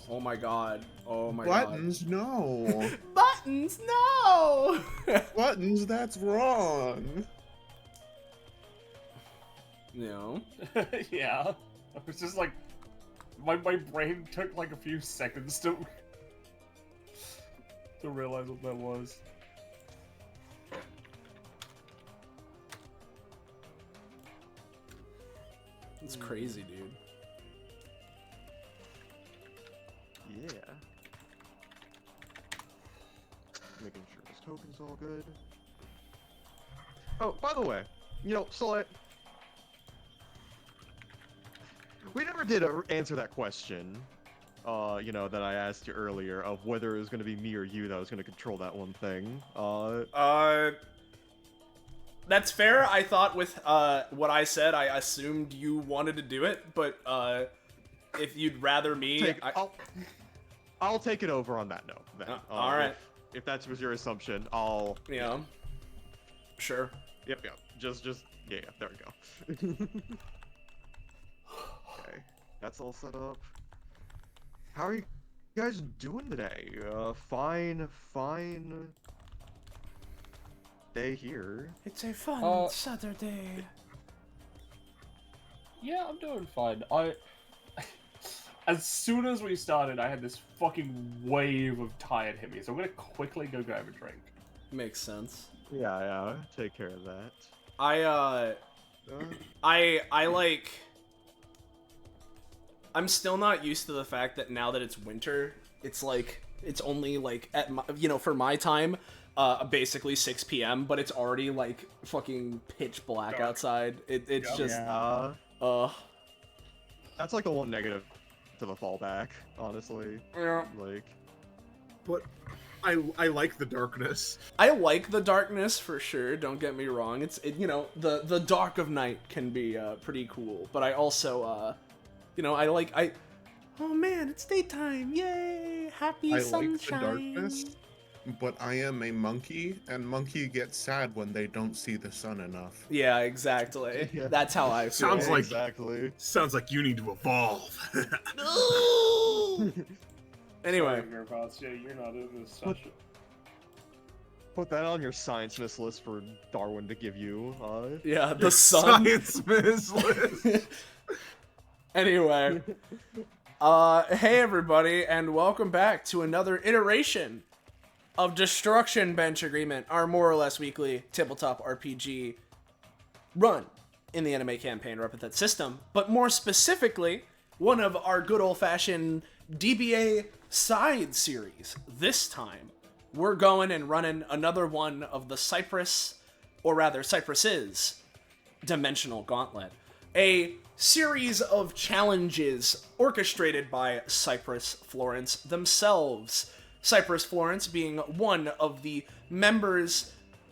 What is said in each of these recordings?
Oh my god. Oh my Buttons, no. Buttons, no! Buttons, that's wrong. No. Yeah. I was just like, my brain took like a few seconds to realize what that was. It's crazy, dude. Yeah. Making sure this token's all good. Oh, by the way, you know, so we never did answer that question, you know, that I asked you earlier of whether it was going to be me or you that was going to control that one thing. That's fair. I thought with what I said, I assumed you wanted to do it, but if you'd rather me, I'll take it over on that note. Then. All right. If that was your assumption, I'll. Yeah. Sure. Yep. Just. Yeah. There we go. Okay. That's all set up. How are you guys doing today? Fine. Day here. It's a fun Saturday. Yeah, I'm doing fine. As soon as we started, I had this fucking wave of tired hit me, so I'm gonna quickly go grab a drink. Makes sense. Yeah. Take care of that. I like. I'm still not used to the fact that now that it's winter, it's like it's only like at my, for my time, basically 6 p.m. But it's already like fucking pitch black Dark. outside. It's just That's like the one negative to the fallback, honestly. Yeah. Like, But I like the darkness. I like the darkness for sure. Don't get me wrong. The dark of night can be pretty cool. But I also oh man, it's daytime! Yay! Happy I sunshine! like the darkness, but I am a monkey, and monkey gets sad when they don't see the sun enough. Yeah, exactly. Yeah. That's how I feel. Sounds like- exactly. Sounds like you need to evolve. Anyway, Sorry, Mirbots, yeah, you're not in this session. Put that on your science miss list for Darwin to give you. yeah, the sun. Science miss list. Anyway, hey everybody, and welcome back to another iteration of Destruction Bench Agreement, our more or less weekly tabletop RPG run in the anime campaign Epithet System, but more specifically, one of our good old-fashioned DBA side series. This time, we're going and running another one of the Cyprus's Dimensional Gauntlet, a series of challenges orchestrated by Cyprus Florence themselves. Cyprus Florence being one of the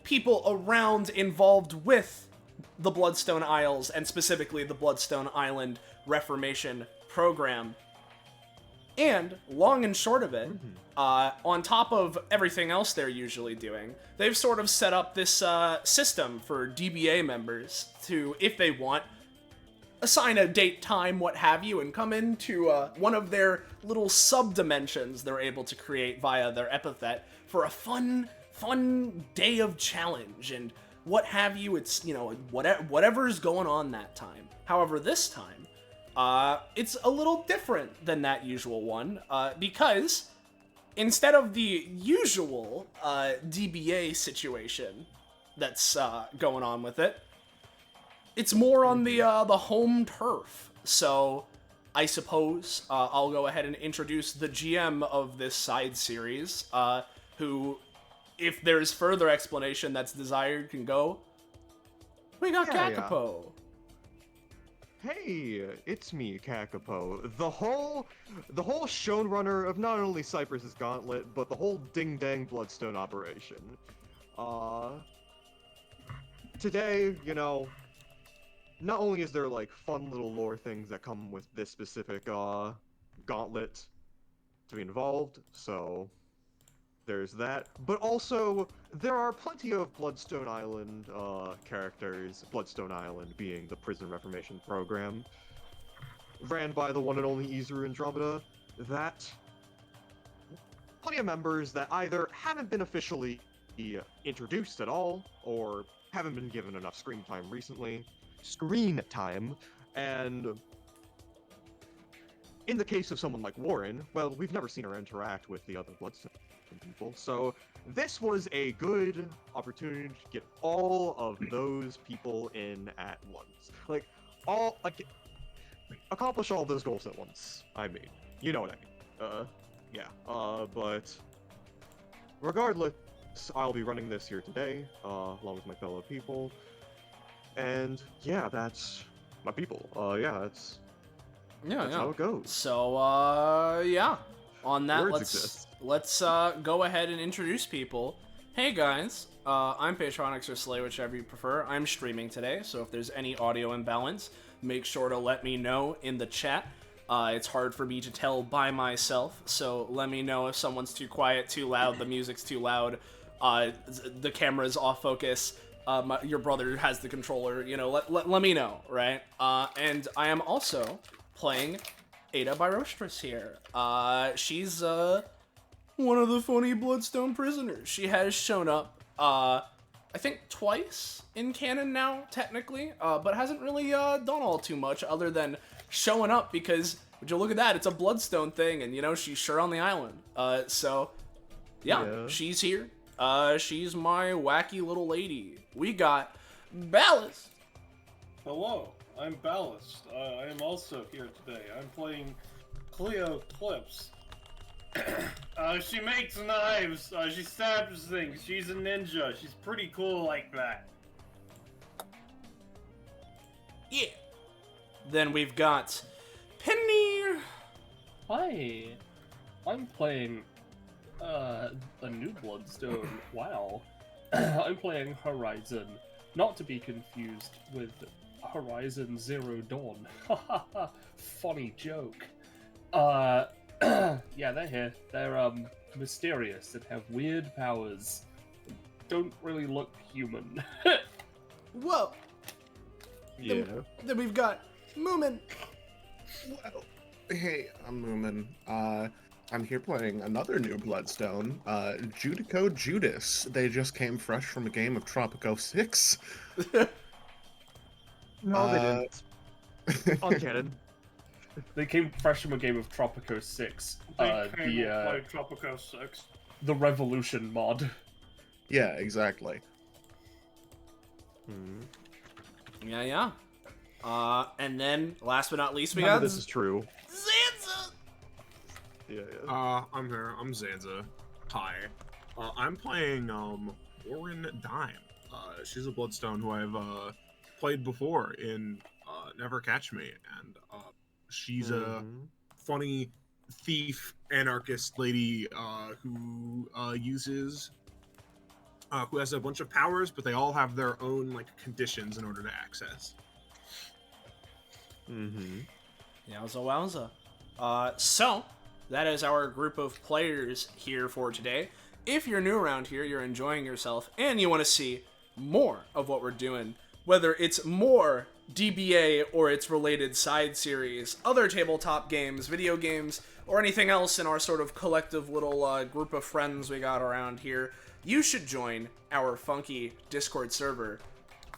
people around involved with the Bloodstone Isles, and specifically the Bloodstone Island Reformation program. And, long and short of it, on top of everything else they're usually doing, they've sort of set up this system for DBA members to, if they want, assign a date, time, what have you, and come into one of their little sub-dimensions they're able to create via their epithet for a fun day of challenge and what have you. It's, whatever's going on that time. However, this time, it's a little different than that usual one, because instead of the usual DBA situation that's going on with it, it's more on the home turf. So I suppose I'll go ahead and introduce the GM of this side series, who, if there's further explanation that's desired, can go. We got Kakapo. Hey, it's me, Kakapo. The whole showrunner of not only Cyprus's Gauntlet, but the whole ding-dang Bloodstone operation. Today, not only is there, like, fun little lore things that come with this specific, gauntlet to be involved, so there's that, but also, there are plenty of Bloodstone Island, characters, Bloodstone Island being the prison reformation program, ran by the one and only Izuru Andromeda, that three members that either haven't been officially introduced at all, or haven't been given enough screen time recently. And in the case of someone like Warren, well, we've never seen her interact with the other Bloodstone people, so this was a good opportunity to get all of those people in at once. Accomplish all those goals at once. I mean, you know what I mean. But regardless, I'll be running this here today, along with my fellow people. And yeah, that's my people. That's how it goes. So, yeah. On that, Words let's go ahead and introduce people. Hey guys, I'm Patronix or Slay, whichever you prefer. I'm streaming today, so if there's any audio imbalance, make sure to let me know in the chat. It's hard for me to tell by myself, so let me know if someone's too quiet, too loud, the music's too loud, the camera's off focus, your brother has the controller, let me know, right? And I am also playing Ada by Rostress here. She's one of the funny Bloodstone prisoners. She has shown up, I think twice in canon now, technically, but hasn't really done all too much other than showing up because, would you look at that, it's a Bloodstone thing, and she's sure on the island. So, yeah, she's here. She's my wacky little lady. We got Ballast. Hello, I'm Ballast. I am also here today. I'm playing Cleo Clips. She makes knives, she stabs things, she's a ninja, she's pretty cool like that. Yeah. Then we've got Penny. Hi, I'm playing a new Bloodstone. Wow. I'm playing Horizon, not to be confused with Horizon Zero Dawn. Funny joke. Yeah, they're here. They're mysterious and have weird powers. Don't really look human. Whoa. Yeah. Then we've got Moomin. Well, hey, I'm Moomin. I'm here playing another new Bloodstone, Judico Judas. They just came fresh from a game of Tropico 6. No, they didn't. On canon. They came fresh from a game of Tropico 6. They came and played Tropico 6. The Revolution mod. Yeah, exactly. Yeah. And then, last but not least, we None got of this is true. Zanza. Yeah. I'm here. I'm Zanza. Hi. I'm playing Warren Dime. She's a Bloodstone who I've played before in Never Catch Me, and she's a funny thief anarchist lady who has a bunch of powers, but they all have their own conditions in order to access. Yowza wowza. So, that is our group of players here for today. If you're new around here, you're enjoying yourself, and you want to see more of what we're doing, whether it's more DBA or its related side series, other tabletop games, video games, or anything else in our sort of collective little group of friends we got around here, you should join our funky Discord server.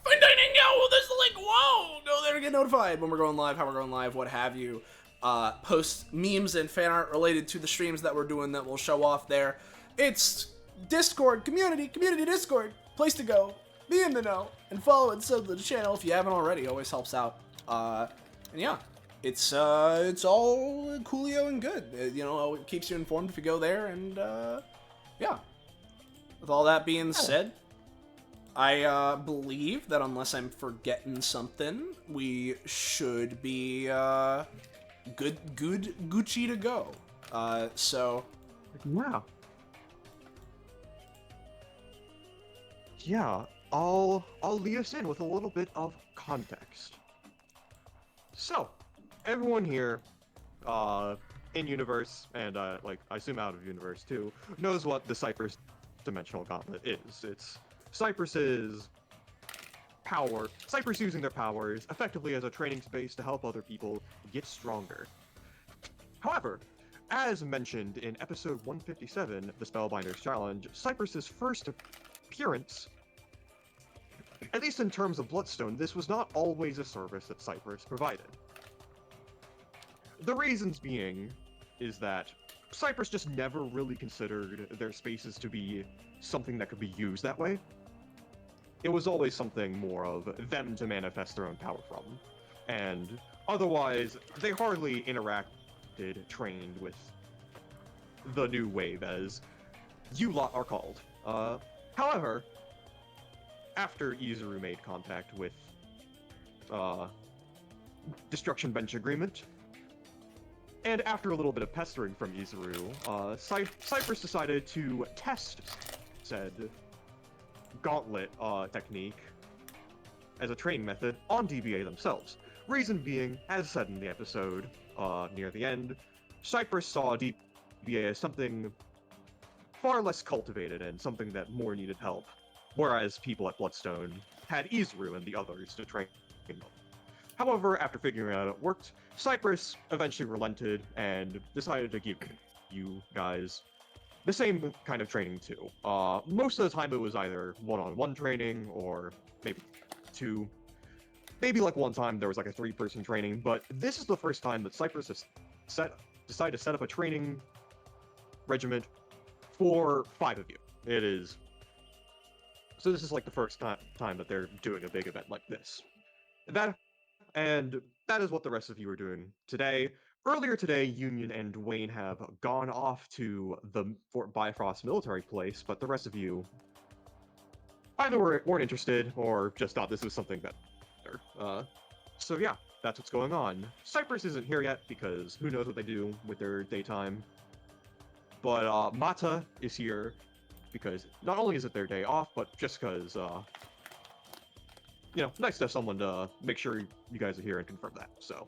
Find dining, yo, there's the link, whoa! Go there to get notified when we're going live, how we're going live, what have you. Post memes and fan art related to the streams that we're doing that we'll show off there. It's Discord, community Discord, place to go, be in the know, and follow and sub to the channel if you haven't already, always helps out. And yeah, it's all coolio and good. It keeps you informed if you go there, and yeah. With all that being said, I believe that unless I'm forgetting something, we should be good Gucci to go. So yeah, I'll lead us in with a little bit of context. So, everyone here, in universe and I assume out of universe too, knows what the Cyprus dimensional gauntlet is. It's Cyprus's power. Cyprus using their powers effectively as a training space to help other people get stronger. However, as mentioned in episode 157, the Spellbinder's Challenge, Cyprus's first appearance, at least in terms of Bloodstone, this was not always a service that Cyprus provided. The reasons being is that Cyprus just never really considered their spaces to be something that could be used that way. It was always something more of them to manifest their own power from. And otherwise, they hardly interacted, trained with the new wave, as you lot are called. However, after Izuru made contact with Destruction Bench Agreement, and after a little bit of pestering from Izuru, Cyprus decided to test said Gauntlet technique as a training method on DBA themselves. Reason being, as said in the episode near the end, Cyprus saw DBA as something far less cultivated and something that more needed help, whereas people at Bloodstone had Izuru and the others to train them. However, after figuring out it worked, Cyprus eventually relented and decided to give you guys the same kind of training too. Most of the time it was either one-on-one training or maybe two. Maybe like one time there was like a 3-person training, but this is the first time that Cyprus has decided to set up a training regiment for 5 of you. It is. So this is like the first time that they're doing a big event like this. That is what the rest of you are doing today. Earlier today, Union and Dwayne have gone off to the Fort Bifrost military place, but the rest of you either weren't interested or just thought this was something better. So yeah, that's what's going on. Cyprus isn't here yet because who knows what they do with their daytime. But Mata is here because not only is it their day off, but just because, you know, nice to have someone to make sure you guys are here and confirm that. So,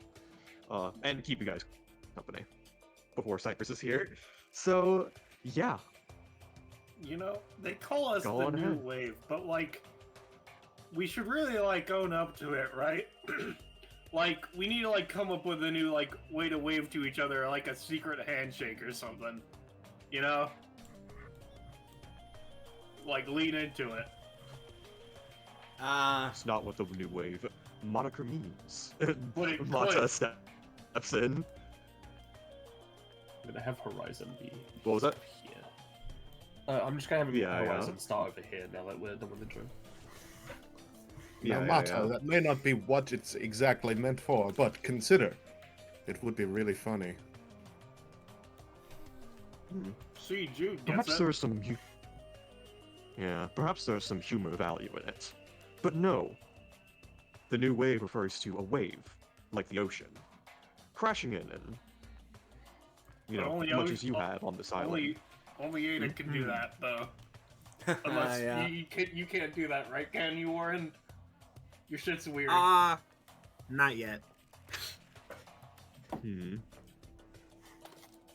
and keep you guys company before Cyprus is here. So, yeah. You know, they call us Go the on new ahead. wave, but like, we should really like own up to it, right? Like, we need to like come up with a new like way to wave to each other, like a secret handshake or something. You know? Like, lean into it. It's not what the new wave moniker means. But it Mata could. steps in. I'm gonna have Horizon be What was that? here. I'm just gonna have Horizon start over here now that we're done with the intro. Now, Mata, that may not be what it's exactly meant for, but consider. It would be really funny. See, Jude gets Perhaps it. there's some perhaps there's some humor value in it. But no. The new wave refers to a wave, like the ocean, crashing in and, you know, Only much as you have on this island. Only Ada can do that, though. Unless Yeah. you can't do that, right? Can you, Warren? Your shit's weird. Not yet.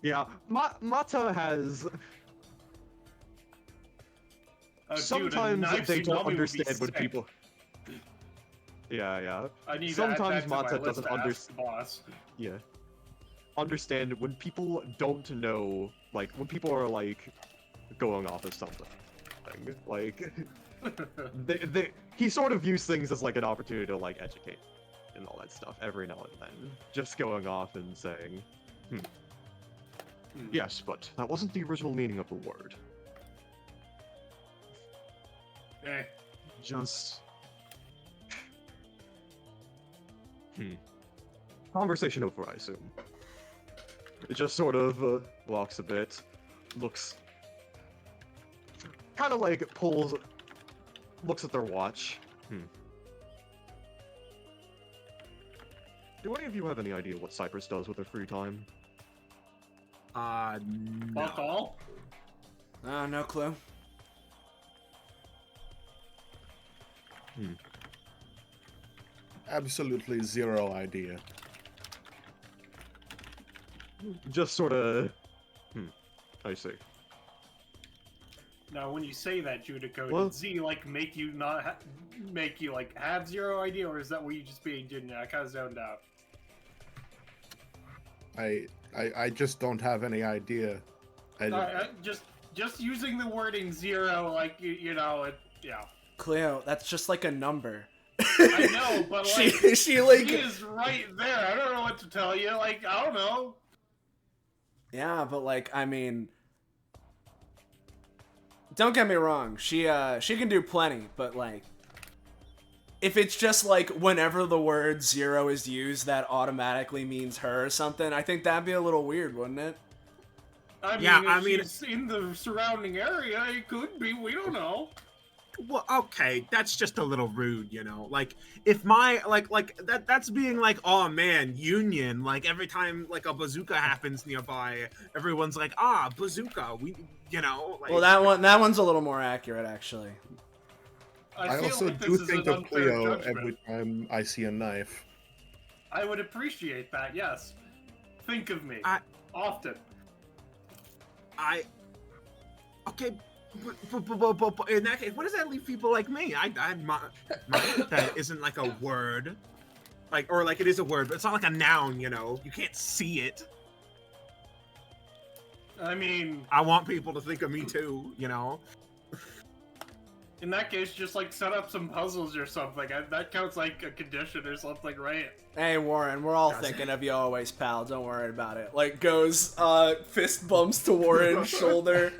Yeah, Mata has. Oh, dude, a Sometimes knife they tsunami don't would be understand when sick. people. Yeah. I need Sometimes to add that to Mata my list doesn't to ask understand. the boss. Yeah. Understand when people don't know, like when people are like going off of something, like he sort of views things as like an opportunity to like educate and all that stuff every now and then, just going off and saying, yes, but that wasn't the original meaning of the word. Eh. Just conversation over, I assume. It just sort of walks a bit, looks kind of like looks at their watch. Do any of you have any idea what Cyprus does with their free time? Fuck No. all? No clue. Absolutely zero idea. Just sort of. I see. Now, when you say that, Judico, Well- did Z like make you not make you like have zero idea, or is that what you just being genuine? I kind of zoned out. I just don't have any idea. Just using the wording 0, like you know, yeah. Cleo, that's just like a number. I know, but like she like he is right there. I don't know what to tell you. Like I don't know. Yeah, but like I mean, don't get me wrong. She can do plenty, but like if it's just like whenever the word 0 is used, that automatically means her or something, I think that'd be a little weird, wouldn't it? I mean, she's in the surrounding area, it could be. We don't know. Well, okay, that's just a little rude, you know. Like, if my like that's being like, oh man, Union. Like every time like a bazooka happens nearby, everyone's like, ah, bazooka. We, you know. Like... Well, that one's a little more accurate, actually. I feel also like do this is think an of unfair Cleo judgment. every time I see a knife. I would appreciate that. Yes. Think of me often. Okay, but in that case, what does that leave people like me? That isn't like a word, or like it is a word, but it's not like a noun. You know, you can't see it. I mean, I want people to think of me too. You know. in that case, just like set up some puzzles or something. That counts like a condition or something, right? Hey Warren, we're all thinking of you always, pal. Don't worry about it. Like goes, fist bumps to Warren's shoulder.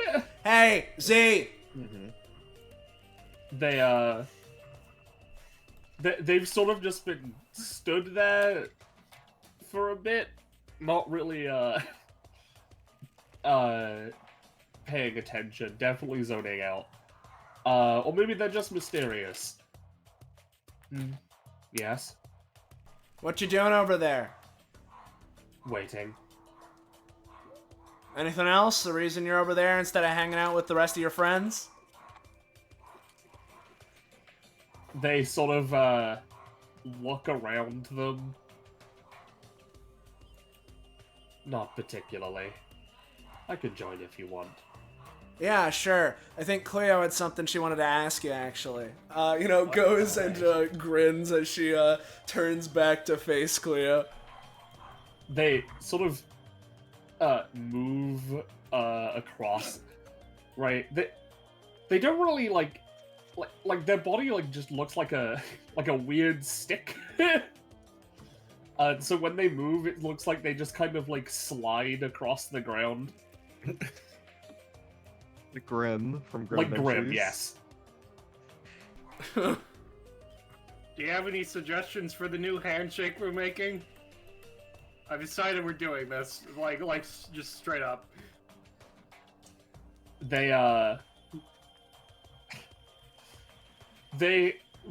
Hey, Z. They've sort of just been stood there for a bit, not really paying attention, definitely zoning out. Or maybe they're just mysterious. Yes. What you doing over there? Waiting. Anything else? The reason you're over there instead of hanging out with the rest of your friends? They sort of look around them. Not particularly. I could join if you want. Yeah, sure. I think Cleo had something she wanted to ask you, actually. Goes and grins as she turns back to face Cleo. They sort of move across, right? They don't really like their body just looks like a weird stick. So when they move, it looks like they just kind of slide across the ground. The Grim from Grim. Like Grim, yes. Do you have any suggestions for the new handshake we're making? I've decided we're doing this. Like just straight up. They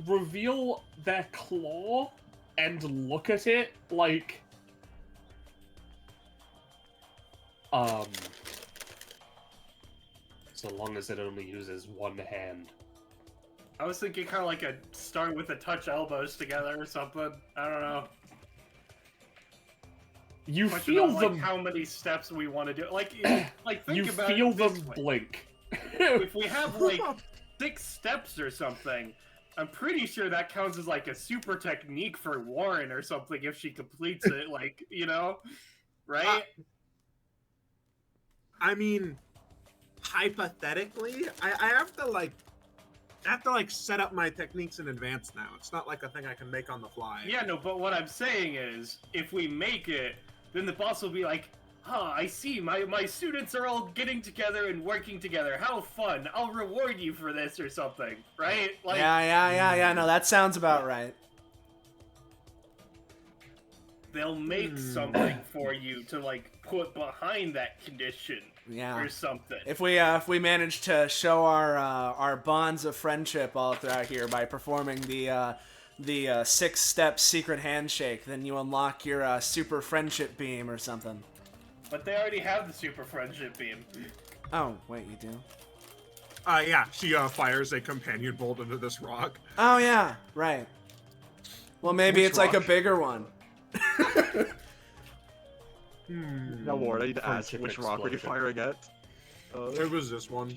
reveal their claw and look at it like so long as it only uses one hand. I was thinking kind of like a start with a touch elbows together or something. I don't know. You Question feel on, them. how many steps we want to do? Think You about feel it this them way. blink. If we have 6 steps or something, I'm pretty sure that counts as a super technique for Warren or something if she completes it. Right? I mean, hypothetically, I have to set up my techniques in advance now. It's not like a thing I can make on the fly. Yeah, no, but what I'm saying is, if we make it, then the boss will be like, I see, my students are all getting together and working together. How fun. I'll reward you for this or something, right? Yeah, no, that sounds about right. They'll make something for you to, put behind that condition. Yeah. Or something. If we manage to show our bonds of friendship all throughout here by performing the 6-step secret handshake, then you unlock your super friendship beam or something. But they already have the super friendship beam. Oh, wait, you do? Yeah, she fires a companion bolt into this rock. Oh yeah, right. Well, maybe Which it's like a rock? bigger one. Now, Ward, I need to ask, Friendship which rock were you explosion. firing at? It was this one.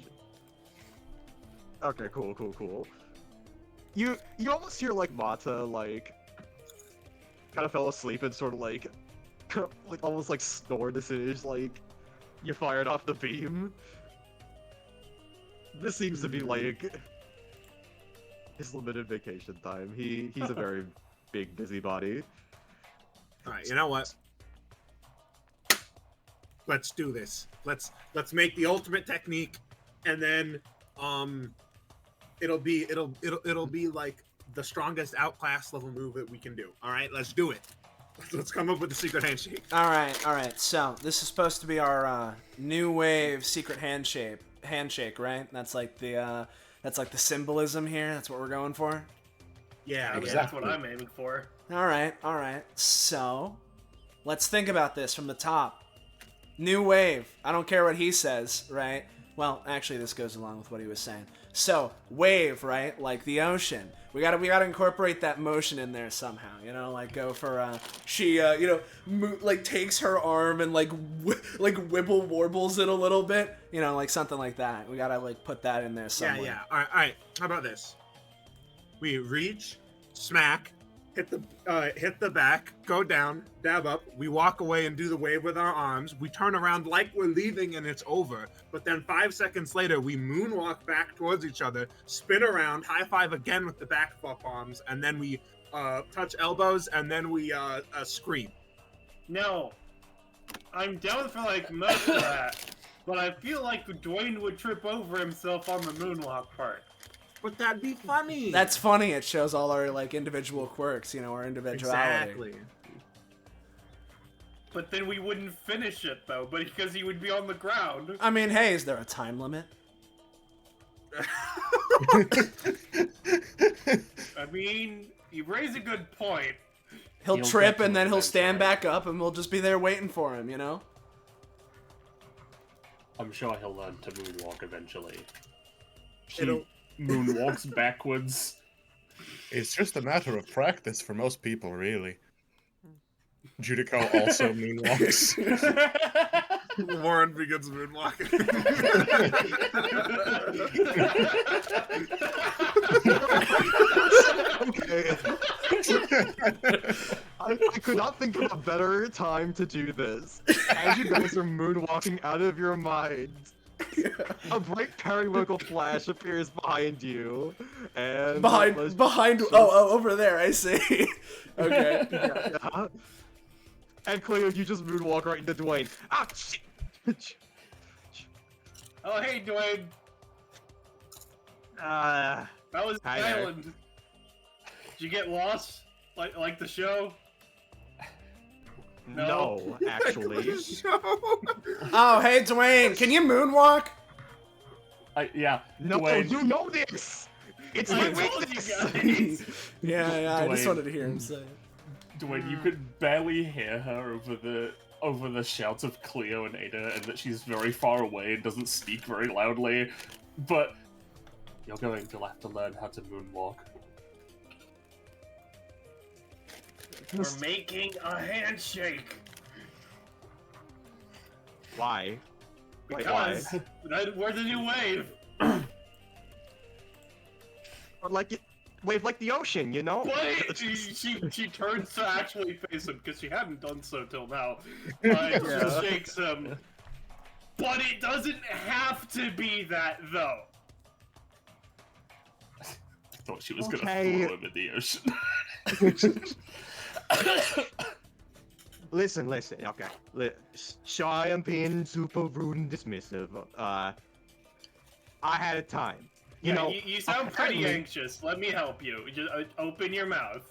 Okay, cool. You almost hear Mata kind of fell asleep and sort of like almost like snored as soon as like you fired off the beam. This seems to be like his limited vacation time. He's a very big busybody. All right, you know what? Let's do this. Let's make the ultimate technique, and then it'll be like the strongest outclass level move that we can do. All right, let's do it. Let's come up with the secret handshake. All right. So this is supposed to be our new wave secret handshake, right? That's like the symbolism here. That's what we're going for. Yeah, Yeah, that's what I'm aiming for. All right. So let's think about this from the top. New wave. I don't care what he says, right? Well, actually, this goes along with what he was saying. So, wave, right? Like the ocean. We gotta incorporate that motion in there somehow. You know, like go for she like takes her arm and like wibble warbles it a little bit. You know, like something like that. We gotta like put that in there somewhere. Yeah. All right. How about this? We reach, smack, hit the back, go down, dab up. We walk away and do the wave with our arms. We turn around like we're leaving and it's over. But then 5 seconds later, we moonwalk back towards each other, spin around, high five again with the back of our palms, and then we touch elbows, and then we scream. No, I'm down for like most of that, but I feel like Dwayne would trip over himself on the moonwalk part. But that'd be funny. That's funny. It shows all our like individual quirks. You know, our individuality. Exactly. But then we wouldn't finish it though, but because he would be on the ground. I mean, hey, is there a time limit? I mean, you raise a good point. He'll He'll trip get to and then it he'll stand eventually. back up and we'll just be there waiting for him, you know? I'm sure he'll learn to moonwalk eventually. He It'll- moonwalks backwards. It's just a matter of practice for most people, really. Judico also moonwalks. Warren begins moonwalking. Okay. I could not think of a better time to do this. As you guys are moonwalking out of your minds, a bright periwinkle flash appears behind you, and Behind over there, I see. Okay. yeah. And Cleo, you just moonwalk right into Dwayne. Ah, shit! Oh, hey, Dwayne. Uh, That was the Hi there. island. Did you get lost? Like the show? no, actually. Oh, hey, Dwayne, can you moonwalk? Yeah. No, Dwayne, you know this! It's I my told you weakness! guys. Yeah, I just Dwayne. wanted to hear him say it. Dwayne, you could barely hear her over the shouts of Cleo and Ada, and that she's very far away and doesn't speak very loudly. But you're going to have to learn how to moonwalk. We're making a handshake. Why? Wait, Because we're the new wave. Or like it, wave like the ocean, you know? But she turns to actually face him because she hadn't done so till now. But Yeah. she shakes him. But it doesn't have to be that though. I thought she was gonna Okay. throw him in the ocean. Listen, okay. Sure, I am being super rude and dismissive. I had a time. You know, you sound pretty apparently- anxious. Let me help you. Just open your mouth.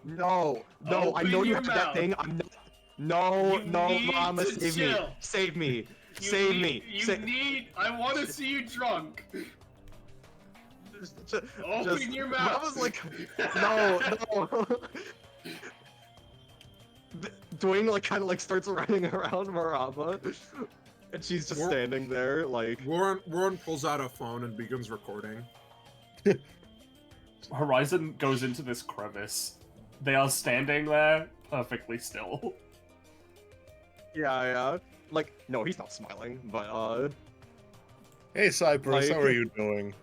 No, I Open know you your have that mouth. thing. I'm not. No, You no, need Mama, to save chill. me. Save me. You Save need, me. You need. I want to see you drunk. Open your mouth. I was like, no. Dwayne like kind of like starts running around Marama, and she's just standing there like. Warren pulls out a phone and begins recording. Horizon goes into this crevice. They are standing there, perfectly still. Yeah. Like, no, he's not smiling, but Hey, Cyprus, Like- how are you doing?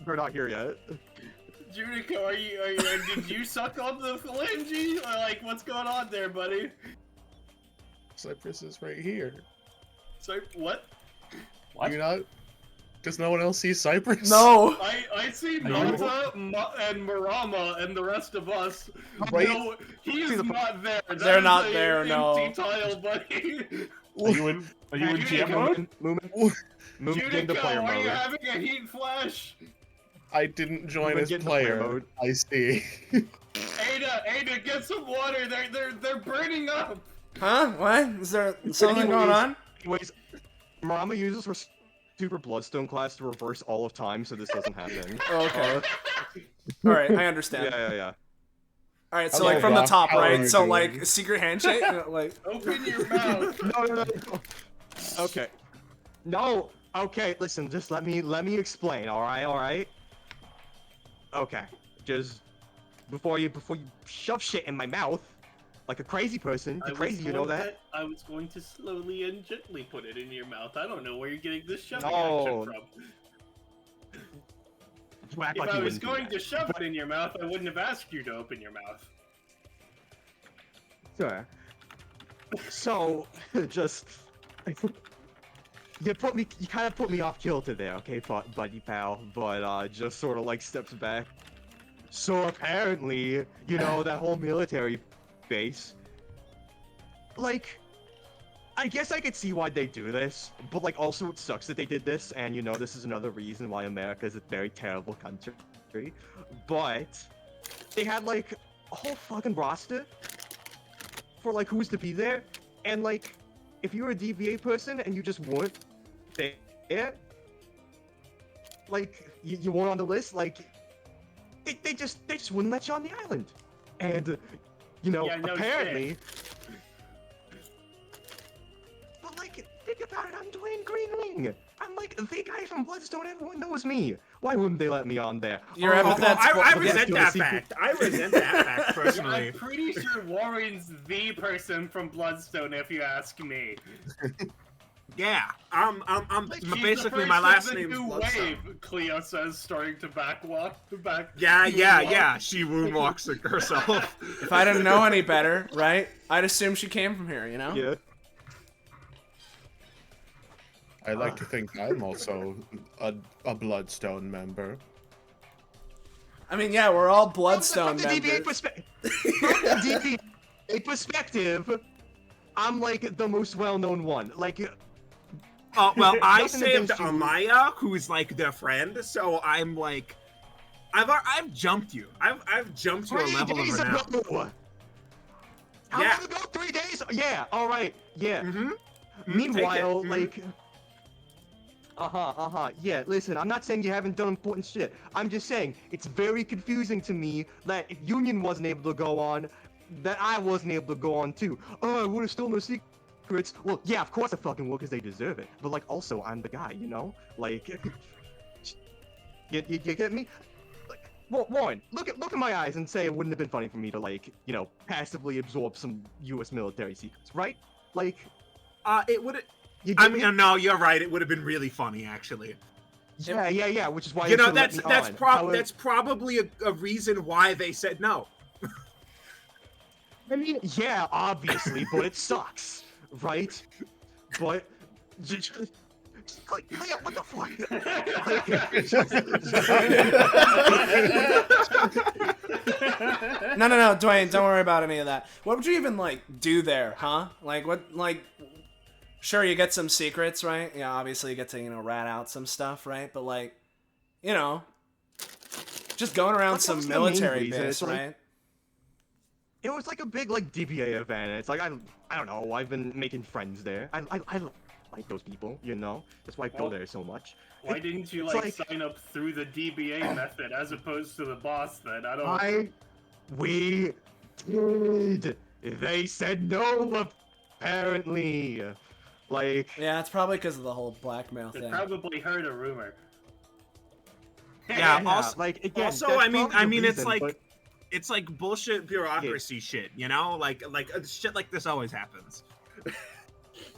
they're not here yet. Junico, did you suck on the phalange? Or, like, what's going on there, buddy? Cyprus is right here. Sorry, what? What? You not? Does no one else see Cyprus? No. I see Are you- Mata, and Marama, and the rest of us. Right? No, he's not there. That They're is not a there, no. empty tile, buddy. Are you in GM mode? Move into player Junico, are you mode. having a heat flash? I didn't join Moving as into player player. mode. I see. Ada, get some water. They're burning up. Huh? What? Is there something going on? Anyways, Marama uses her super Bloodstone class to reverse all of time, so this doesn't happen. Oh, okay. All right, I understand. Yeah. All right, so Hello, like from the Rock, top, how are right? you So doing? like secret handshake, like. Open your mouth. No. Okay. No. Okay. Listen. Just let me explain. All right. Okay. Just before you shove shit in my mouth like a crazy person. You're crazy. You know that. I was going to slowly and gently put it in your mouth. I don't know where you're getting this shoving No. action from. You act If like I you was wouldn't do going that. to shove it in your mouth, I wouldn't have asked you to open your mouth. Sure. So, just you kind of put me off kilter there, okay, buddy pal. But just sort of like steps back. So apparently, you know, that whole military base. Like, I guess I could see why they do this, but like also it sucks that they did this, and you know this is another reason why America is a very terrible country. But they had like a whole fucking roster for like who's to be there, and like if you were a DBA person and you just weren't there, like you weren't on the list, like they just wouldn't let you on the island, and you know Yeah, no apparently. But like think about it, I'm Dwayne Greenwing. I'm like the guy from Bloodstone. Everyone knows me. Why wouldn't they let me on there? You're Oh, Epithet- I yes, resent do you wanna that see- fact. I resent that fact personally. I'm pretty sure Warren's the person from Bloodstone, if you ask me. Yeah, I'm She's basically the my first last of the name's new Bloodstone. wave, Cleo says, starting to back. Yeah. She moonwalks herself. If I didn't know any better, right? I'd assume she came from here, you know? Yeah. I like to think I'm also a Bloodstone member. I mean, yeah, we're all Bloodstone From the DBA members. perspective, I'm like the most well-known one. Like, Well, I Nothing saved against you. Amaya, who's like their friend, so I'm like, I've jumped you. I've jumped you a 3 level days over now. ago. How Yeah. long ago? 3 days? Yeah. All right. Yeah. Mm-hmm. Meanwhile, Mhm. like. Yeah, listen, I'm not saying you haven't done important shit. I'm just saying, it's very confusing to me that if Union wasn't able to go on, that I wasn't able to go on too. Oh, I would've stolen their secrets. Well, yeah, of course I fucking will, because they deserve it. But, like, also, I'm the guy, you know? Like, you get me? Like, Warren, look at my eyes and say it wouldn't have been funny for me to, like, you know, passively absorb some U.S. military secrets, right? Like, It would. you I get me? mean, no, you're right. It would have been really funny, actually. Yeah, which is why You they know, shouldn't let me that's on. However- that's probably a reason why they said no. I mean, yeah, obviously, but it sucks, right? But like, what the fuck? No, Dwayne, don't worry about any of that. What would you even, like, do there, huh? Like, what, like... Sure, you get some secrets, right? Yeah, obviously you get to, you know, rat out some stuff, right? But, like, you know... Just going around That some was the main military reason, base, it's like- right? It was like a big like DBA event. It's like I don't know. I've been making friends there. I like those people, you know. That's why I go Well, there so much. Why didn't you It's like like- sign up through the DBA method as opposed to the boss? Then I don't. We did. They said no. Apparently, like. Yeah, it's probably because of the whole blackmail They thing. probably heard a rumor. Yeah, Yeah, also- like again. also, that's I mean, probably the it's reason, like- but- It's like bullshit bureaucracy shit, you know? Like shit like this always happens.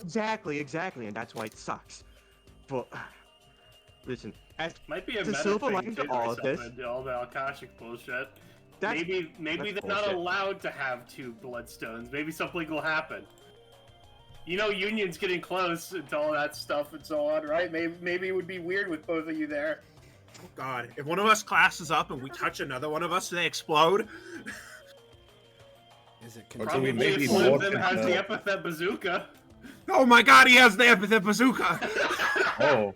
Exactly, and that's why it sucks. But listen, as Might be a the meta silver thing lining too, to all or of this. something, all the Akashic bullshit. That's, Maybe that's they're not bullshit. allowed to have 2 Bloodstones. Maybe something will happen. You know, Union's getting close to all that stuff and so on, right? Maybe it would be weird with both of you there. Oh God, if one of us classes up and we touch another one of us, they explode. Is it Okay, Probably maybe if one of more them than has the that. Epithet Bazooka. Oh my God, he has the Epithet Bazooka. Oh.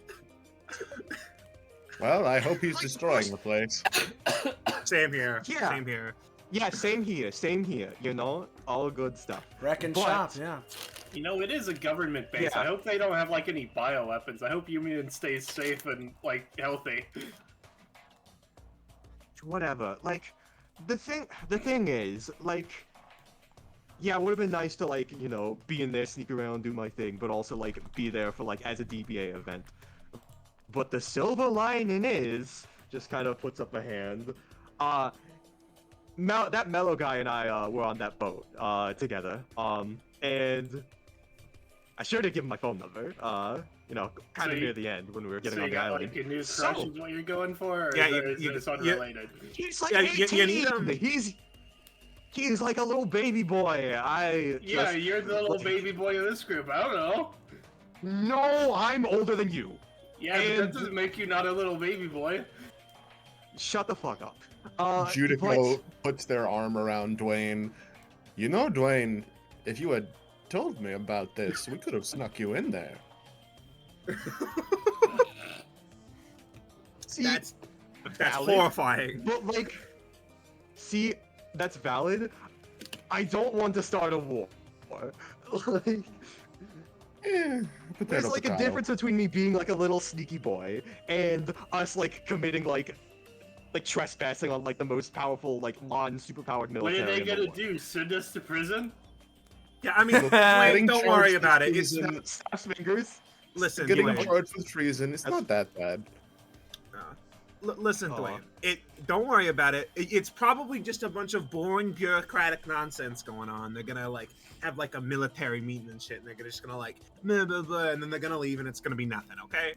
Well, I hope he's destroying the place. Same here. Yeah. Same here. Yeah, same here, you know? All good stuff. Wreck and But- shop? Yeah. You know, it is a government base. Yeah. I hope they don't have, like, any bioweapons. I hope Union stays safe and, like, healthy. Whatever. Like, the thing is, like, yeah, it would have been nice to, like, you know, be in there, sneak around, do my thing, but also, like, be there for, like, as a DBA event. But the silver lining is, just kind of puts up a hand, that Mellow guy and I, were on that boat, together, and I sure did give him my phone number, you know, kind So of you- near the end when we were getting So on you the got, island. like, a news So- crush is what you're going for? Or Yeah, is you- this you- unrelated? He's like Yeah, 18! you need him. He's like a little baby boy. Yeah, you're the little baby boy of this group. I don't know. No, I'm older than you. Yeah, but that And- doesn't make you not a little baby boy. Shut the fuck up. Judico puts their arm around Dwayne. You know, Dwayne, if you had told me about this, we could have snuck you in there. See, That's valid. horrifying. But like, see, that's valid. I don't want to start a war. Like, there's like a difference between me being like a little sneaky boy and us like committing like trespassing on like the most powerful like non-superpowered What military. are they in the gonna world. do? Send us to prison? Yeah, I mean, Look, Dwayne, getting don't charged worry with about it. It's treason- Snaps fingers. listen, Getting Dwayne. charged with treason, it's not that bad. Listen, Aw. Dwayne. Don't worry about it. It's probably just a bunch of boring bureaucratic nonsense going on. They're gonna like have like a military meeting and shit, and they're just gonna like blah blah blah, and then they're gonna leave, and it's gonna be nothing. Okay.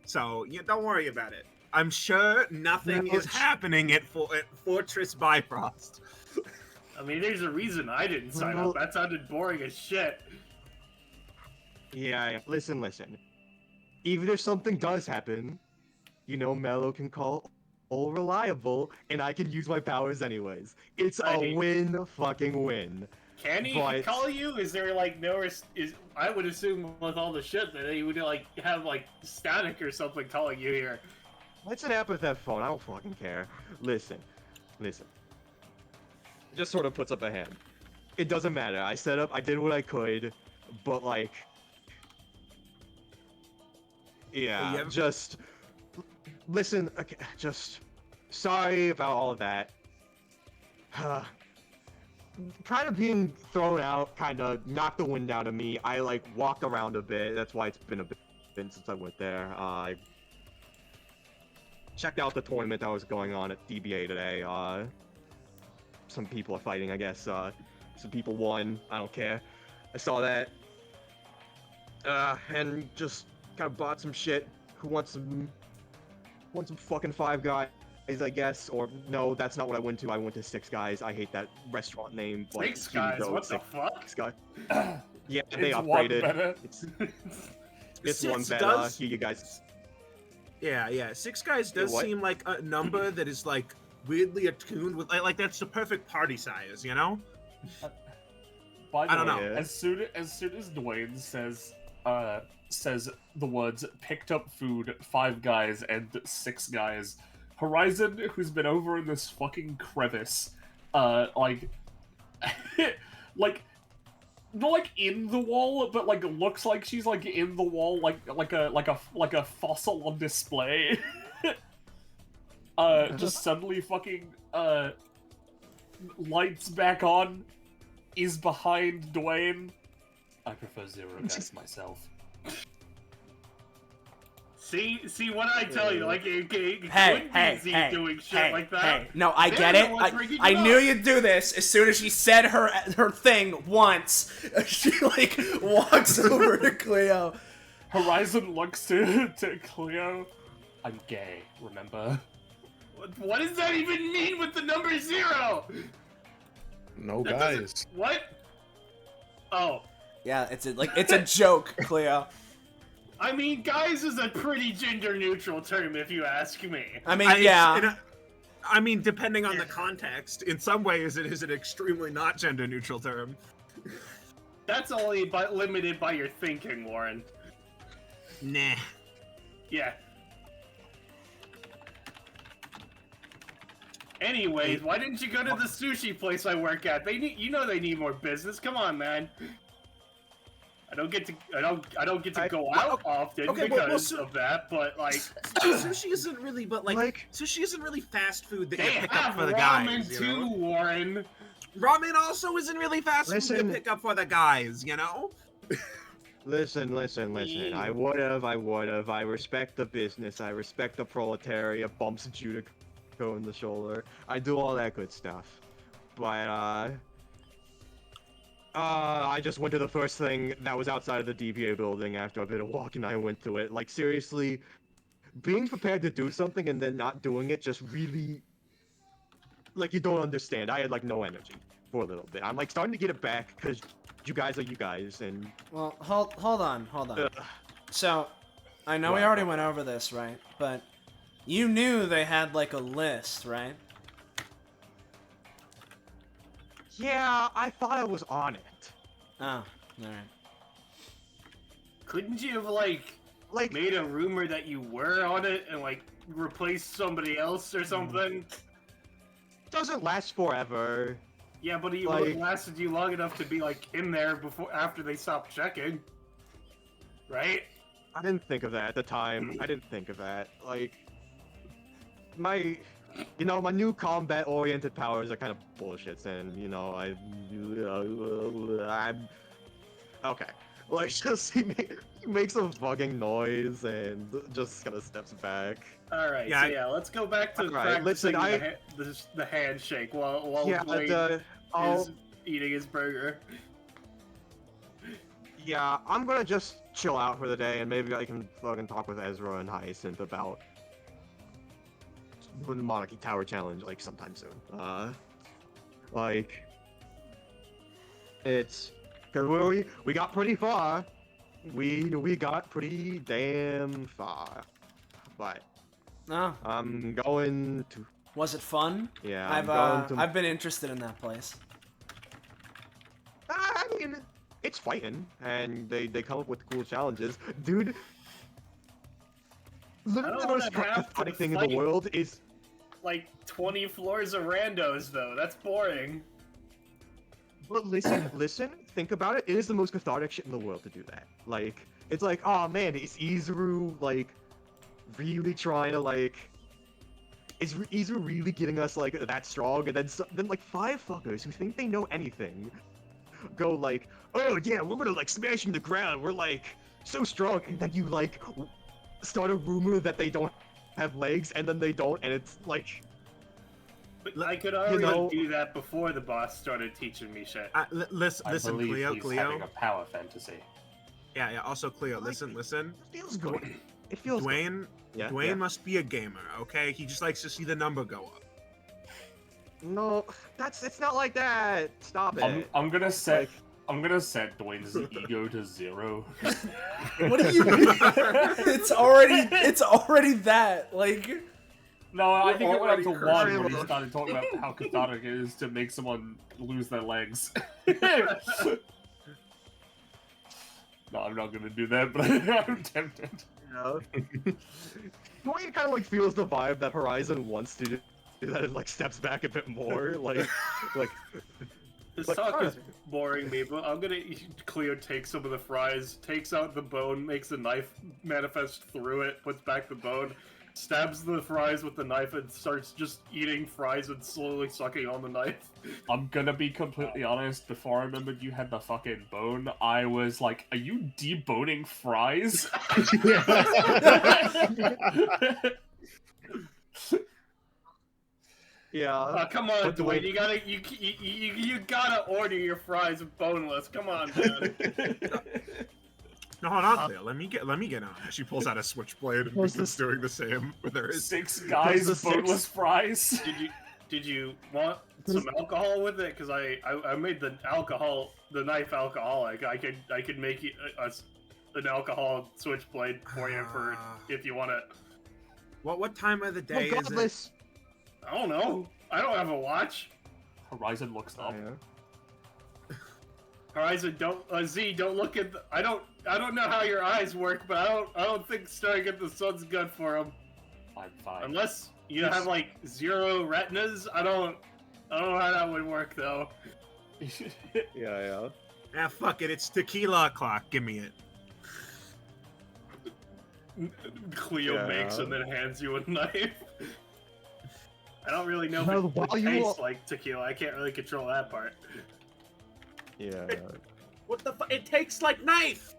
So yeah, don't worry about it. I'm sure nothing No, is happening at Fortress Bifrost. I mean, there's a reason I didn't sign Well- up. That sounded boring as shit. Yeah, listen. Even if something does happen, you know, Mello can call all reliable, and I can use my powers anyways. It's a Right. win, fucking win. Can he But- call you? Is there like I would assume with all the shit that he would like have like static or something calling you here. What's an Epithet phone? I don't fucking care. Listen. Just sort of puts up a hand. It doesn't matter. I did what I could, but like, yeah, Yeah. just listen. Okay, just sorry about all of that. Kind of being thrown out, kind of knocked the wind out of me. I like walked around a bit. That's why it's been a bit since I went there. I checked out the tournament that was going on at DBA today. Some people are fighting, I guess. Some people won. I don't care. I saw that. And just kind of bought some shit. Who wants some fucking Five Guys, I guess? Or no, that's not what I went to. I went to Six Guys. I hate that restaurant name. But Six guys, Hugo, what the Six fuck? Guys. Yeah, they It's one upgraded. better. It's one Six better. does- Here, you guys. Yeah. Six Guys does what? seem like a number that is like weirdly attuned with like that's the perfect party size, you know? By the I don't way, know. Yeah. as soon as Dwayne says the words "picked up food, Five Guys, and Six Guys," Horizon, who's been over in this fucking crevice, like, like, not like in the wall, but like looks like she's like in the wall, like a fossil on display. Just suddenly fucking lights back on, is behind Dwayne. I prefer Zero Guys myself. See what I tell you? Like it couldn't Hey, be Z hey, doing shit hey, like that. hey. No, I They're get the it. ones bringing I it knew up. you'd do this. As soon as she said her thing once, she like walks over to Cleo. Horizon looks to Cleo. I'm gay, remember? What does that even mean with the number 0? No, That guys. doesn't- What? Oh. Yeah, it's a joke, Cleo. I mean, guys is a pretty gender-neutral term, if you ask me. I mean, yeah. I mean, depending on the context, in some ways it is an extremely not gender-neutral term. That's only limited by your thinking, Warren. Nah. Yeah. Anyways, why didn't you go to the sushi place I work at? They need, they need more business. Come on, man. I don't get to go out often because of that, but like sushi isn't really, sushi isn't really fast food that you they pick up have for the ramen guys. too, Warren. Ramen also isn't really fast food to pick up for the guys, you know? Listen. I would've. I respect the business. I respect the proletariat. Bumps Judico in the shoulder. I do all that good stuff. But, I just went to the first thing that was outside of the DBA building after a bit of walking. I went to it. Like, seriously, being prepared to do something and then not doing it just really... Like, you don't understand. I had, like, no energy for a little bit. I'm, like, starting to get it back because you guys are you guys, and... Well, hold on. So, I know we What? already went over this, right? But you knew they had, like, a list, right? Yeah, I thought I was on it. Oh, alright. Couldn't you have like made a rumor that you were on it and like replaced somebody else or something? Doesn't last forever. Yeah, but it would have lasted you long enough to be like in there after they stopped checking, right? I didn't think of that at the time. I didn't think of that. Like, my new combat-oriented powers are kind of bullshits, and I'm okay. Like, just he makes a fucking noise and just kind of steps back. All right, Yeah, let's go back to Alright, practicing listen, the handshake while Blade I'll- is eating his burger. Yeah, I'm gonna just chill out for the day, and maybe I can fucking talk with Ezra and Hyacinth about the Monarchy Tower Challenge, like, sometime soon. It's... Cause we got pretty far. We got pretty damn far. But, Oh, I'm going to... was it fun? Yeah, I've been interested in that place. I mean, it's fighting, and they come up with cool challenges. Dude, literally the most cathartic thing in the world is... Like 20 floors of randos, though. That's boring. But listen, think about it. It is the most cathartic shit in the world to do that. Like, it's like, oh man, is Izuru, like, really trying to, like... Is Izuru really getting us, like, that strong? And then like, 5 fuckers who think they know anything go like, oh yeah, we're gonna, like, smash him to the ground. We're, like, so strong. And then you, like, start a rumor that they don't have legs, and then they don't, and it's like... But I could already do that before the boss started teaching me shit. Listen, I believe Cleo, he's having a power fantasy. Yeah, also, Cleo, Like, listen. It feels good. It feels Dwayne, Yeah, Dwayne yeah. must be a gamer, okay? He just likes to see the number go up. No, it's not like that. Stop it. I'm gonna set Dwayne's ego to 0. What do you mean? It's already that. Like, No, I think it went up to already 1 when he cursed. started talking about how cathartic it is to make someone lose their legs. No, I'm not gonna do that, but I'm tempted. Dwayne kind of like feels the vibe that Horizon wants to do that. It like steps back a bit more, like. This Like, talk is alright. boring me, but I'm gonna Cleo take some of the fries, takes out the bone, makes the knife manifest through it, puts back the bone, stabs the fries with the knife, and starts just eating fries and slowly sucking on the knife. I'm gonna be completely honest, before I remembered you had the fucking bone, I was like, are you deboning fries? Yeah. Come on, But Dwayne, you gotta order your fries boneless. Come on, man. No, hold on, Cleo. Let me get on. She pulls out a switchblade and What's begins doing the same with her. 6 guys, the boneless six? fries. Did you want some alcohol with it? Because I made the knife alcoholic. I could make you an alcohol switchblade for you for if you want it. What time of the day is it? Regardless. I don't know. I don't have a watch. Horizon looks up. Horizon, don't look at. I don't know how your eyes work, but I don't think staring at the sun's good for them. I'm fine. Unless you have like 0 retinas, I don't know how that would work though. Yeah. Ah, fuck it. It's tequila o'clock. Give me it. Cleo makes and then hands you a knife. I don't really know if Well, it while you tastes all- like tequila. I can't really control that part. Yeah. What the fuck? It tastes like knife.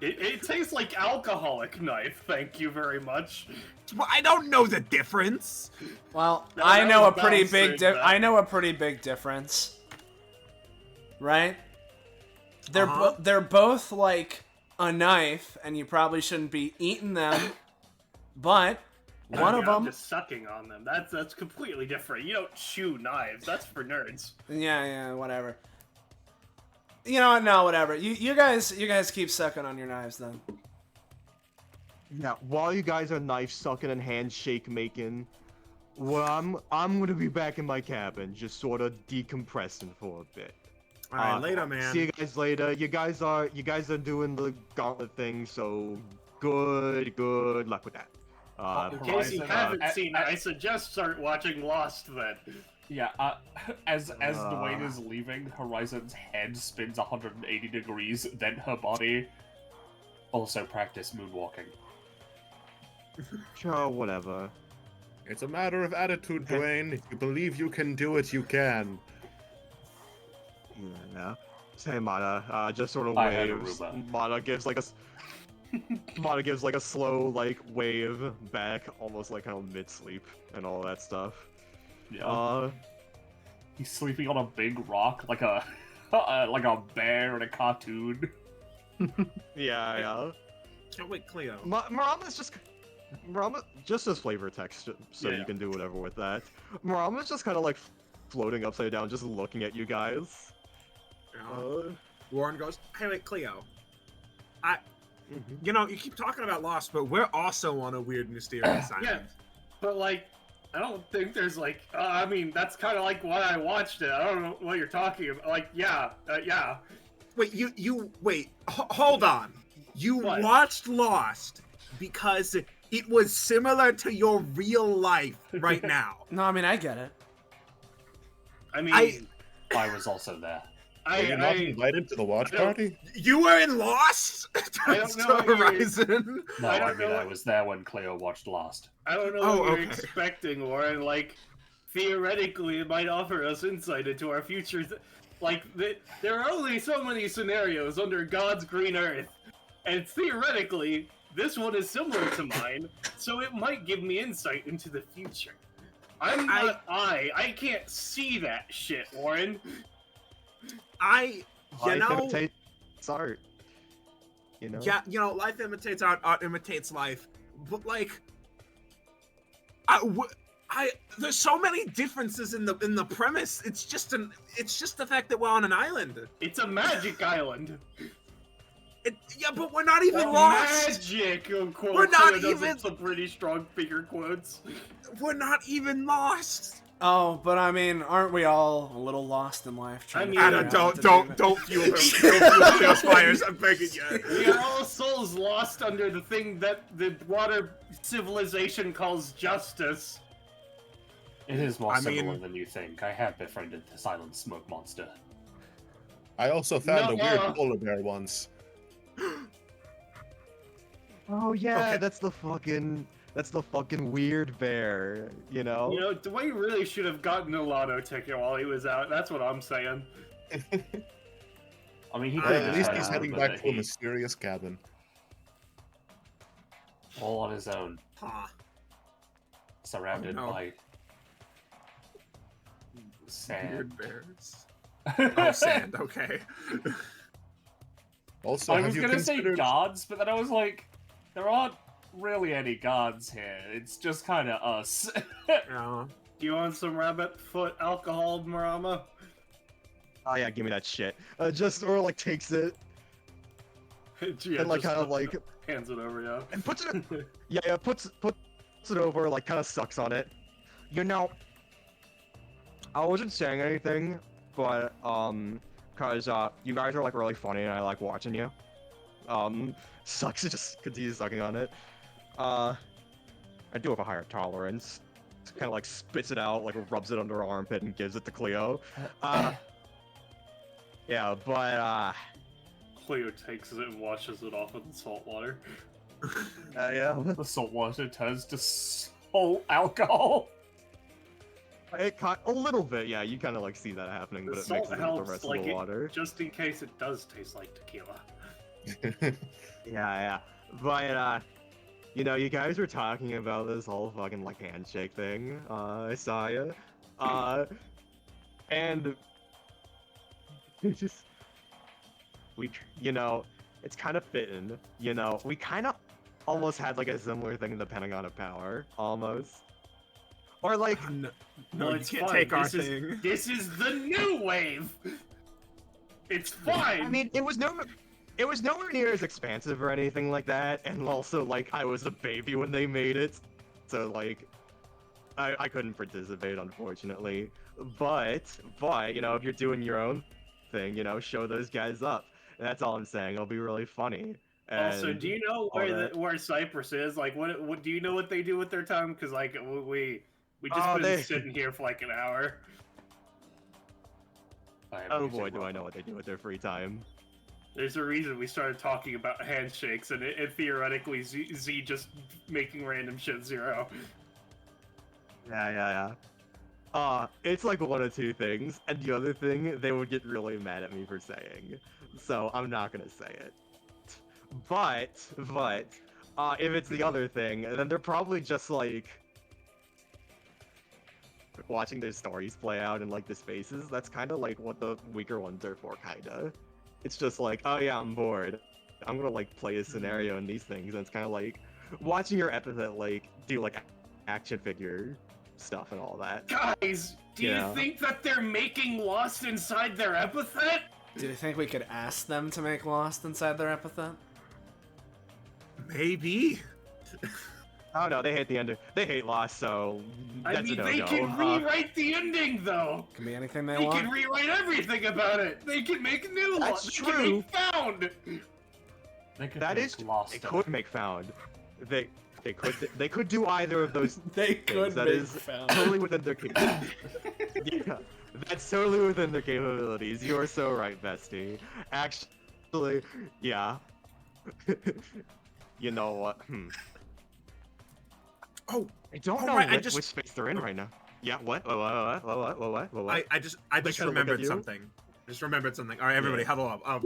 It tastes like alcoholic knife. Thank you very much. Well, I don't know the difference. Well, No, I that know a was pretty balanced big saying that. I know a pretty big difference. Right? They're both like a knife, and you probably shouldn't be eating them. But one of I'm them, just sucking on them. That's completely different. You don't chew knives. That's for nerds. yeah, whatever. You know what? No, whatever. You guys keep sucking on your knives then. Yeah, while you guys are knife sucking and handshake making, well, I'm gonna be back in my cabin, just sort of decompressing for a bit. All right, later, man. See you guys later. You guys are doing the gauntlet thing, so good luck with that. In case you Horizon, haven't seen it, I suggest start watching Lost then. Yeah, as Dwayne is leaving, Horizon's head spins 180 degrees, then her body. Also practice moonwalking. Sure, whatever. It's a matter of attitude, Dwayne. If you believe you can do it, you can. Yeah. Say Mana, just sort of I had waves. Aruba. Mana gives like a slow like wave back, almost like kind of mid-sleep and all that stuff. Yeah. He's sleeping on a big rock, like a like a bear in a cartoon. Yeah. Oh, wait, Cleo. Marama's just as flavor text, so Yeah. you can do whatever with that. Marama's just kind of like floating upside down, just looking at you guys. Warren goes, hey, wait, Cleo. You know, you keep talking about Lost, but we're also on a weird, mysterious island. Yeah, but like, I don't think there's like, I mean, that's kind of like why I watched it. I don't know what you're talking about. Like, yeah. Wait, wait, hold on. You What? watched Lost because it was similar to your real life right now. No, I mean I get it. I mean, I was also there. Are you not invited to the watch I don't- party? You were in Lost? I don't know what you're- Horizon. No, I I don't mean know I what- was there when Cleo watched Lost. I don't know Oh, what you're okay. expecting, Warren. Like, theoretically, it might offer us insight into our future. There are only so many scenarios under God's green earth, and theoretically, this one is similar to mine, so it might give me insight into the future. I can't see that shit, Warren. You know, imitates art. You know. yeah, you know, life imitates art, art imitates life. But like, there's so many differences in the premise. It's just the fact that we're on an island. It's a magic island. Yeah, but we're not even lost. Magic! Quote, We're not Cleo does even- some pretty strong finger quotes. We're not even lost. Oh, but I mean, aren't we all a little lost in life? I trying to mean- figure Anna, out don't what to do? don't fuel him. Don't fuel those fires. I'm begging you. We are all souls lost under the thing that the water civilization calls justice. It is more I mean- similar than you think. I have befriended the silent smoke monster. I also found No, a weird polar bear once. Oh yeah, Okay. that's the fucking weird bear. You know. You know, Dwayne really should have gotten a lotto ticket while he was out. That's what I'm saying. I mean, he Well, could at have least decided he's to heading live back in to a the heat, mysterious cabin. all on his own, Huh. surrounded Oh, no. by sand. Weird bears. Oh, sand. Okay. Also, I have was you gonna say considered... gods, but then I was like, there aren't really any gods here. It's just kind of us. Yeah. Do you want some rabbit foot alcohol, Marama? Oh yeah, give me that shit. Just or like takes it Yeah, and like just kind of like hands it over, yeah. and puts it. Yeah, puts it over, like kind of sucks on it. You know, I wasn't saying anything, but cause you guys are like really funny and I like watching you. Sucks to just continue sucking on it. I do have a higher tolerance. Kind of like spits it out, like rubs it under her armpit and gives it to Cleo. Yeah, but Cleo takes it and washes it off with salt water. yeah. The salt water turns to salt alcohol. It a little bit, yeah. You kind of like see that happening, The but it salt mixes it with the helps, rest like, of the water. just in case it does taste like tequila. Yeah. But you know, you guys were talking about this whole fucking like handshake thing. I saw you. And it's just you know, it's kind of fitting. You know, we kind of almost had like a similar thing in the Pentagon of Power, almost. Or like, No, Well, you it's can't fine. take our This is- thing. This is the new wave! It's fine! I mean, it was nowhere near as expansive or anything like that, and also like I was a baby when they made it, so like I couldn't participate unfortunately. But you know, if you're doing your own thing, you know, show those guys up. And that's all I'm saying. It'll be really funny. Also, And do you know all that. where Cyprus is? Like, what do you know what they do with their time? Because like we just Oh, been they- sitting here for like an hour. Oh boy, do I know what they do with their free time. There's a reason we started talking about handshakes, and it theoretically Z just making random shit zero. Yeah. It's like one of two things, and the other thing they would get really mad at me for saying. So I'm not gonna say it. But if it's the other thing, then they're probably just like watching their stories play out in like the spaces. That's kind of like what the weaker ones are for, kinda. It's just like, oh yeah, I'm bored. I'm gonna like play a scenario in these things, and it's kind of like watching your Epithet like do like action figure stuff and all that. Guys, do Yeah. you think that they're making Lost inside their Epithet? Do you think we could ask them to make Lost inside their Epithet? Maybe. Oh no, they hate the end. They hate Lost, so that's I mean, a they no-go. can rewrite the ending though. Can be anything they They want. can rewrite everything about it. They can make new That's Lost. true. They can make Found. They could That make is, lost. they could make Found. They could do either of those. They could That make is Found. totally within their capabilities. Yeah, that's totally within their capabilities. You are so right, bestie. Actually, yeah. You know what? Oh, I don't Oh, know right, which space they're in right now. Yeah, what? What? I just kinda look remembered at you. something. Just remembered something. All right, everybody, Yeah. huddle up.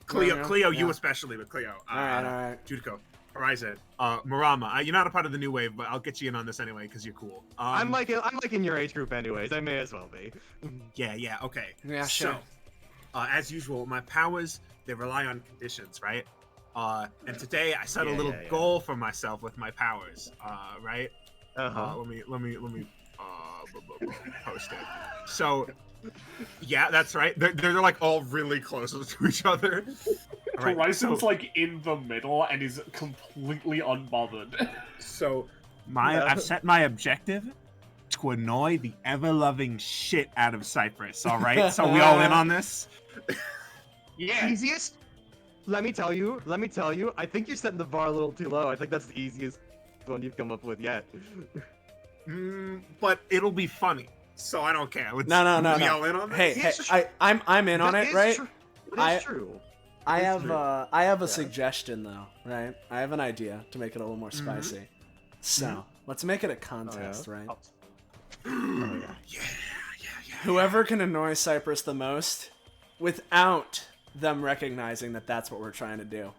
Cleo, Yeah. you especially, but Cleo. Alright. Judico, Horizon, Marama. You're not a part of the new wave, but I'll get you in on this anyway because you're cool. I'm like in your age group anyways. I may as well be. Yeah, okay. Yeah, sure. So, as usual, my powers they rely on conditions, right? And today I set a little goal for myself with my powers. Right? Let me post it. So, yeah, that's right. They're like all really close to each other. All right, Horizon's so, like in the middle and is completely unbothered. so I've set my objective to annoy the ever-loving shit out of Cyprus. All right, so we all in on this? Yeah. Easiest? Let me tell you. I think you're setting the bar a little too low. I think that's the easiest one you've come up with yet. but it'll be funny, so I don't care. No. We all in on this? Hey, I'm in on That it, is right? True. It is true. I It's have true. I have a suggestion though, right? I have an idea to make it a little more Mm-hmm. spicy. So let's make it a contest, right? Oh, yeah. Whoever can annoy Cyprus the most, without them recognizing that that's what we're trying to do.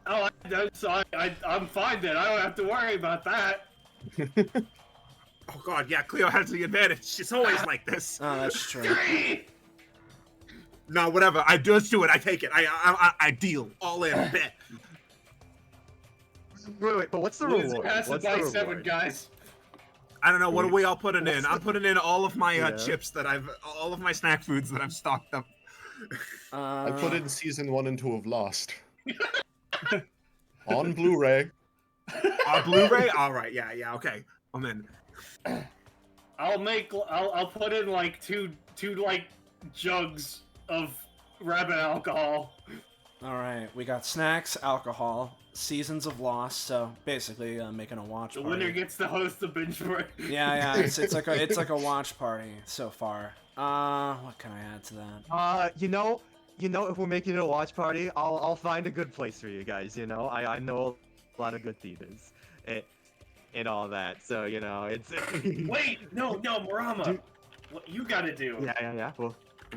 Oh, I'm fine then. I don't have to worry about that. Oh god, yeah, Cleo has the advantage. She's always like this. Oh, that's true. 3, No, whatever. Let's do it. I take it. I deal. All in. Bet. Wait, but what's the Lose reward? pass it What's by the 7, reward? guys. I don't know. What are we all putting in? I'm putting in all of my Yeah. chips all of my snack foods that I've stocked up. I put in season 1 and 2 of Lost. On Blu-ray. On Blu-ray? All right. Yeah. Okay. I'm in. I'll put in like two like jugs of rabbit alcohol. All right, we got snacks, alcohol, seasons of Lost. So basically, making a watch The party. winner gets to host the binge party. Yeah. It's like a watch party so far. What can I add to that? You know, if we're making it a watch party, I'll find a good place for you guys. You know, I know a lot of good theaters, and all that. So you know, it's. Wait, no, Murama. Dude. What you gotta do Yeah.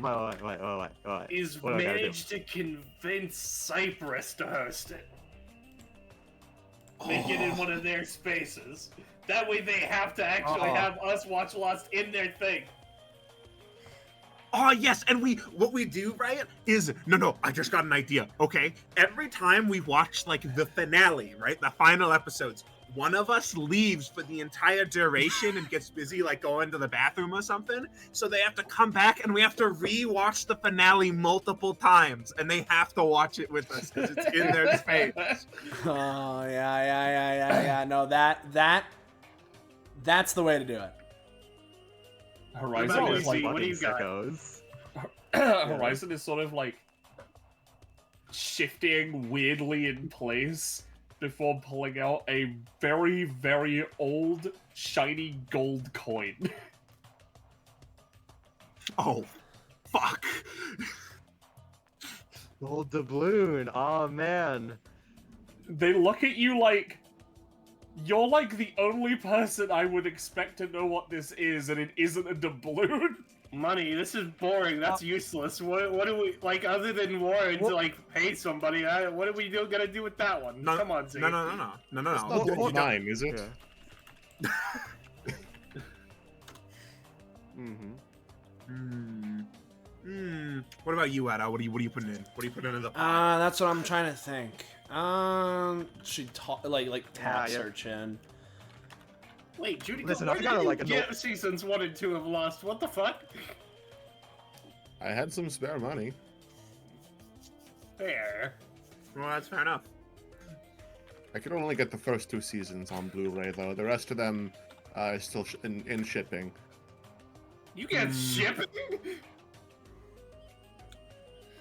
Well, what? is What do I gotta do? manage to convince Cyprus to host it. Make it in one of their spaces. That way they have to actually have us watch Lost in their thing. Oh yes, and what we do, right, is no, I just got an idea. Okay, every time we watch like the finale, right, the final episodes, one of us leaves for the entire duration and gets busy like going to the bathroom or something. So they have to come back and we have to re-watch the finale multiple times, and they have to watch it with us because it's in their space. Oh yeah. No, that's the way to do it. Horizon Remember, is like what do you got? Sickos. Horizon is sort of like shifting weirdly in place before pulling out a very, very old, shiny gold coin. Oh, fuck. Gold doubloon. Oh man. They look at you like you're like the only person I would expect to know what this is, and it isn't a doubloon. Money, this is boring. That's useless. What do we like other than war to like pay somebody? What are we gonna do with that one? No, Come on, Z. No. It's not gold 9, is it? Yeah. What about you, Ada? What are you putting in? What are you putting in the pot? That's what I'm trying to think. Should tab Yeah. search in. Wait, Judy, Listen, where I've did got you like a get seasons 1 and 2 of Lost? What the fuck? I had some spare money. Fair. Well, that's fair enough. I could only get the first 2 seasons on Blu-ray, though. The rest of them are still in shipping. You get shipping.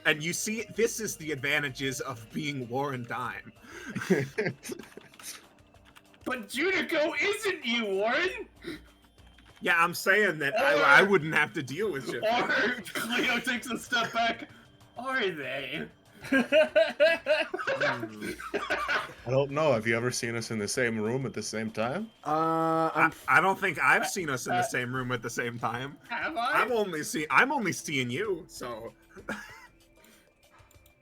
And you see, this is the advantages of being Warren Dime. But Judico isn't you, Warren. Yeah, I'm saying that I wouldn't have to deal with shit. Or Cleo takes a step back. Are they? I don't know. Have you ever seen us in the same room at the same time? I'm I don't think I've seen us in the same room at the same time. Have I? I'm only seeing you, so.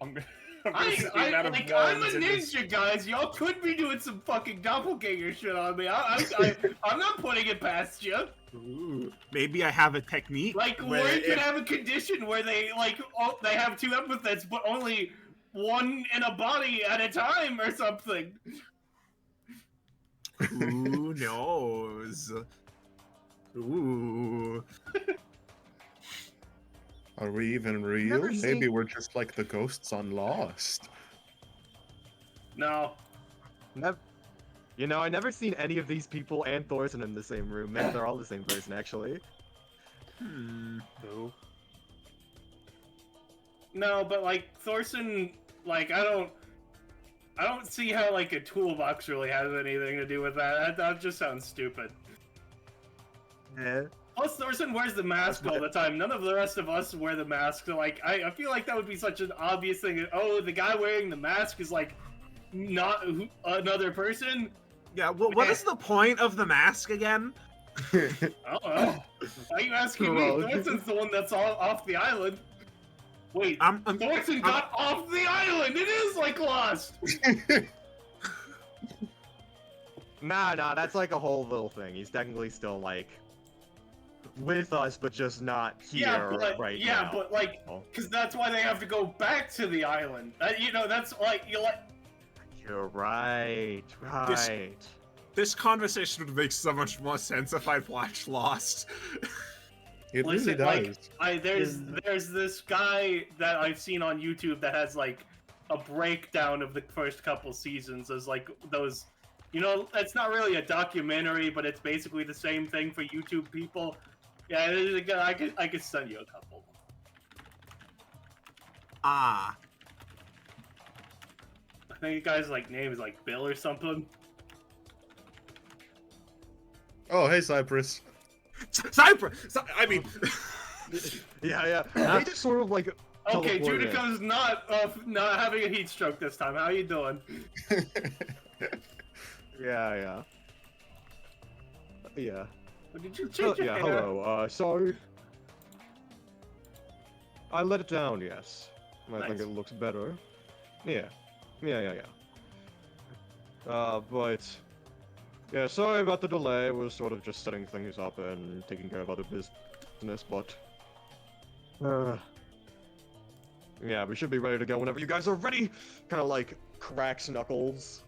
I'm I'm a ninja, guys. Y'all could be doing some fucking doppelganger shit on me. I'm not putting it past you. Ooh, maybe I have a technique. Like, where Warren could have a condition where they they have 2 epithets, but only one in a body at a time or something. Who knows? Ooh. Are we even real? Never seen- Maybe we're just like the ghosts on Lost. No. You know, I never seen any of these people and Thorson in the same room. Maybe they're all the same person, actually. Who? No, but like Thorson, like I don't see how like a toolbox really has anything to do with that. That just sounds stupid. Yeah. Plus, Thorson wears the mask all the time. None of the rest of us wear the mask. So, like, I feel like that would be such an obvious thing. Oh, the guy wearing the mask is like not another person. Yeah. Well, what is the point of the mask again? I don't know. Why are you asking me? Gross. Thorson's the one that's all off the island. Wait, I'm Thorson got off the island. It is like Lost. Nah, that's like a whole little thing. He's technically still like with us, but just not here Yeah, but right yeah, now. but like, Oh. because that's why they have to go back to the island. You know, that's like you like. You're right. Right. This conversation would make so much more sense if I'd watched Lost. It Listen, really like, does. there's this guy that I've seen on YouTube that has like a breakdown of the first couple seasons as like those, you know, it's not really a documentary, but it's basically the same thing for YouTube people. Yeah, I could send you a couple. Ah. I think the guy's like name is like Bill or something. Oh, hey, Cyprus. Cyprus! I mean... Yeah. They just sort of like. Okay, teleport in. Judico's not having a heat stroke this time. How you doing? Yeah. Did you change your Yeah. hair? Hello. Sorry. I let it down. Yes. I think Nice. it looks better. Yeah. But yeah, sorry about the delay. We're sort of just setting things up and taking care of other business, but yeah, we should be ready to go whenever you guys are ready. Kind of like cracks knuckles.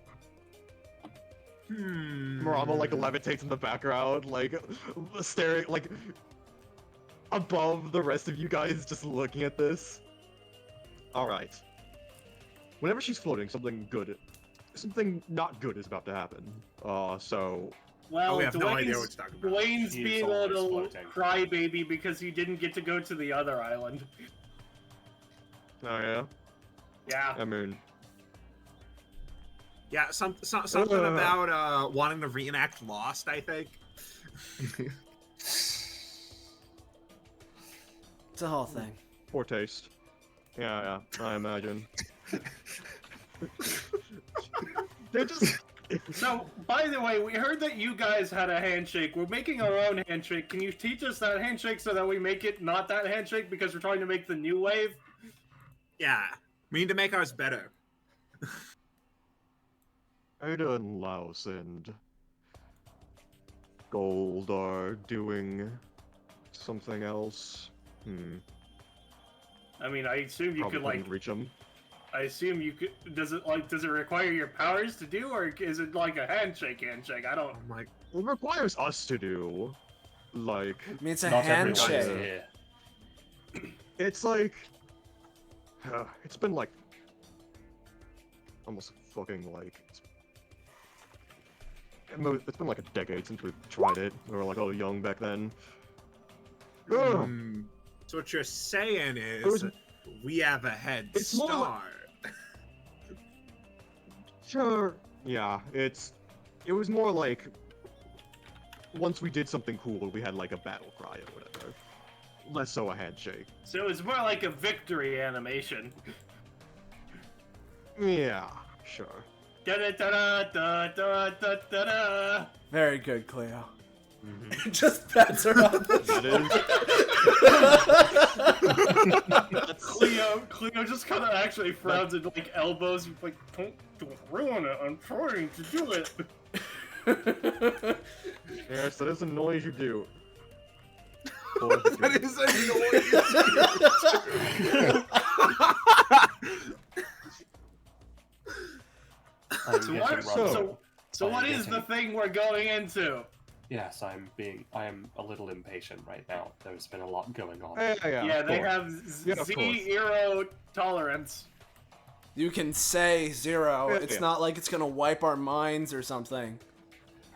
Marama like levitates in the background, like staring like above the rest of you guys, just looking at this. All right. Whenever she's floating, something not good is about to happen. So Well, we have no idea what you're talking about. Dwayne's He is being a always little floating. crybaby because he didn't get to go to the other island. oh yeah, Yeah. I mean, Yeah, something about wanting to reenact Lost, I think. It's a whole thing. poor taste. Yeah, I imagine. They're just. So, by the way, we heard that you guys had a handshake. We're making our own handshake. Can you teach us that handshake so that we make it not that handshake because we're trying to make the new wave? Yeah, we need to make ours better. Ada and Laos and Gold are doing something else. I mean, I assume you Probably could like. couldn't reach them. I assume you could. Does it require your powers to do, or is it like a handshake? I don't. I'm like, It requires us to do, like, I mean, it's a Not everyone is handshake. here. it's like, it's been like, almost fucking like, it's been like a decade since we've tried it. We were like all young back then. Ugh. so what you're saying is was- we have a head It's more like- start. Sure. Yeah, it was more like, once we did something cool, we had like a battle cry or whatever. Less so a handshake. So it's more like a victory animation. Yeah, sure. Da-da-da-da-da-da-da-da. Very good, Cleo. Just pats her on the That is. Cleo just kind of actually frowns and like elbows. Like, don't ruin it. I'm trying to do it. Yes, that is a noise you do. That is I'm So getting what? rather- So what is the thing we're going into? Yes, I am a little impatient right now. There's been a lot going on. Yeah, They of course. have Yeah, of course. zero tolerance. You can say 0. Yeah, It's yeah. not like it's gonna wipe our minds or something.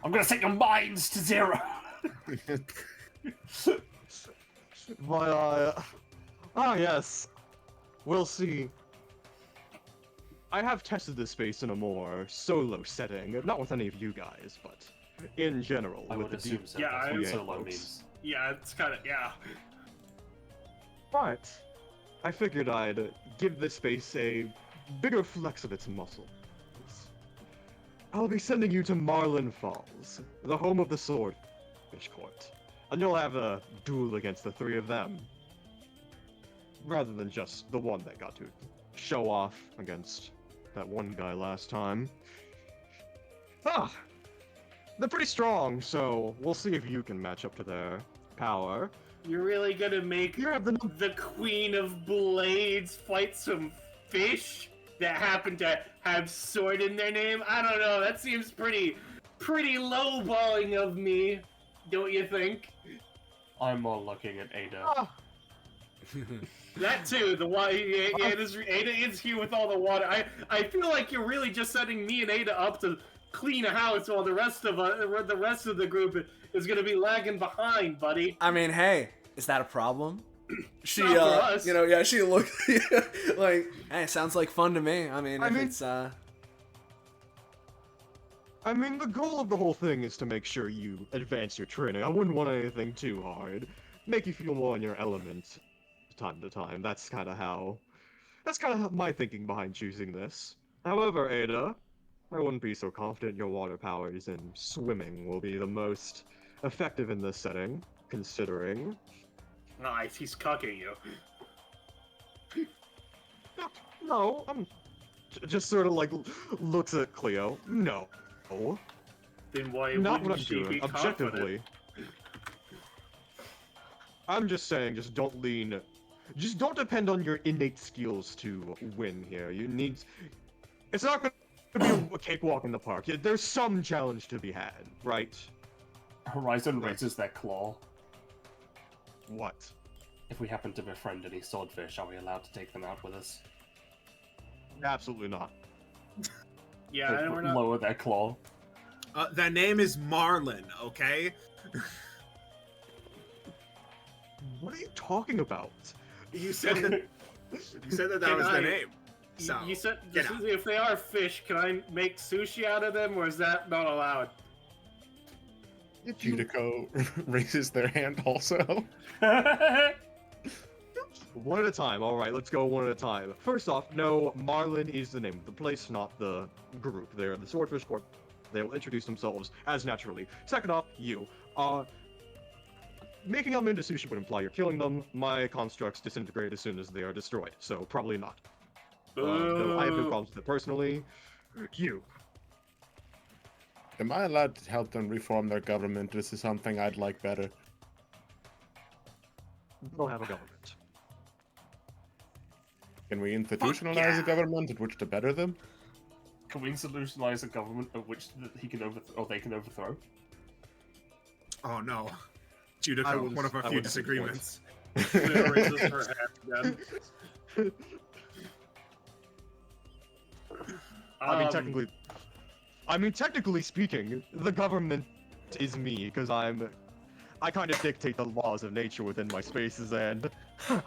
I'm gonna set your minds to 0. But, yes. We'll see. I have tested this space in a more solo setting, not with any of you guys, but in general, I with would the assume so. Yeah, That's I what would- solo folks. means. Yeah, it's kind of yeah. But I figured I'd give this space a bigger flex of its muscles. I'll be sending you to Marlin Falls, the home of the Swordfish Court, and you'll have a duel against the 3 of them, rather than just the one that got to show off against that one guy last time. They're pretty strong, so we'll see if you can match up to their power. You're really gonna make You have the the Queen of Blades fight some fish that happen to have sword in their name? I don't know. That seems pretty lowballing of me, don't you think? I'm more looking at Ada. Ah, That too. The water. Ada is here with all the water. I feel like you're really just setting me and Ada up to clean a house while the rest of the group is gonna be lagging behind, buddy. I mean, hey, is that a problem? She, Not for us. you know, yeah, she looked like, hey, sounds like fun to me. I mean, it's, I mean, the goal of the whole thing is to make sure you advance your training. I wouldn't want anything too hard. Make you feel more in your element time to time. That's kind of my thinking behind choosing this. However, Ada, I wouldn't be so confident your water powers and swimming will be the most effective in this setting, considering... Nice, he's cucking you. No, I'm... Just sort of, like, looks at Cleo. No. Then why Not what wouldn't I'm she be doing, confident? objectively. I'm just saying, just don't depend on your innate skills to win here. It's not gonna be a cakewalk in the park. There's some challenge to be had, right? Horizon raises their claw. What? If we happen to befriend any swordfish, are we allowed to take them out with us? Absolutely not. Yeah, They and we're not. lower their claw. Their name is Marlin, okay? What are you talking about? You said that. You said that Can was their I- name. So You said get out. if they are fish, can I make sushi out of them, or is that not allowed? Judico raises their hand also. One at a time. All right, let's go one at a time. First off, no, Marlin is the name of the place, not the group. They're the Swordfish Corp. They will introduce themselves as naturally. Second off, you. Making them into sushi would imply you're killing them. My constructs disintegrate as soon as they are destroyed, so probably not. No, I have no problems with it personally. You. Am I allowed to help them reform their government? This is something I'd like better. We don't have a government. Can we institutionalize yeah. a government at which to better them? Can we institutionalize a government of which he can overthrow, or they can overthrow? Oh no, I Judico, wouldn't- one of our I few wouldn't support disagreements. Cleo raises her hand again. I mean, technically speaking, the government is me, because I kind of dictate the laws of nature within my spaces, and good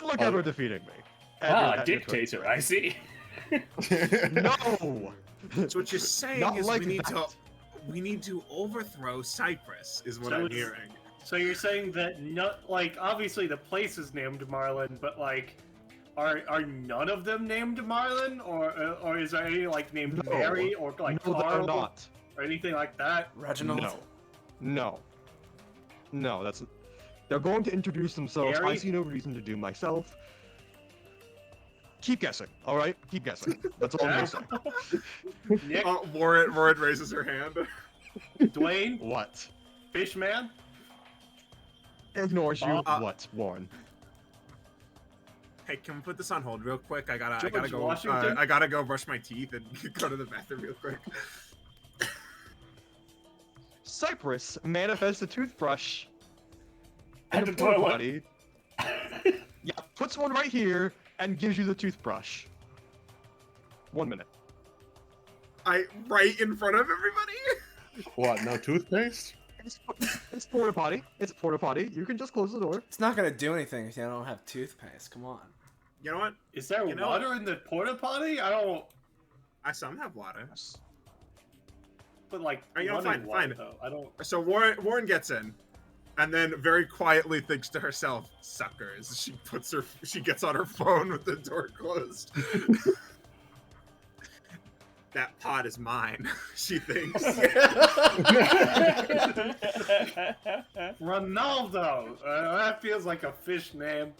luck ever defeating me. Dictator, I see. No! So what you're saying Not is like we need to overthrow Cyprus, is what So I'm it's- hearing. So you're saying that obviously the place is named Marlin, but like, are none of them named Marlin, or is there any like named No. Mary or like No, they're Carl not. or anything like that? Reginald. No. They're going to introduce themselves. I Gary? see no reason to do myself. Keep guessing, alright? Keep guessing. That's all I'm gonna say. Nick, Warren raises her hand. Dwayne, What? Fishman. Ignores you. Uh, What, Warren? Hey, can we put this on hold real quick? I gotta George go. Washington? I gotta go brush my teeth and go to the bathroom real quick. Cyprus manifests a toothbrush And in a a porta toilet. potty. Yeah, puts one right here and gives you the toothbrush. 1 minute. Right in front of everybody. What, no toothpaste? It's porta potty. It's a porta potty. You can just close the door. It's not gonna do anything if you don't have toothpaste. Come on. You know what? Is there You know water in the porta potty? I don't. I some have water. But like, You know, running fine, water, fine. though. I don't. So Warren gets in, and then very quietly thinks to herself, "Suckers." She gets on her phone with the door closed. That pot is mine, she thinks. Ronaldo. That feels like a fish name.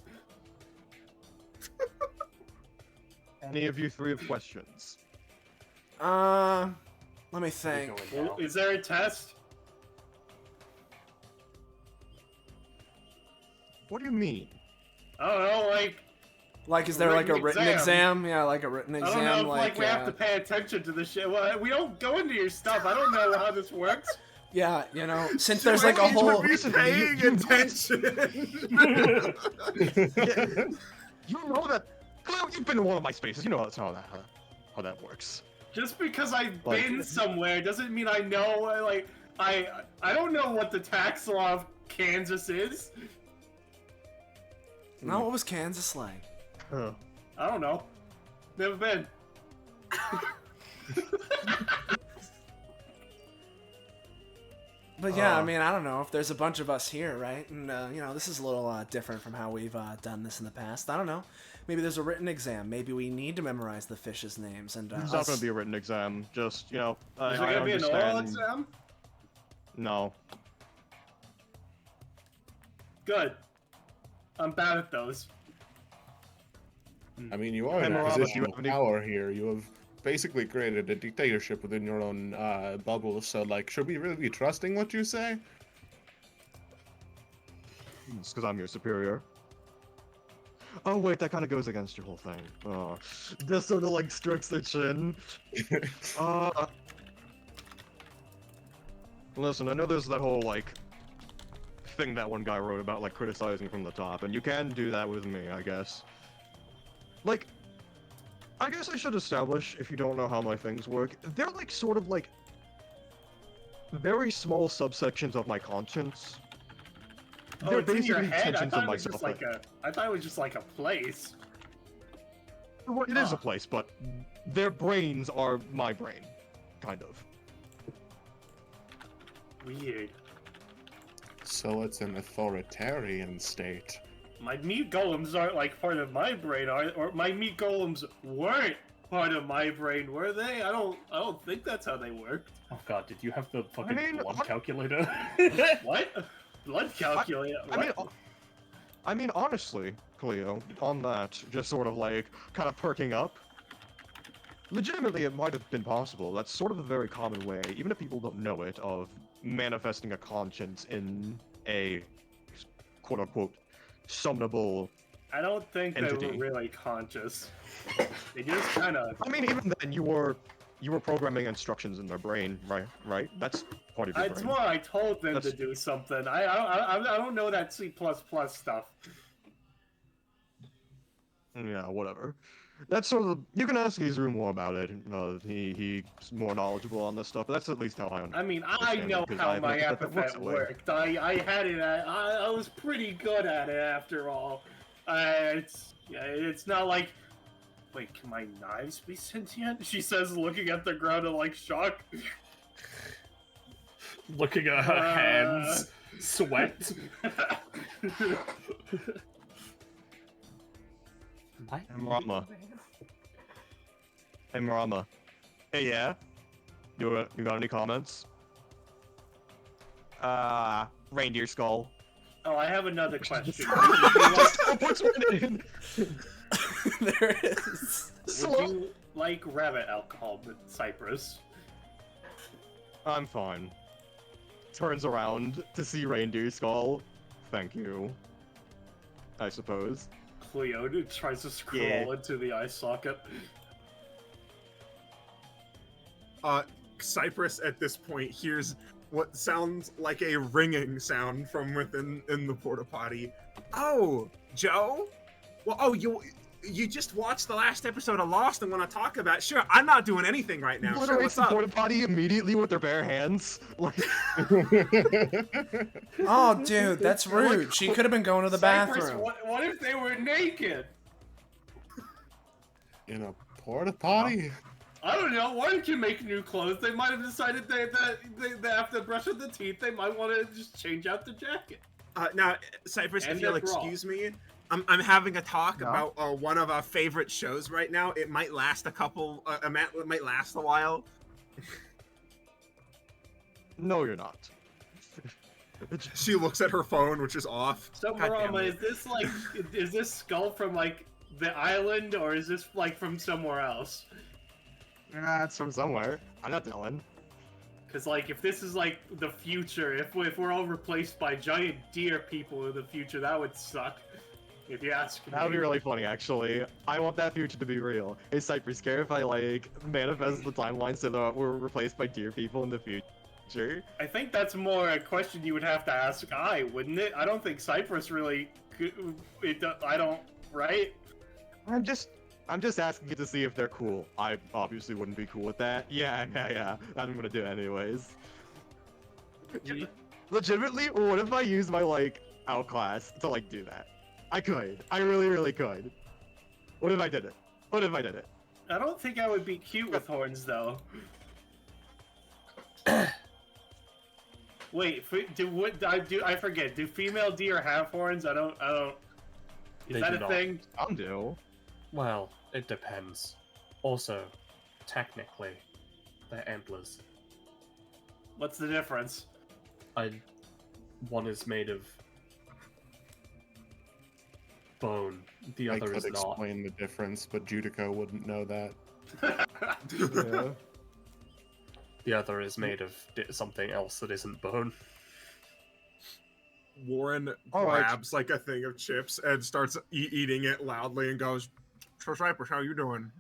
Any of you three have questions? Let me think. Going now. Is there a test? What do you mean? I don't know, Like, is there like a Written written exam. exam? Yeah, like a written I exam. don't know if we have to uh, pay attention to this shit. Well, we don't go into your stuff. I don't know how this works. Yeah, you know, since there's like a You should whole. be paying attention. You know that. Cleo, you've been in one of my spaces. You know that's how that works. Just because I've Like- been somewhere doesn't mean I know. Like, I don't know what the tax law of Kansas is. No, what was Kansas like? Huh. I don't know. Never been. But yeah, I mean, I don't know if there's a bunch of us here, right? And you know, this is a little different from how we've done this in the past. I don't know. Maybe there's a written exam. Maybe we need to memorize the fish's names. And It's not going to be a written exam. Just, you know, I Is it gonna be an oral understand. exam? No. Good. I'm bad at those. I mean, you are in a Morales, position you of have any- power here. You have basically created a dictatorship within your own bubble. So, like, should we really be trusting what you say? It's because I'm your superior. Oh wait, that kind of goes against your whole thing. Oh, this sort of like strokes their chin. Listen, I know there's that whole like thing that one guy wrote about like criticizing from the top, and you can do that with me, I guess. Like, I guess I should establish, if you don't know how my things work, they're like sort of like very small subsections of my conscience. Oh, They're it's in your basically head. I extensions thought of it was just myself. like I thought it was just like a place. Well, it is a place, but their brains are my brain, kind of. Weird. So it's an authoritarian state. My meat golems aren't like part of my brain, or my meat golems weren't part of my brain, were they? I don't think that's how they worked. Oh god, did you have the fucking mean, blood what- calculator? What? Blood calculator? I mean, honestly, Cleo, on that, just sort of like kind of perking up. Legitimately, it might have been possible. That's sort of a very common way, even if people don't know it, of manifesting a conscience in a quote-unquote summonable. I don't think they Entity. were really conscious. They just kind of. I mean, even then, you were programming instructions in their brain, right? Right? That's part of your It's brain. more I told them to That's- do something. I don't know that C++ stuff. Yeah, whatever. That's sort of. You can ask Izuru more about it. He's more knowledgeable on this stuff. But that's at least how I understand. I mean, I understand it, know 'cause how I've my looked at the books epithet that way. worked. I had it. I was pretty good at it after all. It's not like. Wait, can my knives be sentient? She says, looking at the ground in like shock. Looking at her hands, sweat. What? Hey, Murama. Hey, Murama. Hey, yeah? You got any comments? Reindeer skull. Oh, I have another question. What's with it? There it is. Would you like rabbit alcohol with Cyprus? I'm fine. Turns around to see reindeer skull. Thank you. I suppose. Cleo tries to scroll Yeah. into the eye socket. Cyprus at this point hears what sounds like a ringing sound from within in the porta potty. Oh, Joe? Well, oh, you just watched the last episode of Lost and want to talk about it. Sure, I'm not doing anything right now. Sure, Literally, what's the up? porta potty immediately with their bare hands. Like, Oh, dude, that's rude. She could have been going to the Cyprus, bathroom. what if they were naked? In a porta potty? I don't know. Why don't you make new clothes? They might have decided that after brushing the teeth, they might want to just change out the jacket. Now, Cyprus, And if you'll their bra. excuse me, I'm having a talk Yeah? about one of our favorite shows right now. It might last it might last a while. no, you're not. She looks at her phone, which is off. So, God damn Marama, it. is this skull from like the island, or is this like from somewhere else? It's from somewhere. I'm not telling. Because, like, if this is, like, the future, if we're all replaced by giant deer people in the future, that would suck. If you ask me. That would be really funny, actually. I want that future to be real. Is Cyprus care if I, like, manifest the timeline so that we're replaced by deer people in the future? I think that's more a question you would have to ask wouldn't it? I don't think Cyprus really could, I don't, right? I'm just asking you to see if they're cool. I obviously wouldn't be cool with that. Yeah. I'm gonna do it anyways. Legitimately, what if I use my, like, outclass to, like, do that? I could. I really could. What if I did it? I don't think I would be cute with horns, though. Wait, I forget. Do female deer have horns? I don't. Is They that do a not. thing? Some do. Well, it depends. Also, technically, they're antlers. What's the difference? One is made of bone, the I other could is not. explain the difference, but Judico wouldn't know that. Yeah. The other is made of something else that isn't bone. Warren All right. grabs like a thing of chips and starts eating it loudly and goes, "So Cyprus, how you doing?"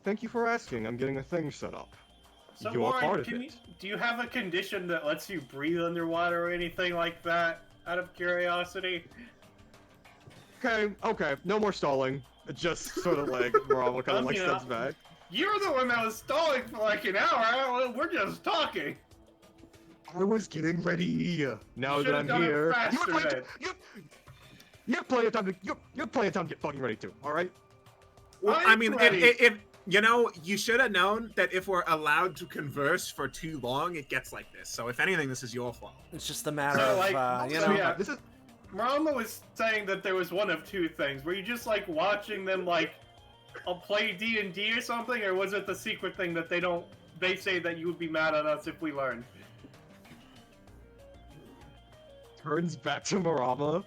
Thank you for asking. I'm getting a thing set up. So, You are Warren, part of it. do you have a condition that lets you breathe underwater or anything like that? Out of curiosity. Okay. No more stalling. Just sort of like Marama kind of like steps back. You're the one that was stalling for like an hour. We're just talking. I was getting ready. Now that Should've I'm done it here, faster then. you have plenty of time to you have plenty of time to get fucking ready too. All right. Well, I'm I mean, ready. if you know, you should have known that if we're allowed to converse for too long, it gets like this. So if anything, this is your fault. It's just a matter So, of, like, you so know. yeah. This is Marama was saying that there was one of two things. Were you just like watching them like play D&D or something, or was it the secret thing that they say that you would be mad at us if we learned? turns back to Marama.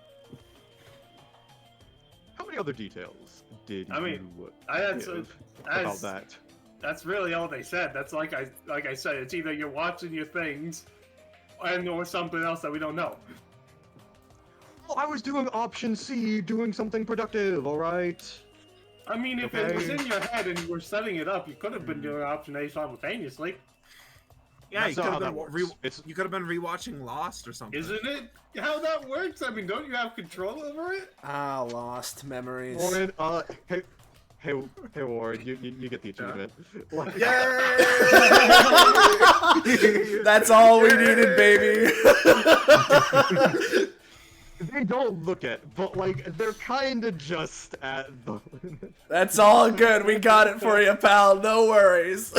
How many other details did I mean, you That's give about that? That's really all they said. That's like I said. It's either you're watching your things, or something else that we don't know. Well, I was doing option C, doing something productive. All right. I mean, if it was Okay. in your head and you were setting it up, you could have been doing option A simultaneously. Yeah, That's not how that works. you could have been rewatching Lost or something. Isn't it how that works? I mean, don't you have control over it? Lost memories. Warren, hey, Warren, you get the achievement. Like- That's all we needed, baby. They don't look it, but like they're kind of just at the. That's all good. We got it for you, pal. No worries.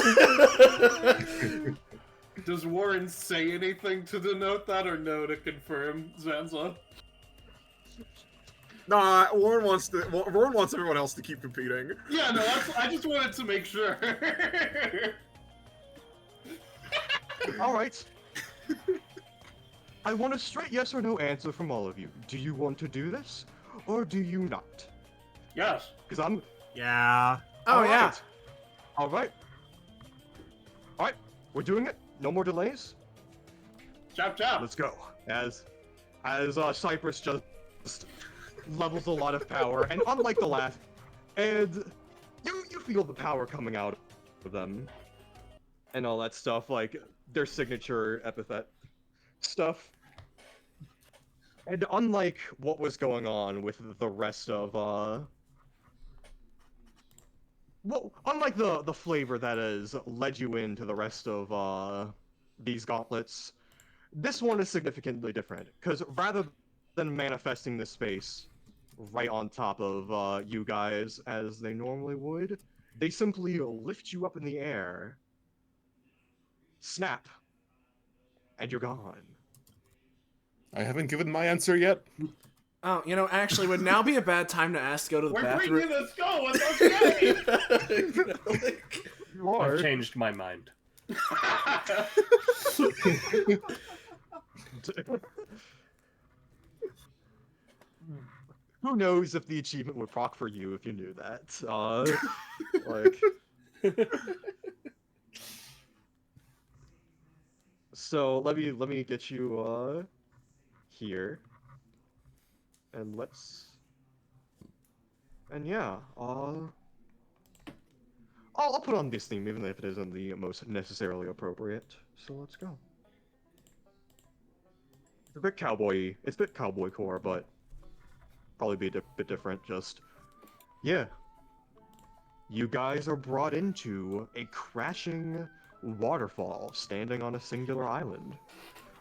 Does Warren say anything to denote that, or no to confirm, Zanza? Nah, Warren wants everyone else to keep competing. Yeah, no, I just wanted to make sure. All right. I want a straight yes or no answer from all of you. Do you want to do this, or do you not? Yes. Because I'm. Yeah. Oh, yeah. Alright. All right. All right. We're doing it. No more delays. Chop chop. Let's go. As Cyprus just levels a lot of power, and unlike the last, and you feel the power coming out of them, and all that stuff, like their signature epithet stuff. And unlike what was going on with the rest of well, unlike the flavor that has led you into the rest of these gauntlets, this one is significantly different. Because rather than manifesting this space right on top of you guys as they normally would, they simply lift you up in the air, snap, and you're gone. I haven't given my answer yet. Oh, actually, would now be a bad time to ask to go to the We're bathroom? bringing this go. What's okay? You are. I've changed my mind. who knows if the achievement would proc for you if you knew that. Like, so let me get you here, and yeah, I'll put on this theme even if it isn't the most necessarily appropriate. So let's go. It's a bit cowboy. It's a bit cowboy core, but probably be a bit different. Just yeah. You guys are brought into a crashing waterfall standing on a singular island.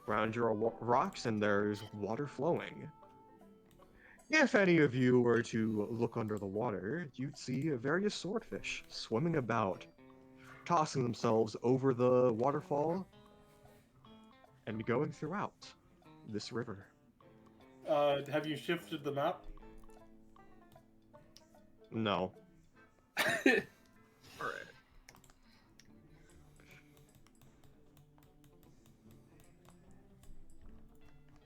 Around you are rocks and there's water flowing. If any of you were to look under the water, you'd see various swordfish swimming about, tossing themselves over the waterfall and going throughout this river. Have you shifted the map? No. Alright.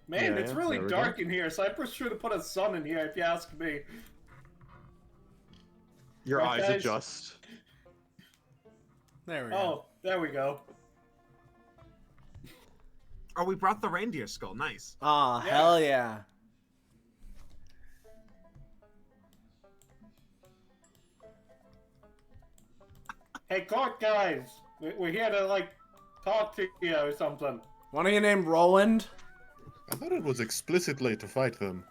Man, Yeah, it's really there we dark go. in here. Cyprus should have put a sun in here, if you ask me. Your Right, eyes guys? adjust. There we go. Oh, there we go. Oh, we brought the reindeer skull. Nice. Aw, Yeah. hell yeah. Hey, court guys! We're here to, like, talk to you or something. One of you named Roland? I thought it was explicitly to fight them.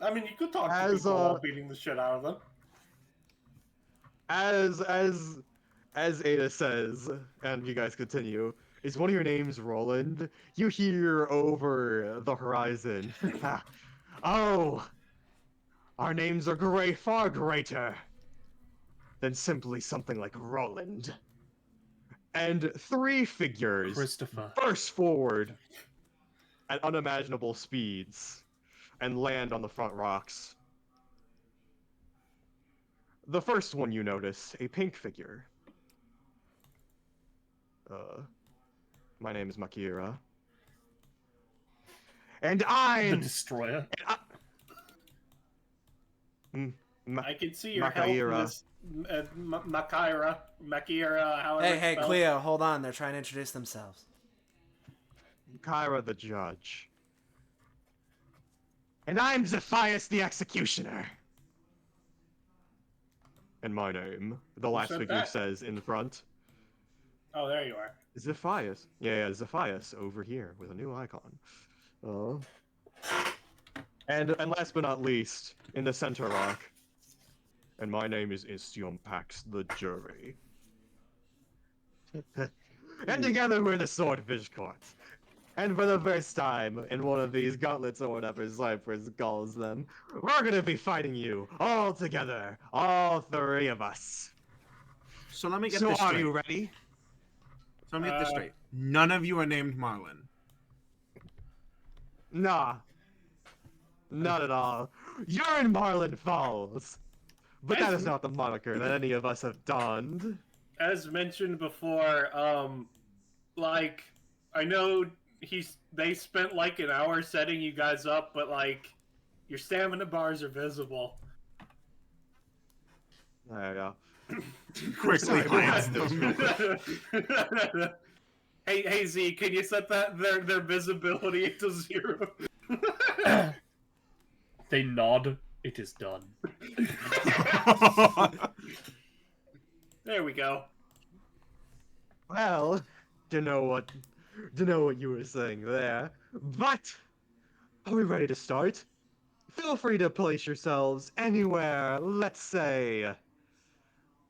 I mean, you could talk to As, people while beating the shit out of them. As Ada says, and you guys continue, is one of your names Roland? You hear over the horizon. Ha. Oh, our names are far greater than simply something like Roland. And three figures Christopher. burst forward at unimaginable speeds and land on the front rocks. The first one you notice, a pink figure. My name is Makira. And The I'm... Destroyer. I can see your Makaira. help in this, Makira, however it's Hey, spelled. Cleo, hold on. They're trying to introduce themselves. Kyra the Judge. And I'm Zephias the Executioner. And my name, the last said figure that? says in front, Oh, there you are. Zephias. Yeah, Zephias over here with a new icon. And last but not least, in the center rock, and my name is Pax the Jury. And together we're the Swordfish Court. And for the first time in one of these gauntlets or whatever Cyprus calls them, we're gonna be fighting you all together, all three of us. So let me get So this are straight. you ready? So let me get this straight. None of you are named Marlin. Nah. Not at all. You're in Marlin Falls. But that is not the moniker that any of us have donned. As mentioned before, like, I know they spent like an hour setting you guys up, but like, your stamina bars are visible. There you go. Quickly Sorry, hides what? them. Hey Z, can you set their visibility to 0? They nod. It is done. There we go. Well, to know what you were saying there. But are we ready to start? Feel free to place yourselves anywhere. Let's say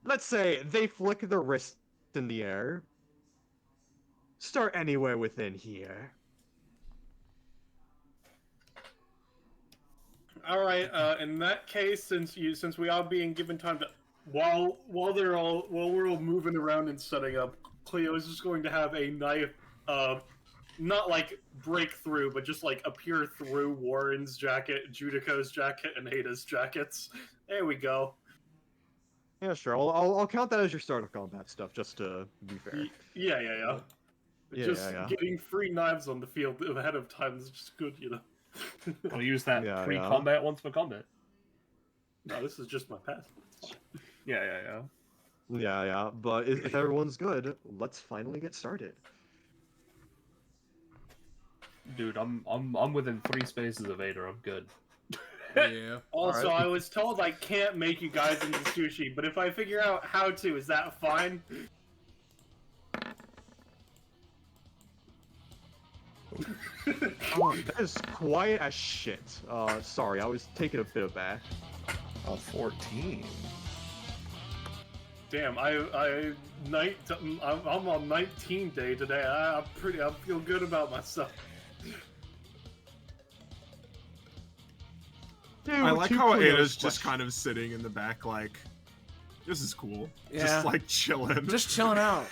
they flick their wrist in the air. Start anywhere within here. All right. In that case, since we are being given time to, while we're all moving around and setting up, Cleo is just going to have a knife, not like break through, but just like appear through Warren's jacket, Judico's jacket, and Ada's jackets. There we go. Yeah, sure. I'll count that as your start of combat stuff, just to be fair. Yeah. Yeah, Just yeah. getting free knives on the field ahead of time is just good, you know. I'll use that Yeah, yeah. pre-combat once for combat. No, this is just my path. Yeah. Yeah. But if everyone's good, let's finally get started. Dude, I'm within 3 spaces of Ada. I'm good. Yeah. Also, Alright. I was told I can't make you guys into sushi, but if I figure out how to, is that fine? That is quiet as shit. Sorry, I was taking a bit aback. 14. Damn, I'm on 19 day today. I feel good about myself. Dude, I like two how Cleo's Ada's just questions. kind of sitting in the back, like, this is cool. Yeah. Just like chilling. Just chilling out.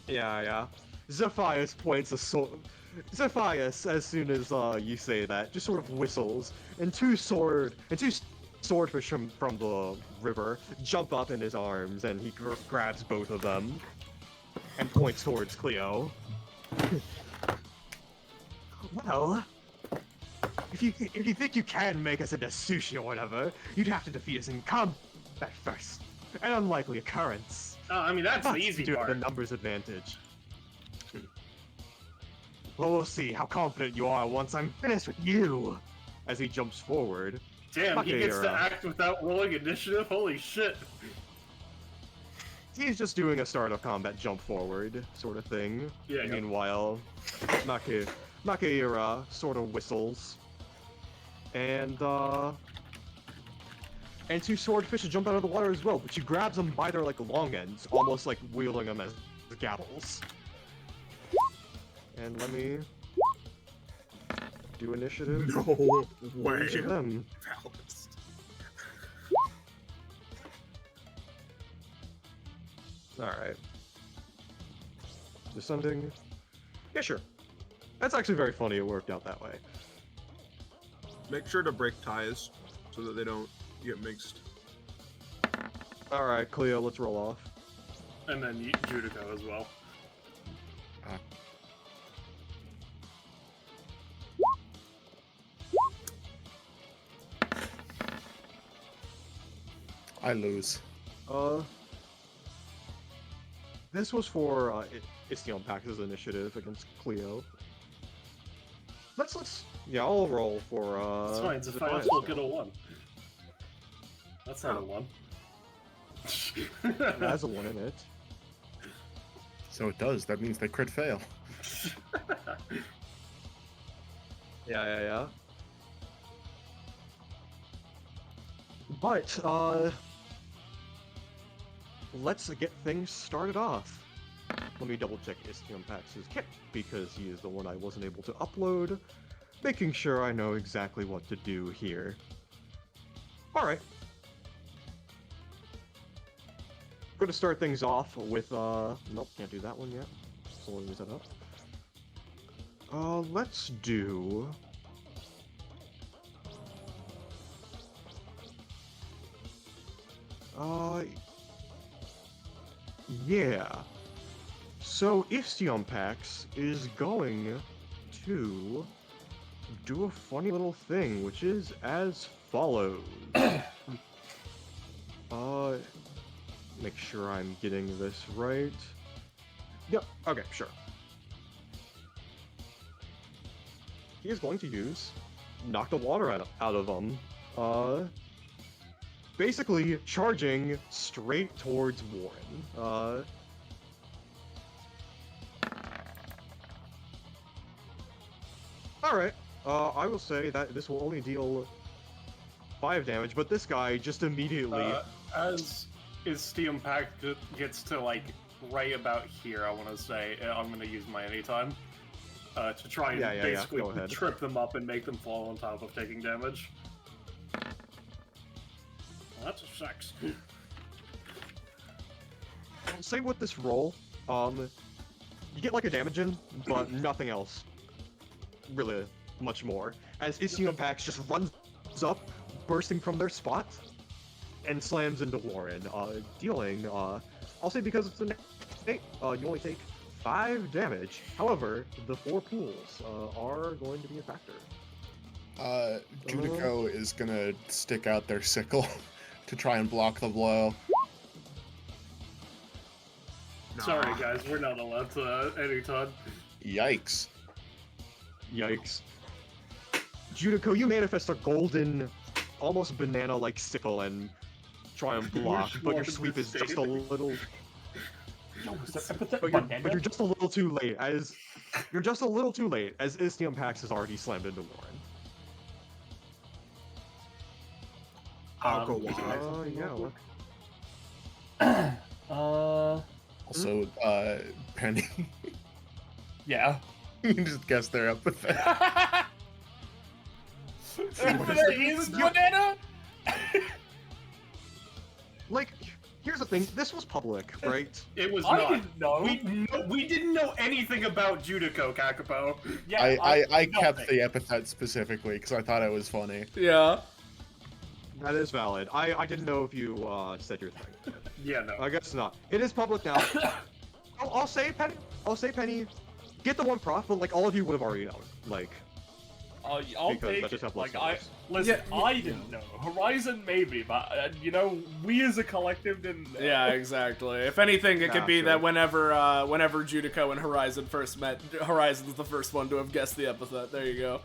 Yeah. Zephyus points a sword. Zephyus, as soon as you say that, just sort of whistles, and two swordfish from the river jump up in his arms, and he grabs both of them and points towards Cleo. Well, if you think you can make us into sushi or whatever, you'd have to defeat us in combat first. An unlikely occurrence. I mean, that's the But easy you do have part. the numbers advantage. Well, we'll see how confident you are once I'm finished with you. As he jumps forward. Damn, he gets to Makira. act without rolling initiative? Holy shit. He's just doing a start of combat jump forward sort of thing. Yeah, yeah. Meanwhile, Makira sort of whistles. And two swordfish jump out of the water as well, but she grabs them by their like long ends, almost like wielding them as gaddles. And let me do initiative. No way. Each of them. Balanced. Alright. Descending. Yeah, sure. That's actually very funny, it worked out that way. Make sure to break ties so that they don't get mixed. Alright, Cleo, let's roll off. And then Judico as well. I lose. This was for Istion Pax's initiative against Cleo. Yeah, I'll roll for It's fine, it's fine. Defiance We'll now. get a 1. That's not a 1. It has a 1 in it. So it does. That means they crit fail. Yeah. But, let's get things started off. Let me double check Istion Pax's kit, because he is the one I wasn't able to upload, making sure I know exactly what to do here. Alright. We're gonna start things off with, nope, can't do that one yet. So let me set up. Let's do... yeah. So Istion Pax is going to do a funny little thing, which is as follows. Make sure I'm getting this right. Yep, okay, sure. He is going to use Knock the Water out of them. Basically charging straight towards Warren. Alright, I will say that this will only deal 5 damage, but this guy just immediately... As Istion Pax gets to, like, right about here, I want to say, I'm going to use my anytime. To try and basically go ahead. trip them up and make them fall on top of taking damage. Well, that's a 6. I'll say with this roll, you get like a damage in, but nothing else. Really much more. As Istion Pax just runs up, bursting from their spot, and slams into Warren, dealing, I'll say because it's a 8, you only take 5 damage. However, the 4 pools are going to be a factor. Judico is gonna stick out their sickle to try and block the blow. Nah. Sorry, guys, we're not allowed to anytime. Yikes. Yikes. Judico, you manifest a golden, almost banana-like sickle and try and block, but your sweep is just a little... But you're just a little too late, as Istium Pax has already slammed into Warren. I'll go wide. Yeah. Also, Penny, Yeah. you can just guess their epithet. Is banana? Like, here's the thing. This was public, right? It was I not. didn't know. We didn't know anything about Judico, Kakapo. Yeah, I kept nothing. the epithet specifically because I thought it was funny. Yeah. That is valid. I didn't know if you said your thing. Yeah, no. I guess not. It is public now. I'll say Penny. Get the 1 prof, but like all of you would have already known. Like, I'll because take that just it. have Like, less listen, Yeah, I didn't know. Horizon maybe, but you know, we as a collective didn't know. Yeah, exactly. If anything, it could be Gotcha. that whenever Judico and Horizon first met, Horizon's the first one to have guessed the epithet. There you go.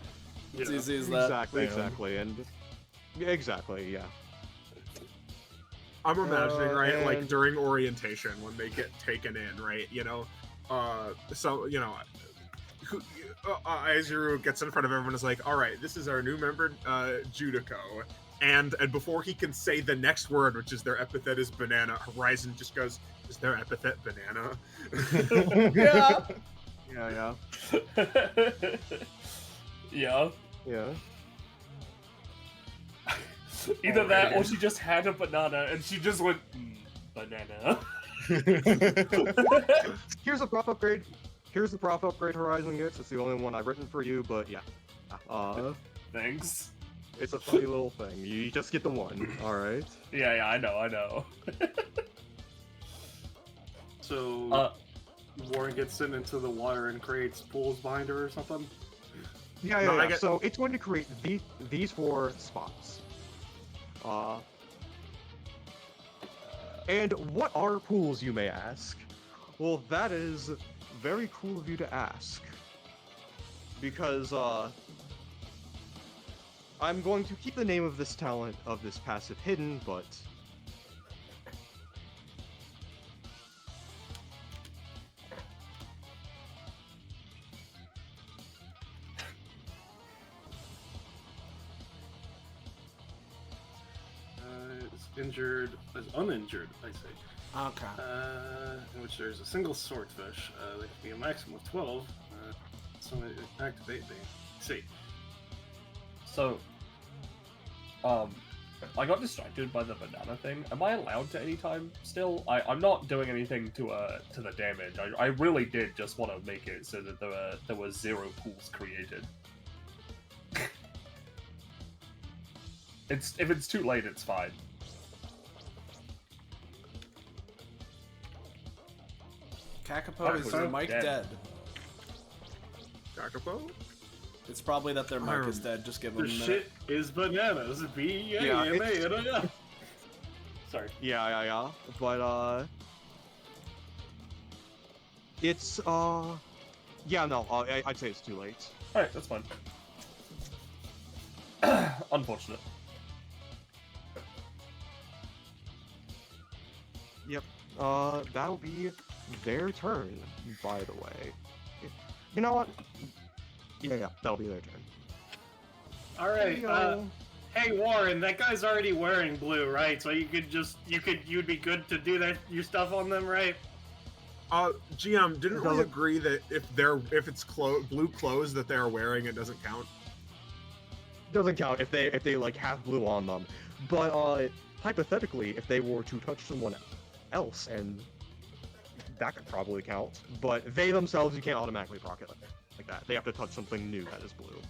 It's Yeah. easy as that. exactly, and exactly, yeah. I'm imagining, right, like and- during orientation when they get taken in, right? You know, so you know, Azuru gets in front of everyone and is like, "All right, this is our new member, Judico," and before he can say the next word, which is their epithet is banana, Horizon just goes, "Is their epithet banana?" Yeah. Yeah. Yeah. Yeah. Either that, or she just had a banana and she just went, banana. Here's a prof upgrade. Here's the prof upgrade Horizon gets. It's the only one I've written for you, but yeah. Thanks. It's a funny little thing. You just get the 1. All right. Yeah, I know. So, Warren gets sent into the water and creates pools behind her or something? Yeah. No, I get- So it's going to create these 4 spots. And what are pools, you may ask? Well, that is very cool of you to ask. Because, I'm going to keep the name of this talent, of this passive hidden, but... Is uninjured, I say. Okay. In which there's a single swordfish. There can be a maximum of 12. So I activate the. See. So, I got distracted by the banana thing. Am I allowed to anytime still? I'm not doing anything to the damage. I really did just want to make it so that there were 0 pools created. If it's too late, it's fine. Kakapo, is your mic dead. dead? Kakapo? It's probably that their mic is dead. Just give them a The minute. shit is bananas. B-A-M-A. Sorry. Yeah. But, it's, yeah, no, I'd say it's too late. Alright, that's fine. Unfortunate. Yep. That'll be their turn, by the way. You know what? Yeah, that'll be their turn. Alright, hey Warren, that guy's already wearing blue, right? So you'd be good to do your stuff on them, right? GM, didn't we agree that if it's blue clothes that they're wearing, it doesn't count? Doesn't count if they like have blue on them. But hypothetically, if they were to touch someone else, and that could probably count. But they themselves, you can't automatically proc it like that. They have to touch something new that is blue.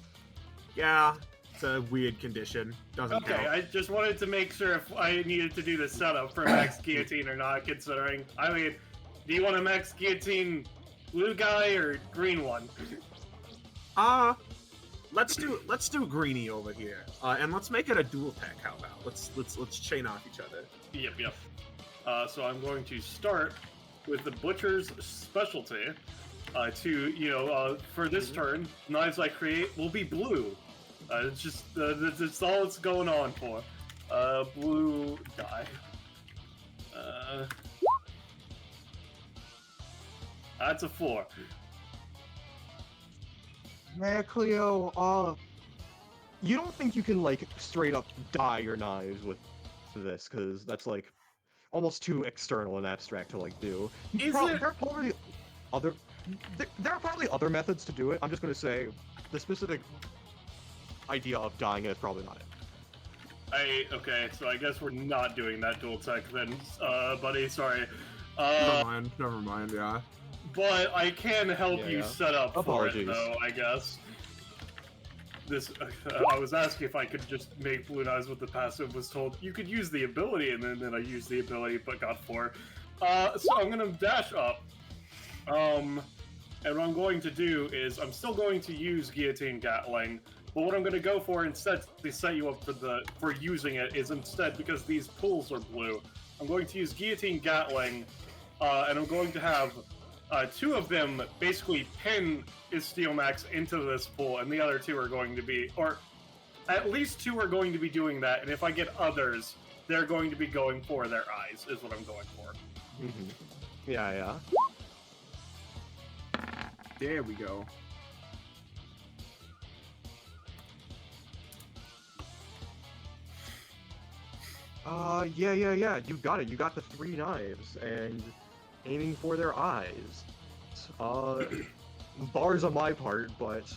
Yeah, it's a weird condition. Doesn't Okay, count. I just wanted to make sure if I needed to do the setup for max guillotine or not, considering. I mean, do you want to max guillotine Blue guy or green one? Let's do Greenie over here, and let's make it a dual tech. How about let's chain off each other. Yep. So I'm going to start with the butcher's specialty. For this turn, knives I create will be blue. It's just that's all it's going on for. Blue die. That's a 4. Yeah, Cleo, you don't think you can, like, straight up dye your knives with this, because that's, like, almost too external and abstract to, like, do. Is it? There are probably other methods to do it. I'm just gonna say, the specific idea of dyeing it is probably not it. Okay, so I guess we're not doing that dual tech then, buddy, sorry. Never mind, yeah. But I can help you set up Apologies. for it, though, I guess. I was asking if I could just make blue knives with the passive, was told you could use the ability, and then I used the ability, but got 4. So I'm gonna dash up. And what I'm going to do is, I'm still going to use Guillotine Gatling, but what I'm going to go for instead to set you up for using it is instead, because these pools are blue, I'm going to use Guillotine Gatling, and I'm going to have 2 of them basically pin Istiomax into this pool, and the other 2 are going to be, or at least 2 are going to be doing that, and if I get others, they're going to be going for their eyes, is what I'm going for. Mm-hmm. Yeah. There we go. Yeah. You got it. You got the 3 knives, and aiming for their eyes. Bars on my part, but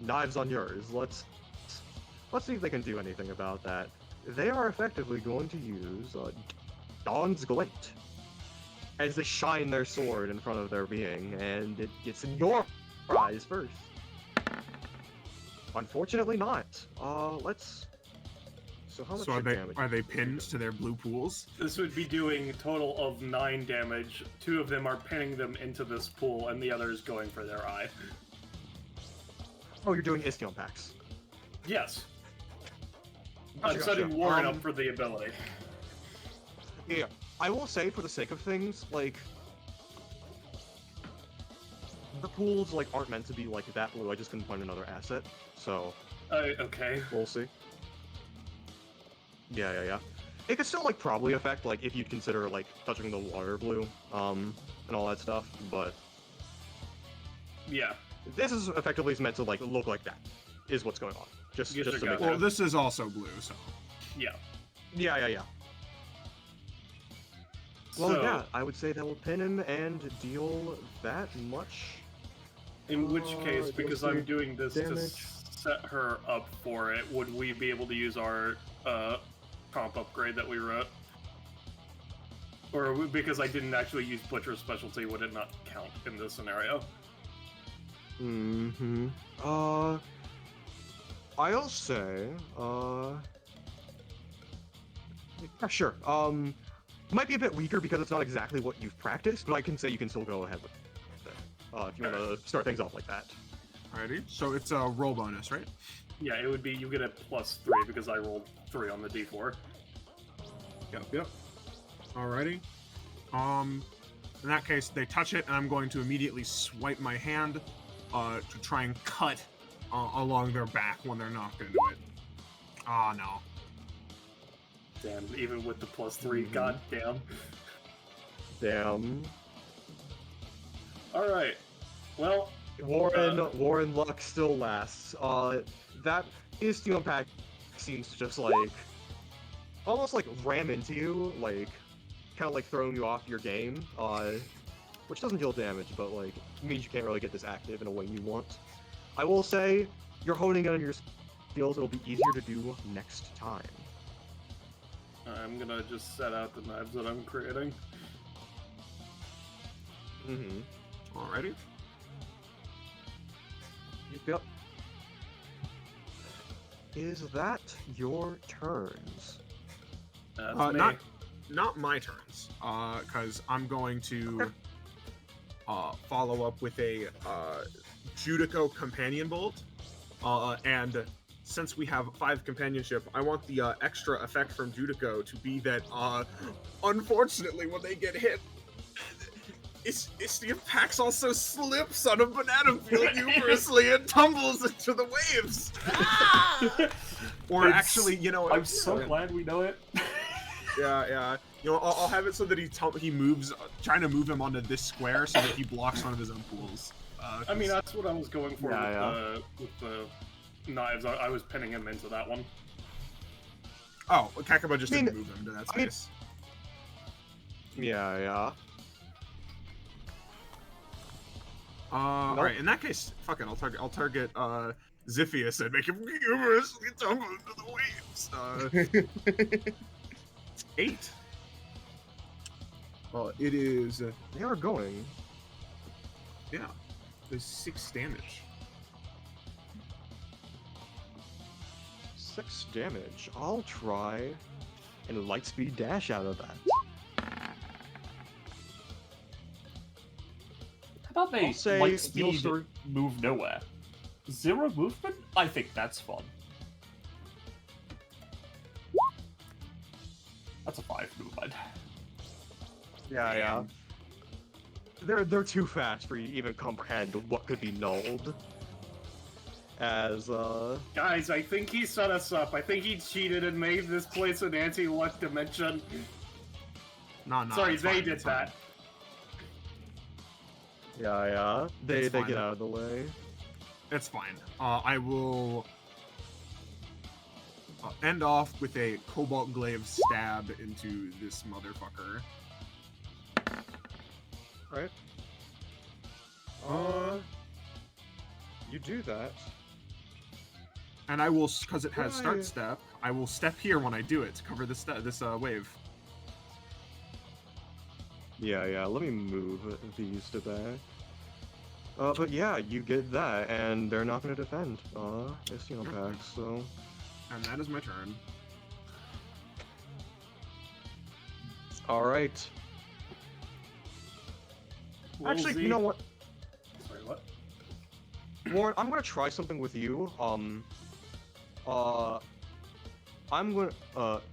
knives on yours. Let's see if they can do anything about that. They are effectively going to use Dawn's Glint as they shine their sword in front of their being, and it gets in your eyes first. Unfortunately not. So how much damage? Are they pinned to their blue pools? This would be doing a total of 9 damage. 2 of them are pinning them into this pool, and the other is going for their eye. Oh, you're doing Istion packs. Yes. Gotcha, I'm setting gotcha. Warren up for the ability. Yeah, I will say, for the sake of things, like, the pools, like, aren't meant to be, like, that blue. I just couldn't find another asset, so... Okay. We'll see. Yeah. It could still, like, probably affect, like, if you consider, like, touching the water blue, and all that stuff, but... Yeah. This is effectively meant to, like, look like that, is what's going on. Just to make Well, this is also blue, so... Yeah. Yeah. Well, So, yeah, I would say that will pin him and deal that much. in which case, because I'm doing this to damage. set her up for it, would we be able to use our comp upgrade that we wrote? Or because I didn't actually use Butcher's specialty, would it not count in this scenario? Mm-hmm. I'll say, yeah, sure. Might be a bit weaker because it's not exactly what you've practiced, but I can say you can still go ahead with it. If you want to start things off like that. Alrighty, so it's a roll bonus, right? Yeah, it would be, you get a +3 because I rolled 3 on the d4. Yep. Alrighty. In that case, they touch it, and I'm going to immediately swipe my hand to try and cut along their back when they're knocked into it. Oh, no. Damn, even with the +3, goddamn. Damn. Alright. Well, Warren luck still lasts. That Istio pack seems to just like almost like ram into you, like kind of like throwing you off your game, which doesn't deal damage, but like means you can't really get this active in a way you want. I will say, you're honing in on your skills, it'll be easier to do next time. I'm gonna just set out the knives that I'm creating. Alrighty. Yep. Is that your turns? That's me. Not my turns, because I'm going to follow up with a Judico companion bolt, and since we have 5 companionship, I want the extra effect from Judico to be that, unfortunately, when they get hit, the Pax also slips on a banana peel humorously and tumbles into the waves. Or actually, you know, I'm so glad we know it. Yeah. You know, I'll have it so that he moves, trying to move him onto this square so that he blocks one of his own pools. I mean, that's what I was going for Yeah, with the knives. I was pinning him into that one. Oh, Kakapo just didn't move him to that space. Yeah. Alright, in that case, fuck it, I'll target Ziphius and make him humorously tumble into the waves. 8. It is, They are going. yeah, there's 6 damage. 6 damage. I'll try and lightspeed dash out of that. How about they I'll say light speed you'll move nowhere? 0 movement? I think that's fun. That's a 5 movement. Yeah. They're too fast for you to even comprehend what could be nulled. As Guys, I think he set us up. I think he cheated and made this place an anti-luck dimension. No, Sorry, it's they fine, did it's fine. that. Yeah. They That's fine. get out of the way. It's fine. I will end off with a Cobalt Glaive stab into this motherfucker. Right? You do that. And I will, because it has Why? start step, I will step here when I do it to cover this wave. Yeah, let me move these to back. But yeah, you get that, and they're not gonna defend. It's Pax, so... And that is my turn. Alright. Actually, Lil you Z- know what? Sorry, what? Warren, I'm gonna try something with you. I'm gonna,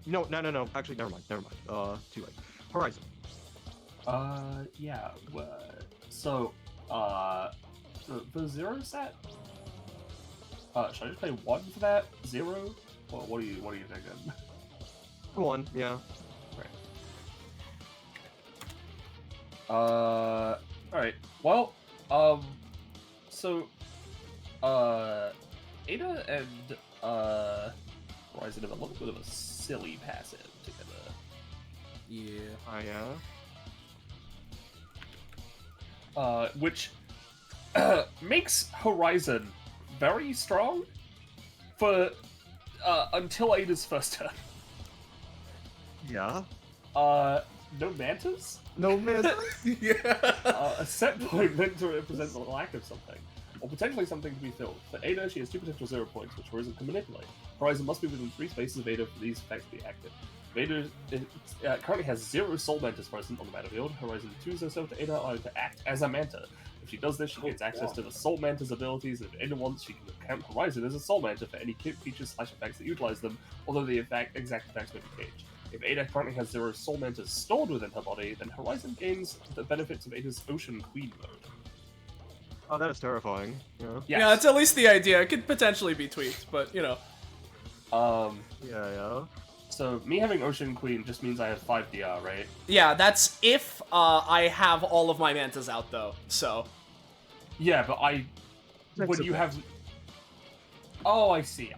no. Actually, never mind. Too late. Horizon. Yeah. So, the 0 set? Should I just play 1 for that? 0? What are you thinking? 1, yeah. Alright. Well, so, Ada and, Horizon have a little bit of a silly passive together. Yeah. Which, makes Horizon very strong for, until Ada's first turn. Yeah. No mantas? No, man. Yeah. A set point meant to represent the lack of something, or potentially something to be filled. For Ada, she has 2 potential 0 points, which Horizon can manipulate. Horizon must be within 3 spaces of Ada for these effects to be active. Ada currently has 0 soul mantas present on the battlefield. Horizon chooses herself to Ada to act as a manta. If she does this, she gains access to the soul manta's abilities, and if Ada wants, she can count Horizon as a soul manta for any features / effects that utilize them, although the exact effects may be caged. If Ada currently has 0 soul mantas stored within her body, then Horizon gains the benefits of Ada's Ocean Queen mode. Oh, that is terrifying. Yeah. Yes. Yeah, that's at least the idea. It could potentially be tweaked, but you know. Yeah. So me having Ocean Queen just means I have 5 DR, right? Yeah, that's if I have all of my mantas out though. So. Yeah, but That's when a you bit. have. Oh, I see.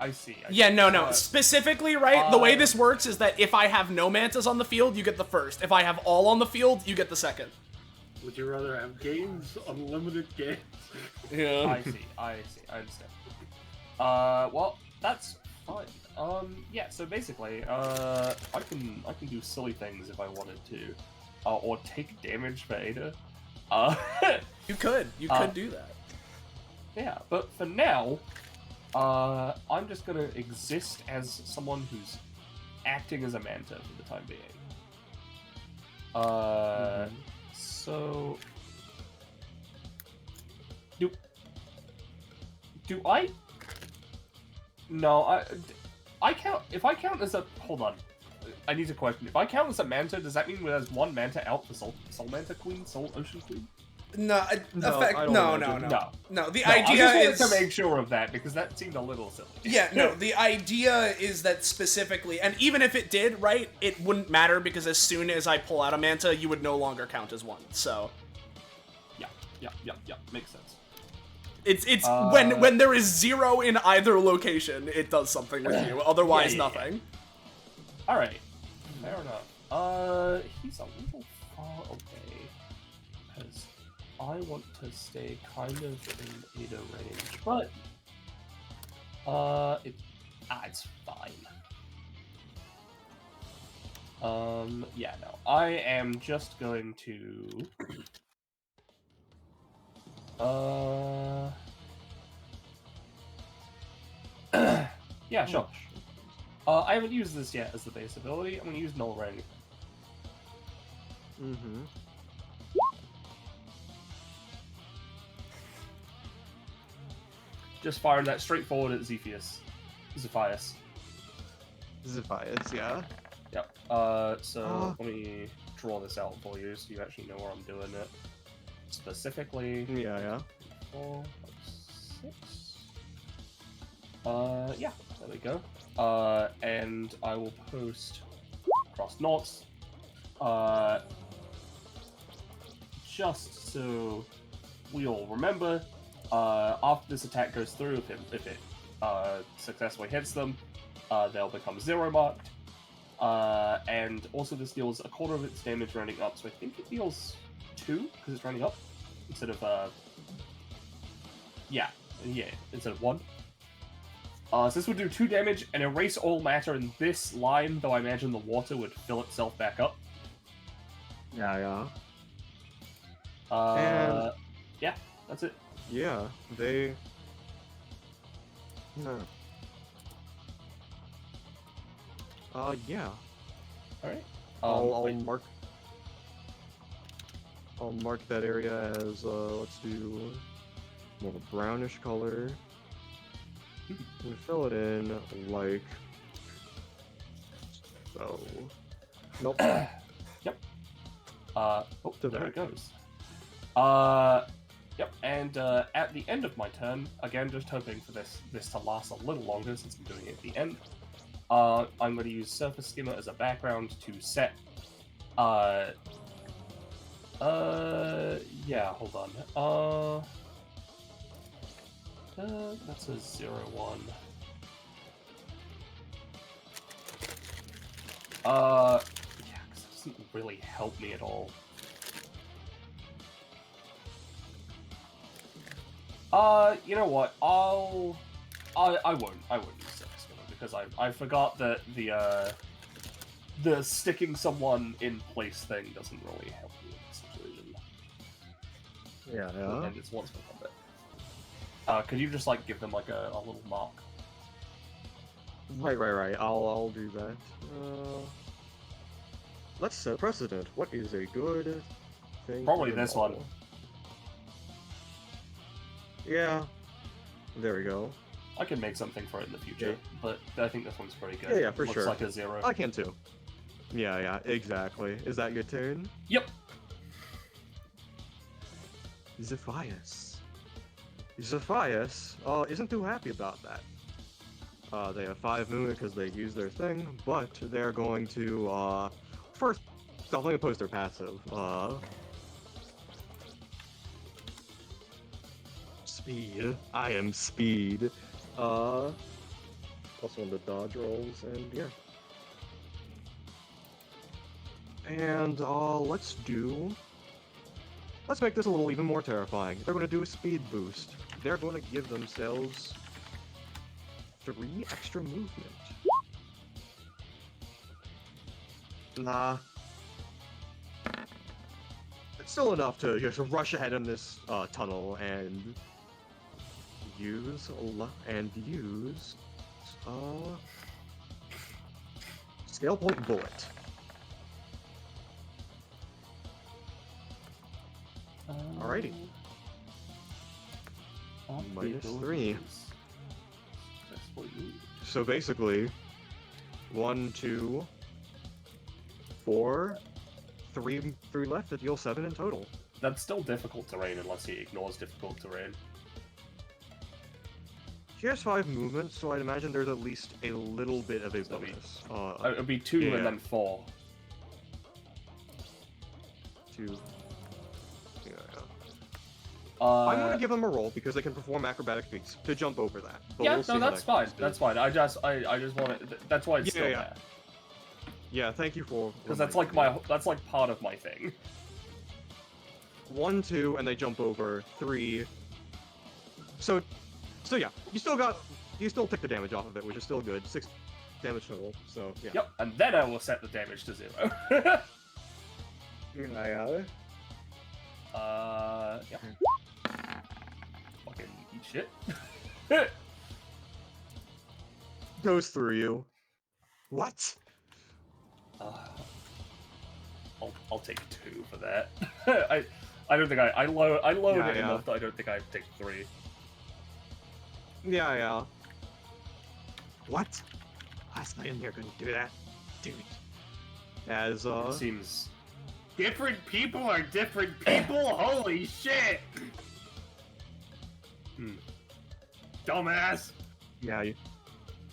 Yeah, no. Specifically, right? The way this works is that if I have no mantas on the field, you get the first. If I have all on the field, you get the second. Would you rather have games, unlimited games? Yeah. I see. I understand. Well, that's fine. Yeah. So basically, I can do silly things if I wanted to, or take damage for Ada. You could do that. Yeah, but for now, I'm just gonna exist as someone who's acting as a manta for the time being. So Do I? No, I count. If I count as a, hold on, I need to question. If I count as a manta, does that mean there's one manta out for Soul Manta Queen, Soul Ocean Queen? No, No, I don't no. The idea I is just wanted to make sure of that because that seemed a little silly. Yeah, no, the idea is that specifically, and even if it did, right, it wouldn't matter because as soon as I pull out a manta, you would no longer count as one. So Yeah, makes sense. it's when there is 0 in either location, it does something with you. Otherwise, nothing. All right, fair enough. He's a little far away because I want to stay kind of in Ada range, but it's fine. Yeah, no, I am just going to yeah, sure. I haven't used this yet as the base ability. I'm gonna use Null Ring. Mm-hmm. Just firing that straight forward at Zephius. Zephius. Zephius, yeah. Yep. So let me draw this out for you so you actually know where I'm doing it. Specifically. Yeah. 4, 5, 6. Yeah, there we go. And I will post cross knots. Just so we all remember, after this attack goes through, if it successfully hits them, they'll become 0 marked. And also this deals a quarter of its damage rounding up, so I think it deals 2 because it's rounding up instead of instead of 1. So this would do 2 damage and erase all matter in this line, though I imagine the water would fill itself back up. Yeah. Yeah, that's it. Yeah, they... No. Yeah. Alright. I'll mark that area as, let's do more of a brownish color. And fill it in like so. Nope. Yep. There it goes. Yep. And at the end of my turn, again, just hoping for this to last a little longer since I'm doing it at the end. I'm going to use Surface Skimmer as a background to set. Yeah. Hold on. That's a 0-1. Yeah, because that doesn't really help me at all. You know what? I won't use Surface Skimmer because I forgot that the sticking someone in place thing doesn't really help me in this situation. Yeah. And it's once per combat. Could you just like give them like a little mark? Right. I'll do that. Let's set precedent. What is a good thing? Probably this one. Yeah. There we go. I can make something for it in the future, but I think this one's pretty good. Yeah, for Looks sure. like a 0. I can too. Yeah, exactly. Is that your turn? Yep. Zephius isn't too happy about that. They have 5 movement because they use their thing, but they're going to, first, I'm going to post their passive. Speed. I am speed. Also on the dodge rolls, and yeah. And, let's make this a little even more terrifying. They're going to do a speed boost. They're going to give themselves 3 extra movement. Nah. It's still enough to just rush ahead in this tunnel and use scale point bullet. Alrighty. -3. So basically, 1, 2, 4, 3 left to deal 7 in total. That's still difficult terrain unless he ignores difficult terrain. She has 5 movements, so I'd imagine there's at least a little bit of a So we- bonus. It would be 2 yeah. and then 4. 2. Yeah. I'm Uh, gonna give them a roll because they can perform acrobatic feats to jump over that. But yeah, we'll see no, how that's that fine. goes. That's fine. I just want to. That's why it's Yeah, still yeah. there. Yeah, thank you for. Because that's reminding like me. that's like part of my thing. 1, 2, and they jump over 3. So yeah, you still take the damage off of it, which is still good. 6 damage total. So yeah. Yep, and then I will set the damage to 0. Yeah. Yeah. Fucking eat shit. Goes through you. What? I'll take 2 for that. I don't think I lowered Yeah, it yeah. enough that I don't think I'd take 3. Yeah. What? Last night in here couldn't do that, dude. As It seems. Different people are different people? Holy shit! Dumbass! yeah, you.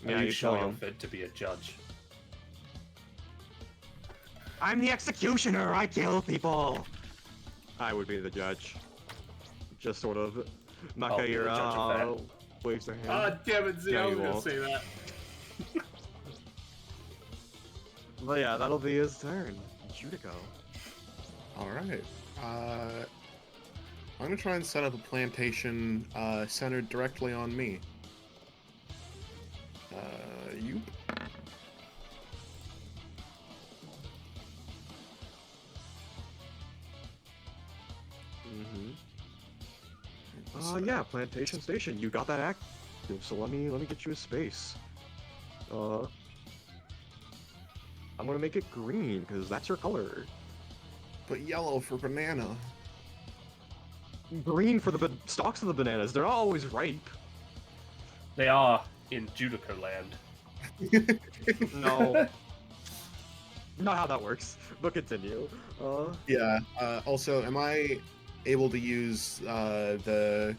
Are Yeah, you you sure tell you're him. fit to be a judge? I'm the executioner. I kill people. I would be the judge. Just sort of. you're the judge of Makaira waves her hand. Ah, damn it, Z, Yeah, I was you gonna won't. say that. But yeah, that'll be his turn. Judico. All right. I'm gonna try and set up a plantation centered directly on me. You. Yeah, plantation station. You got that active, so let me get you a space. I'm gonna make it green because that's your color. But yellow for banana. Green for the stalks of the bananas. They're not always ripe. They are in Judico land. No. Not how that works. But continue. Yeah. Also, am I able to use the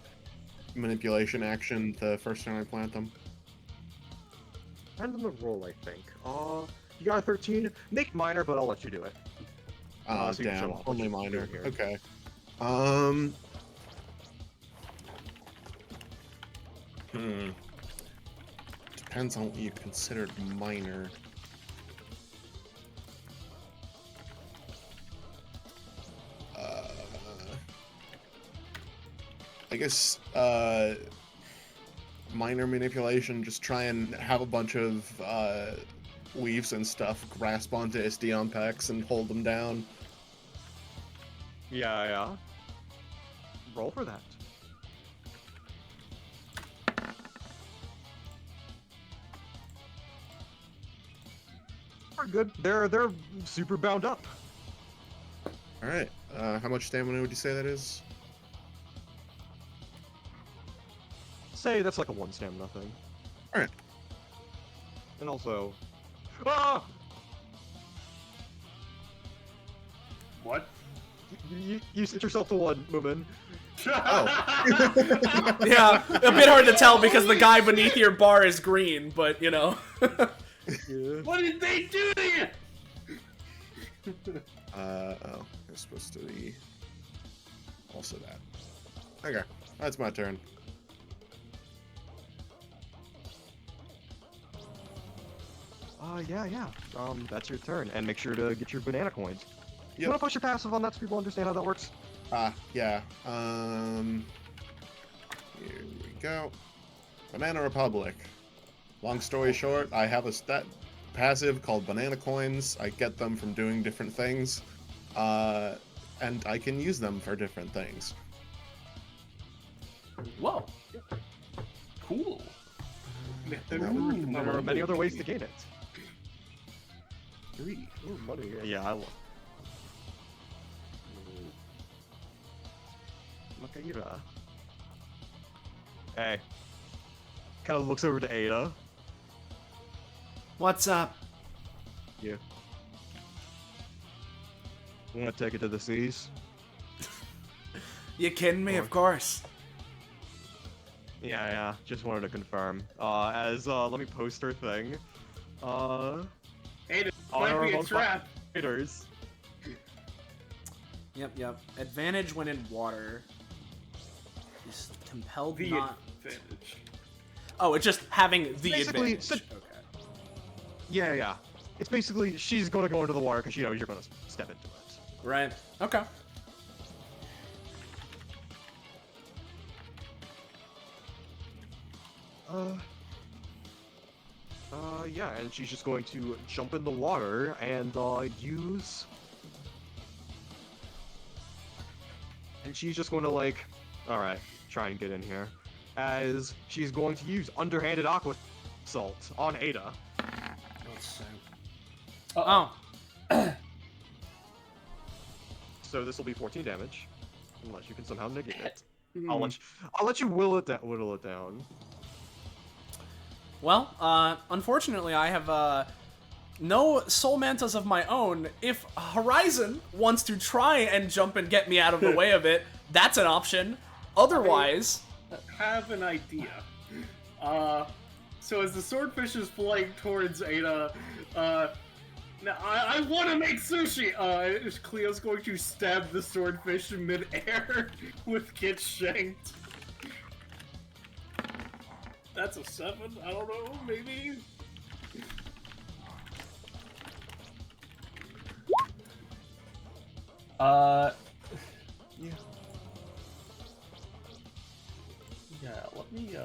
manipulation action the first time I plant them? Depends on the roll, I think. You got a 13. Make minor, but I'll let you do it. Oh, so you can show damn. off what Only you're minor. doing here. Okay. Depends on what you considered minor. I guess minor manipulation, just try and have a bunch of leaves and stuff grasp onto Isdion packs and hold them down. Yeah. Roll for that. Are good. They're super bound up. Alright, how much stamina would you say that is? Say that's like a 1 stamina thing. Alright. And also... Ah! What? You set yourself to 1, Moomin. Oh. Yeah, a bit hard to tell because the guy beneath your bar is green, but you know. What did they do to you? Oh, it's supposed to be also that. Okay, that's my turn. Yeah. That's your turn. And make sure to get your banana coins. You Yep. wanna push your passive on that so people understand how that works? Yeah. Here we go. Banana Republic. Long story short, I have a stat passive called Banana Coins. I get them from doing different things, and I can use them for different things. Whoa. Cool. There are many other ways to gain it. 3. Ooh, money. Yeah, I love. Makaira. Hey. Kind of looks over to Ada. What's up? You want to take it to the seas? You kidding me? Of course. Yeah. Just wanted to confirm. Let me post her thing. Hey, this might be a trap. Fighters. Yep. Advantage when in water. Is compelled The not. advantage. Oh, it's just having the basically advantage. such- Okay. Yeah. It's basically she's going to go into the water because she knows you're going to step into it. Right. Okay. Yeah, and she's just going to jump in the water and use. And she's just going to alright, try and get in here. As she's going to use underhanded aqua assault on Ada. Let's see. Uh-oh. Oh. So this will be 14 damage, unless you can somehow negate it. Hmm. I'll let you whittle it down. Well, unfortunately, I have no soul mantas of my own. If Horizon wants to try and jump and get me out of the way of it, that's an option. Otherwise, Have an idea. So as the swordfish is flying towards Ada, now I want to make sushi. Cleo's going to stab the swordfish mid-air with Kit shanked. That's a 7. I don't know. Maybe. Yeah. Yeah, let me,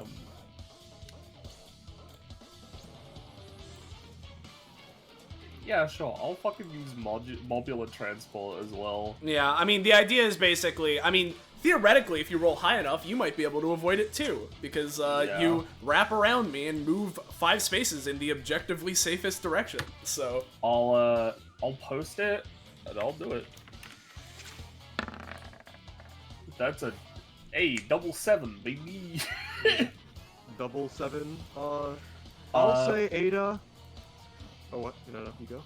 Yeah, sure, I'll fucking use modular transport as well. yeah, I mean, the idea is basically, theoretically, if you roll high enough, you might be able to avoid it too, because Yeah. you wrap around me and move 5 spaces in the objectively safest direction. So, I'll post it, and I'll do it. That's a double 7, baby. Double 7. I'll say Ada. Oh, what? No, you go.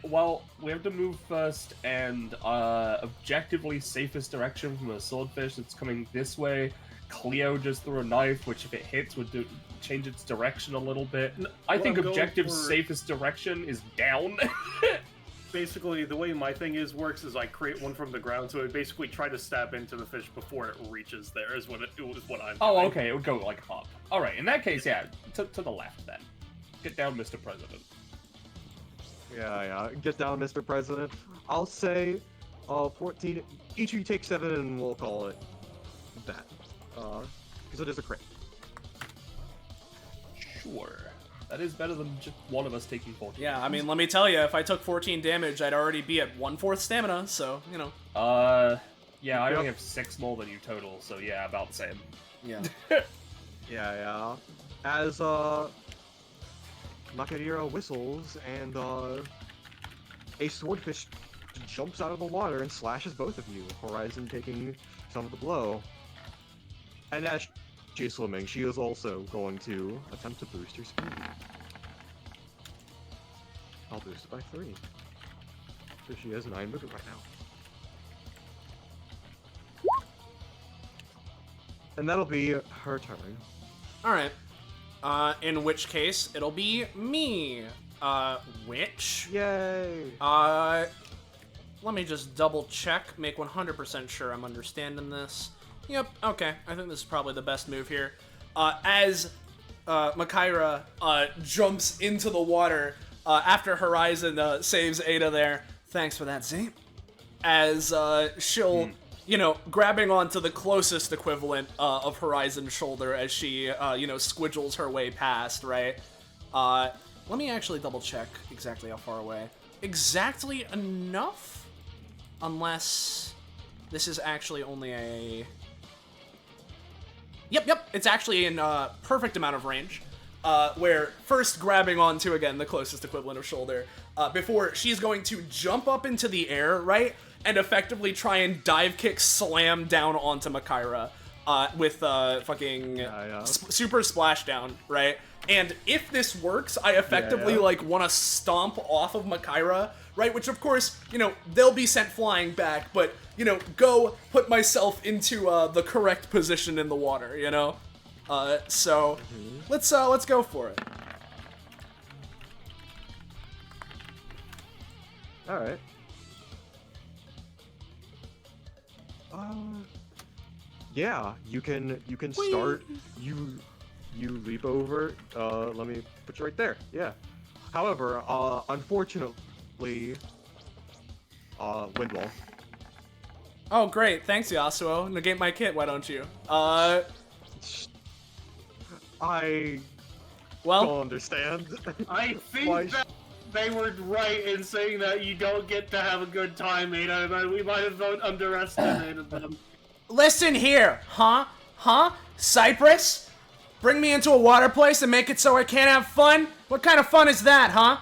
Well, we have to move first, and objectively safest direction from a swordfish that's coming this way. Cleo just threw a knife, which if it hits would change its direction a little bit. I What think I'm going objective for- safest direction is down. Basically, the way my thing works is I create one from the ground, so I basically try to stab into the fish before it reaches there. Is what I'm. Oh, doing. okay, it would go like up. All right, in that case, yeah, to the left then. Get down, Mr. President. Yeah. Get down, Mr. President. I'll say 14. Each of you take 7, and we'll call it that. Because it is a crit. Sure. That is better than just one of us taking 14. yeah, I mean, let me tell you, if I took 14 damage, I'd already be at 1/4 stamina, so, you know. Yeah, I only Yep. have 6 more than you total, so yeah, about the same. Yeah. Yeah. As Makadira whistles and a swordfish jumps out of the water and slashes both of you. Horizon taking some of the blow. And as she's swimming, she is also going to attempt to boost her speed. I'll boost it by 3. So she has 9 movement right now. And that'll be her turn. Alright. In which case, it'll be me. Which? Yay! Let me just double check, make 100% sure I'm understanding this. Yep, okay, I think this is probably the best move here. As Makaira jumps into the water after Horizon saves Ada there. Thanks for that, Z. As she'll, grabbing onto the closest equivalent of Horizon's shoulder as she, squidgles her way past, right? Let me actually double check exactly how far away. Exactly enough? Unless this is actually only a... Yep, it's actually in perfect amount of range. Where first grabbing onto, again, the closest equivalent of shoulder, before she's going to jump up into the air, right? And effectively try and dive kick slam down onto Makaira. with fucking Yeah. super splashdown, right? And if this works, I effectively Yeah. like want to stomp off of Makaira, right? Which of course, you know, they'll be sent flying back, but you know, go put myself into the correct position in the water, you know. So let's go for it. All right. Yeah, you can start. You leap over. Let me put you right there. Yeah. However, unfortunately, wind wall. Oh, great. Thanks, Yasuo. Negate my kit, why don't you? I Well, don't understand. I think Why- that they were right in saying that you don't get to have a good time, Ada, and we might have underestimated them. listen here, huh? Cyprus? Bring me into a water place and make it so I can't have fun? What kind of fun is that, huh?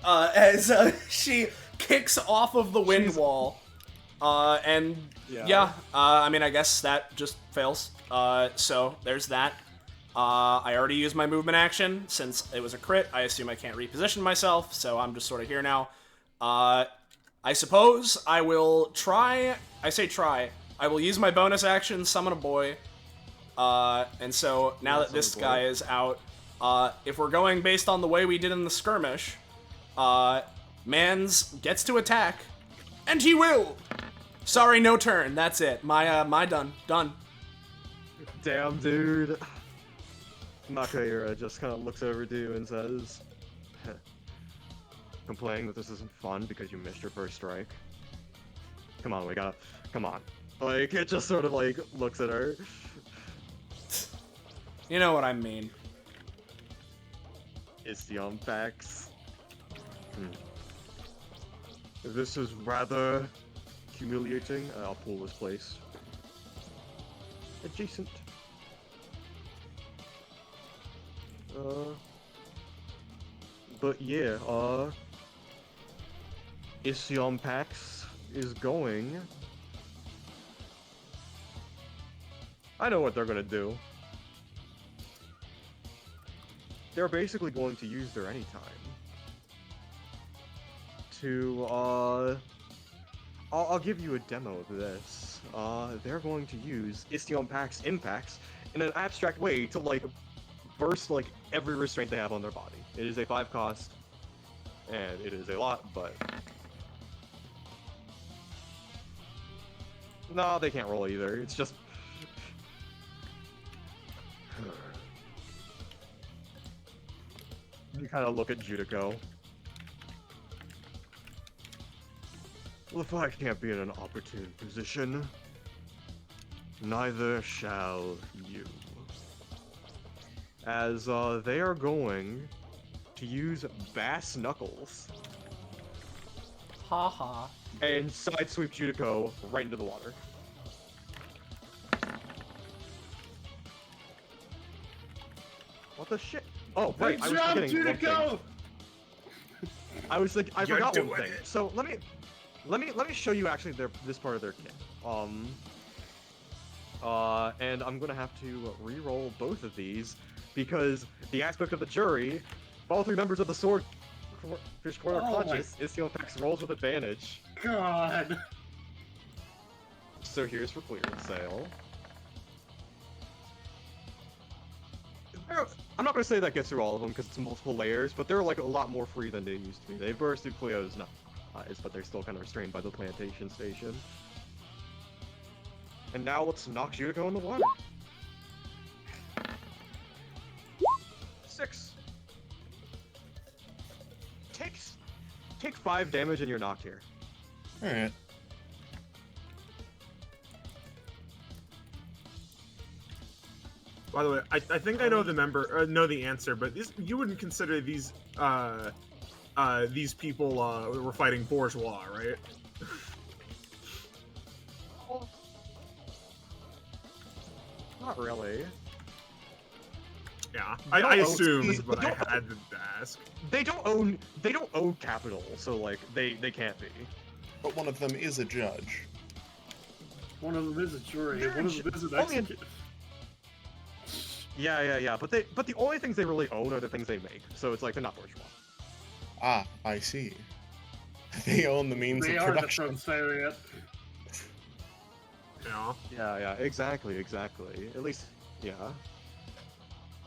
As she kicks off of the wind wall. And Yeah. I mean, I guess that just fails. So there's that. I already used my movement action. Since it was a crit, I assume I can't reposition myself, so I'm just sort of here now. I suppose I will try. I say try. I will use my bonus action, summon a boy. And so now that this guy is out, if we're going based on the way we did in the skirmish, Mans gets to attack, and he will. Sorry, no turn. That's it. My done. Damn, dude. Makaira just kind of looks over to you and says, complaining that this isn't fun because you missed your first strike. Come on, come on. Like, it just sort of, like, looks at her. You know what I mean. It's the unpacks. This is rather humiliating. I'll pull this place. Adjacent. But yeah, Ission Pax is going. I know what they're gonna do. They're basically going to use their anytime to, I'll give you a demo of this. They're going to use Istion Pax impacts in an abstract way to, like, burst, like, every restraint they have on their body. It is a 5 cost, and it is a lot, but... No, they can't roll either. It's just... You kind of look at Judico. Well, if I can't be in an opportune position, neither shall you. As they are going to use Bass Knuckles Ha. and side sweep Judico right into the water. What the shit? Oh, right, I was Good job, forgetting one thing. Judico! I was like, I You're forgot one doing thing. it. So let me show you actually this part of their kit. And I'm gonna have to re-roll both of these because the aspect of the jury, all 3 members of the Swordfish Corner Oh my- clutches, Istion Pax rolls with advantage. God. So here's for clearance sale. I'm not gonna say that gets through all of them because it's multiple layers, but they're like a lot more free than they used to be. They burst through Cleo's eyes, but they're still kind of restrained by the plantation station. And now let's knock Judico in the water. 6. Take 5 damage and you're knocked here. Alright. By the way, I think I know know the answer, but you wouldn't consider these people were fighting bourgeois, right? Not really. Yeah, They I don't own- assumed, but they I don't- had to ask. They don't own capital, so like they can't be. But one of them is a judge. One of them is a jury, They're and one of them is an only in- executive. Yeah. But the only things they really own are the things they make. So it's like they're not bourgeois. Ah, I see. They own the means They of are the production. proletariat. Yeah. Exactly. At least, yeah.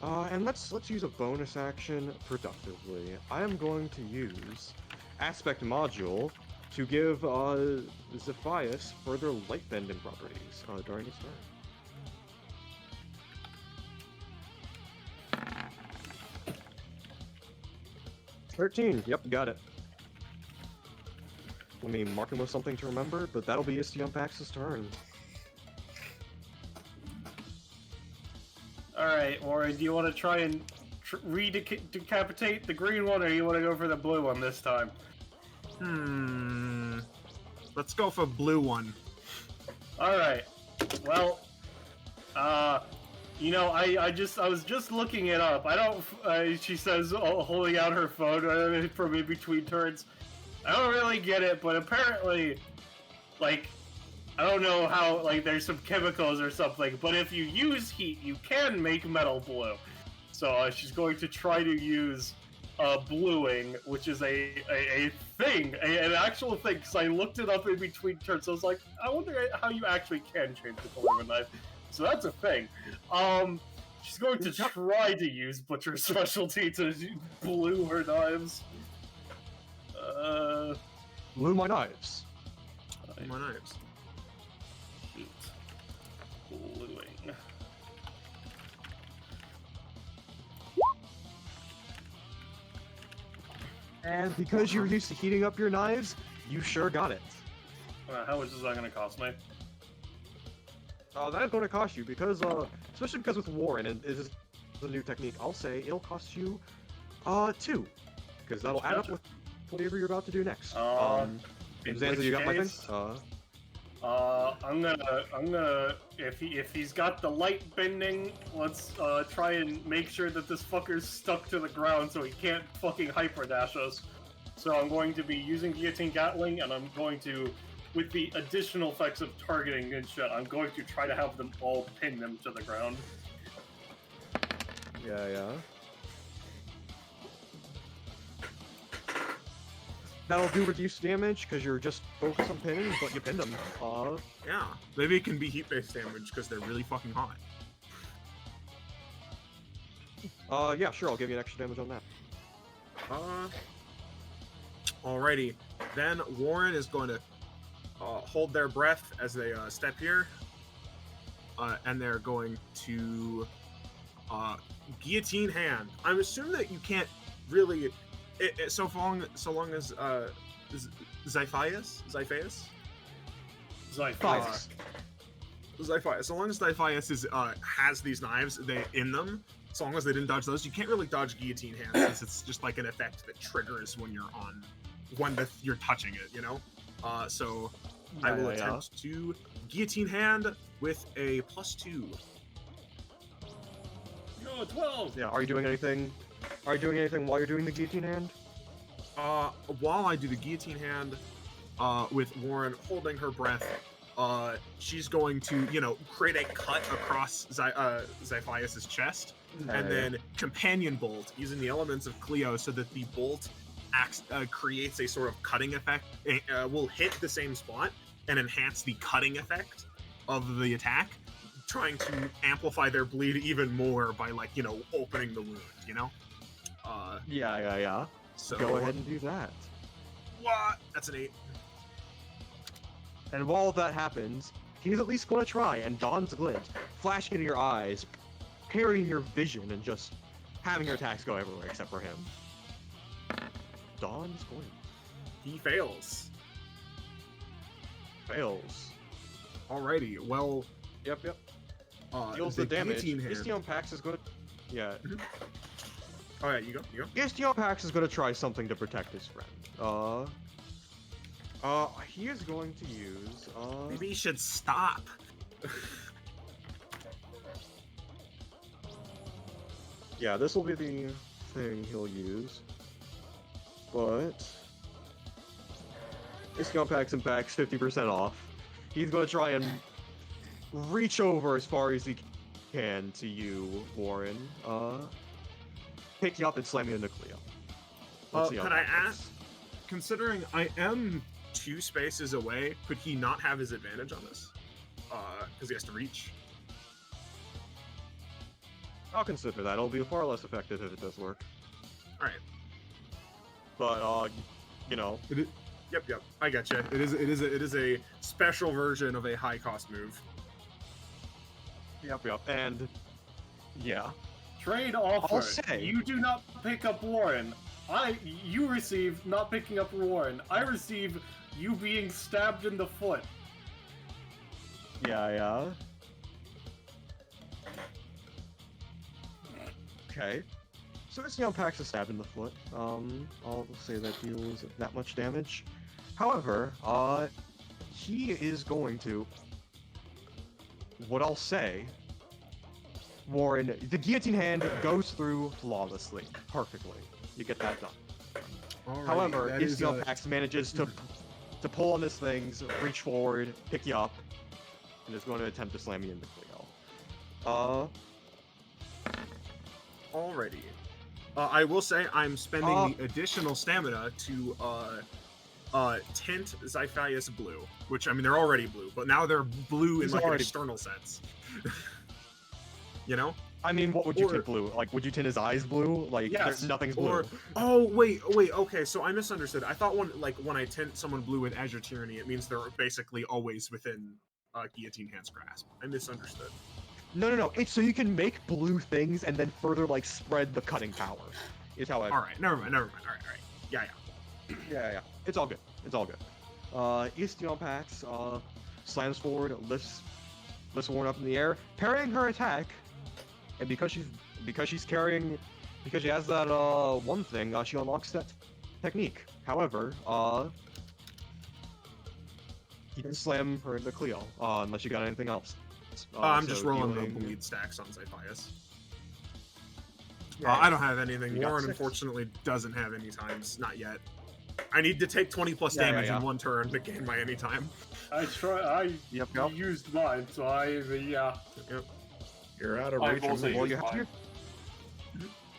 And let's use a bonus action productively. I am going to use Aspect Module to give Zephias further light bending properties during his turn. $13. Yep, got it. Let me mark him with something to remember, but that'll be Isteonpax's turn. Alright, Warren, do you want to try and redecapitate the green one, or you want to go for the blue one this time? Let's go for blue one. Alright. Well, you know, I was just looking it up. I don't, she says, holding out her phone from in between turns. I don't really get it, but apparently, like, I don't know how, like, there's some chemicals or something, but if you use heat, you can make metal blue. So she's going to try to use bluing, which is a thing, an actual thing, because I looked it up in between turns. So I was like, I wonder how you actually can change the color of a knife. So that's a thing. She's going to try to use Butcher's specialty to blue her knives. Blue my knives. My knives. Heat. Bluing. And because you're used to heating up your knives, you sure got it. How much is that going to cost me? That is going to cost you because, especially because with Warren, and this is a new technique, I'll say it'll cost you, 2. Because that'll add up with whatever you're about to do next. Zanza, you got my thing? I'm gonna, if he's got the light bending, let's, try and make sure that this fucker's stuck to the ground so he can't fucking hyper dash us. So I'm going to be using Guillotine Gatling, and I'm going to, with the additional effects of targeting and shit, I'm going to try to have them all pin them to the ground. Yeah. That'll do reduced damage because you're just focused on pinning, but you pinned them. Yeah. Maybe it can be heat-based damage because they're really fucking hot. Yeah, sure, I'll give you an extra damage on that. Alrighty. Then Warren is going to hold their breath as they step here. And they're going to guillotine hand. I'm assuming that you can't really... so long as Zephias? Zyphias. So long as Zephias has these knives in them, so long as they didn't dodge those, you can't really dodge guillotine hand since it's just like an effect that triggers when you're touching it, you know? So I will attempt to guillotine hand with a +2. No, 12! Yeah, are you doing anything while you're doing the guillotine hand? While I do the guillotine hand, with Warren holding her breath, she's going to, create a cut across Zephias' chest, and then companion bolt using the elements of Cleo so that the bolt creates a sort of cutting effect. Will hit the same spot and enhance the cutting effect of the attack, trying to amplify their bleed even more by, opening the wound, Yeah. So Go ahead and do that. What? That's an 8. And while that happens, he's at least going to try, and Dawn's glint, flashing into your eyes, parrying your vision, and just having your attacks go everywhere except for him. Dawn's glint. He fails. Fails. Alrighty, well... Yep. Deals the damage. Isteonpax is going to... Yeah. Alright, you go. Isteonpax is going to try something to protect his friend. He is going to use, Maybe he should stop. Yeah, this will be the thing he'll use. But... Isteonpax and Pax 50% off. He's going to try and reach over as far as he can to you, Warren, pick you up and slam you into Cleo. Let's see how Could that I goes. ask, considering I am 2 spaces away, could he not have his advantage on this? Because he has to reach. I'll consider that. It'll be far less effective if it does work. Alright. But, you know, Yep. I got you. It is a special version of a high cost move. yep. And, yeah. Trade offer. say- You do not pick up Warren. You receive not picking up Warren. I receive you being stabbed in the foot. Yeah. Okay. So this unpacks a stab in the foot. I'll say that deals that much damage. However, he is going to... What I'll say... Warren, the guillotine hand goes through flawlessly. Perfectly. You get that done. Alrighty, However, that if is, the unpacks manages to pull on his things, reach forward, pick you up, and is going to attempt to slam you into Cleo. Alrighty. I will say I'm spending the additional stamina to tint Xiphias blue, which, I mean, they're already blue, but now they're blue in He's like an already- external sense. You know? I mean, what would you Or- tint blue? Like, would you tint his eyes blue? Like, Yes, there's nothing's blue. Or oh wait, okay, so I misunderstood. I thought when I tint someone blue in Azure Tyranny, it means they're basically always within guillotine hand's grasp. I misunderstood. No. It's so you can make blue things and then further, like, spread the cutting power. Is how I... Alright, never mind. Alright. Yeah. Yeah. It's all good. Eastion Pax, slams forward, lifts Warren up in the air, parrying her attack, and because she has that, one thing, she unlocks that technique. However, he can slam her into Cleo, unless you got anything else. I'm just so rolling dealing- the bleed stacks on Xiphias. Yeah, I don't have anything. You got Warren 6. unfortunately doesn't have any times, not yet. I need to take 20 plus Yeah, damage yeah. in one turn to gain my anytime. Yep. Used mine, so yeah. You're out of I reach. will of say me. Well, you use have mine.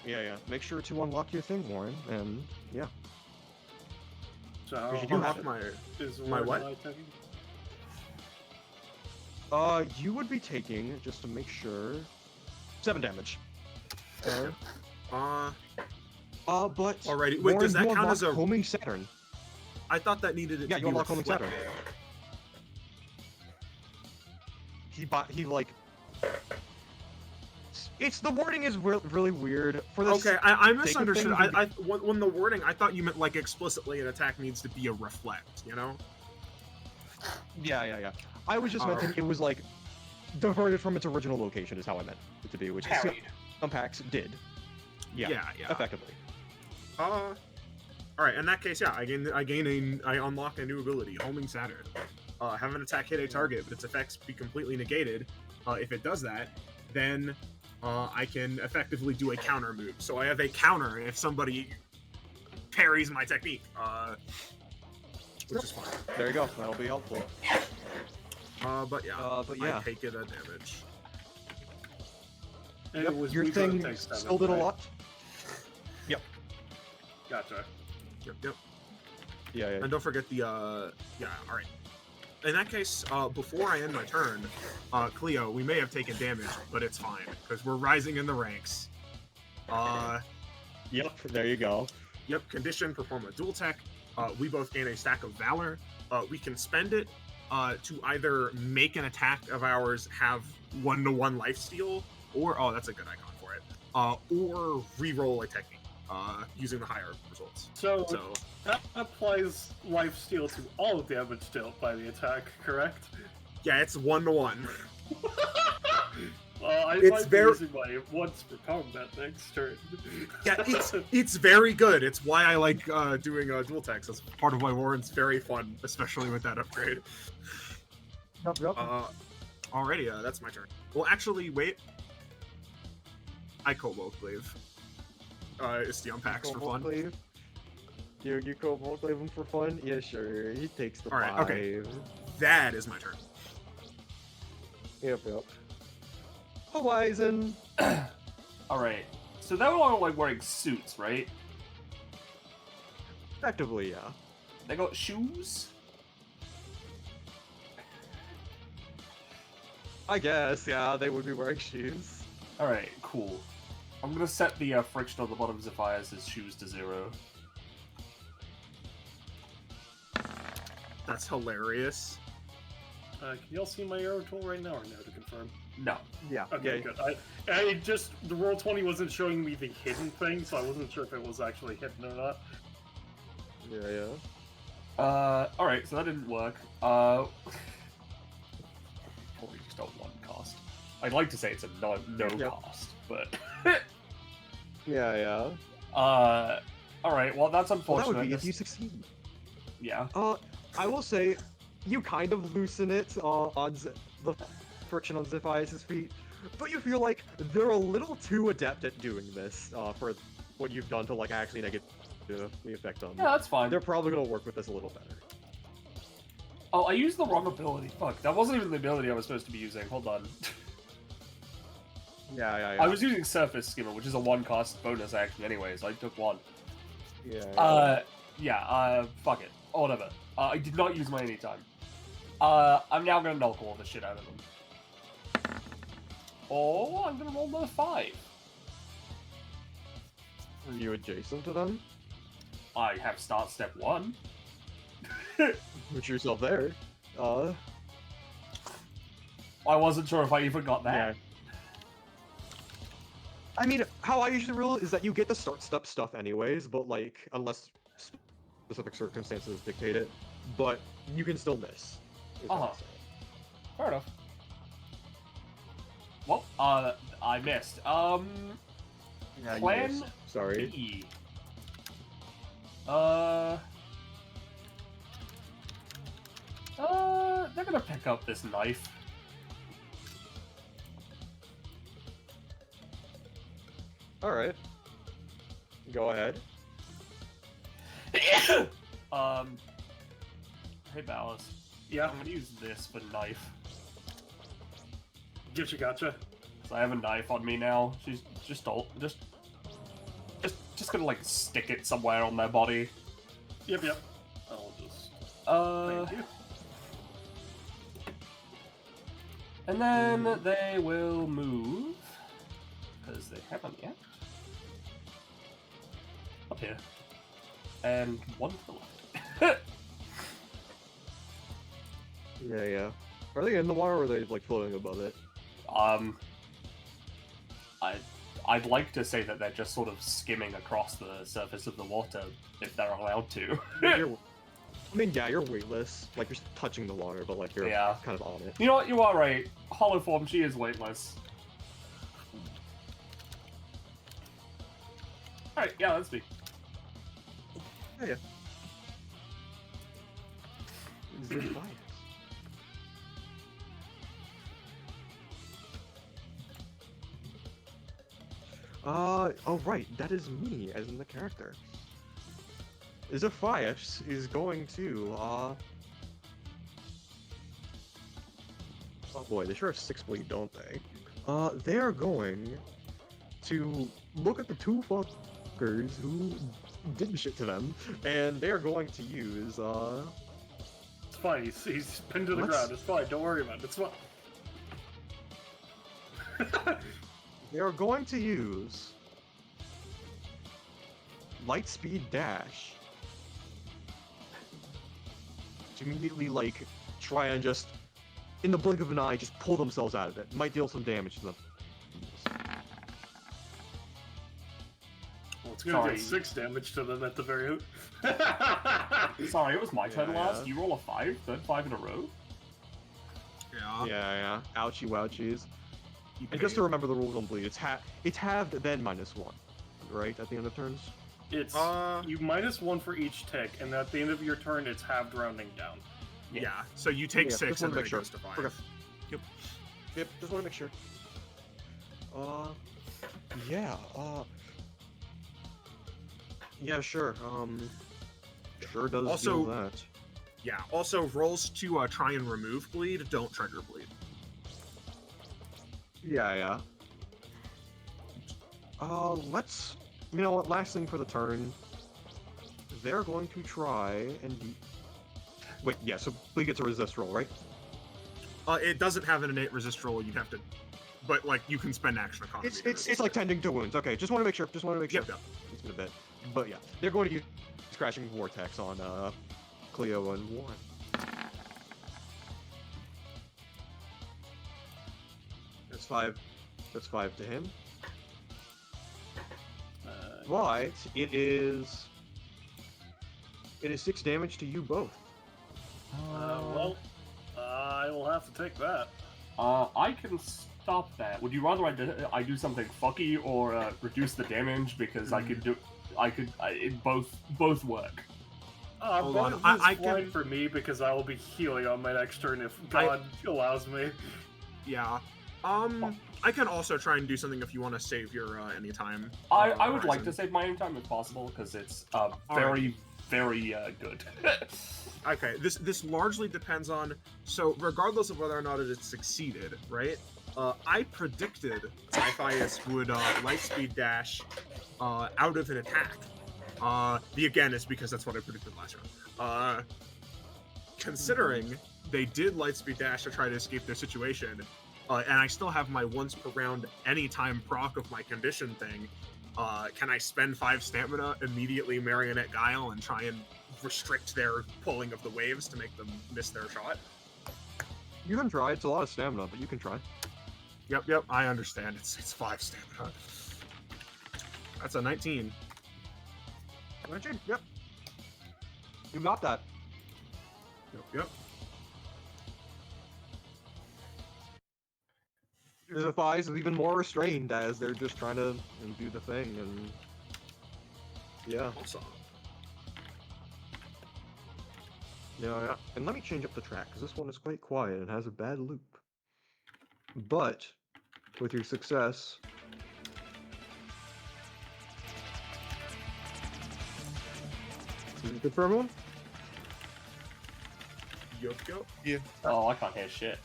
Yeah. Make sure to unlock your thing, Warren, and yeah. So You do have my is my Warren what? my taking? You would be taking, just to make sure, 7 damage. But Alrighty. Wait, does Warren, that you count as a? unlock Homing Saturn. I thought that needed it Yeah, to you be unlock Homing reflected. Saturn. He like. It's the wording is really weird for this. Okay, I sake of misunderstood. things, When the wording, I thought you meant like explicitly an attack needs to be a reflect. You know? Yeah. I was just meant it was like diverted from its original location is how I meant it to be, which is Parried. some packs did. Yeah. Effectively. All right. In that case, yeah, I unlock a new ability, Homing Saturn. Have an attack hit a target, but its effects be completely negated. If it does that, then I can effectively do a counter move. So I have a counter if somebody parries my technique, which is fine. There you go. That'll be helpful. But yeah, I take it a damage. And Yep, it was your we couldn't thing take 7, still did a right? lot. Gotcha. Yep. Yeah. And don't forget the all right. In that case, before I end my turn, Cleo, we may have taken damage, but it's fine because we're rising in the ranks. Yep. There you go. Yep. Condition, perform a dual tech. We both gain a stack of valor. We can spend it to either make an attack of ours have 1-to-1 lifesteal, or that's a good icon for it, or re-roll a technique using the higher results. So So that applies life steal to all damage dealt by the attack, correct? yeah, it's 1-to-1. I It's might very- be using my once per combat next turn. Yeah, it's very good. It's why I like doing dual techs. That's part of why Warren's very fun, especially with that upgrade. Yep. Alrighty, that's my turn. Well, actually, wait. I Cobalt Glaive. It's the unpacks for fun. Glaive. You Cobalt Glaive him for fun? Yeah, sure. He takes the Alright, 5. okay. That is my turn. Yep. Horizon. Alright. So they were all like wearing suits, right? Effectively, yeah. They got shoes? I guess, yeah, they would be wearing shoes. Alright, cool. I'm gonna set the friction on the bottom of Zephyrs' shoes to 0. That's hilarious. Can y'all see my arrow tool right now or no to confirm? No. Yeah. Okay, good. I just, the Roll20 wasn't showing me the hidden thing, so I wasn't sure if it was actually hidden or not. Yeah. Alright, so that didn't work. Probably just a 1 cost. I'd like to say it's a no Yep. cost, but... Yeah. Alright, well that's Well, unfortunate. that would be if This- you succeed. Yeah. I will say, you kind of loosen it on the friction on Zephyrs' feet, but you feel like they're a little too adept at doing this for what you've done to like actually negate the effect on them. Yeah, that's fine. They're probably gonna work with this a little better. Oh, I used the wrong ability. Fuck, that wasn't even the ability I was supposed to be using. Hold on. Yeah. I was using Surface Skimmer, which is a 1 cost bonus action anyways. I took 1. Yeah. Fuck it. Or whatever. I did not use my anytime. I'm now gonna knock all the shit out of them. Oh, I'm gonna roll another 5. Are you adjacent to them? I have start step 1. Put yourself there. I wasn't sure if I even got that. Yeah. I mean, how I usually rule is that you get the start step stuff anyways, but like, unless specific circumstances dictate it, but you can still miss. is what I'm Uh-huh. saying. Fair enough. Well, I missed. Yeah, you Plan missed. Sorry. B. They're gonna pick up this knife. Alright. Go ahead. Hey, Ballast. Yeah, I'm gonna use this for knife. gotcha. So I have a knife on me now. She's just gonna like stick it somewhere on their body. Yep. I'll just... Thank you. And then they will move because they haven't yet. Up here. And 1 to the left. Yeah. Are they in the water or are they like floating above it? I'd like to say that they're just sort of skimming across the surface of the water, if they're allowed to. You're weightless. Like, you're just touching the water, but like, you're Yeah. kind of on it. You know what, you are right. Hollow form, she is weightless. Alright, yeah, that's me. Yeah. Zephyrs. Oh right, that is me, as in the character. Zephyrs is going to, oh boy, they sure have 6 bleed, don't they? They're going to look at the 2 fuckers who did shit to them, and they're going to use, It's fine, he's pinned to the Let's- ground. It's fine, don't worry about it. It's fine. they are going to use Lightspeed Dash to immediately, like, try and just, in the blink of an eye, just pull themselves out of it. Might deal some damage to them. Well, it's gonna Sorry. do 6 damage to them at the very... Sorry, it was my turn Yeah. last. You roll a 5, third 5 in a row? Yeah. Yeah. Ouchie wouchies. You And just to paid. remember the rules on bleed, it's halved, then -1, right? At the end of turns? It's you -1 for each tick, and at the end of your turn, it's halved rounding down. Yeah. So you take Yeah, 6 just and wanna then make it sure. goes to 5. Okay. Yep, just want to make sure. Yeah, yeah, sure, sure does Also- do that. Yeah. Also, rolls to try and remove bleed don't trigger bleed. Yeah. Let's. You know what? Last thing for the turn. They're going to try and. Wait, yeah. So Flea gets a resist roll, right? It doesn't have an innate resist roll. You'd have to, but like you can spend action economy. It's like tending to wounds. Okay, just want to make sure. Yep. It's been a bit, but yeah, they're going to use Crashing Vortex on Cleo and Warren. That's 5. That's 5 to him. But it is 6 damage to you both. Well, I will have to take that. I can stop that. Would you rather I do something fucky or reduce the damage? Because both work. Hold Both on, is I fine can- for me because I will be healing on my next turn if God allows me. Yeah. I can also try and do something if you want to save your anytime. I would like horizon. to save my own time if possible because it's Alright. very good. Okay, this largely depends on, so regardless of whether or not it has succeeded, right? I predicted Typhius would lightspeed dash out of an attack. The again is because that's what I predicted last round. Considering they did lightspeed dash to try to escape their situation, and I still have my once per round anytime proc of my condition thing, can I spend 5 stamina, immediately Marionette Guile, and try and restrict their pulling of the waves to make them miss their shot? You can try. It's a lot of stamina, but you can try. Yep, I understand. It's 5 stamina. That's a 19. Yep. You got that. Yep. The Thighs is even more restrained as they're just trying to do the thing, and yeah. Awesome. Yeah. And let me change up the track because this one is quite quiet and has a bad loop. But with your success, is it good for everyone? Yup. Oh, I can't hear shit.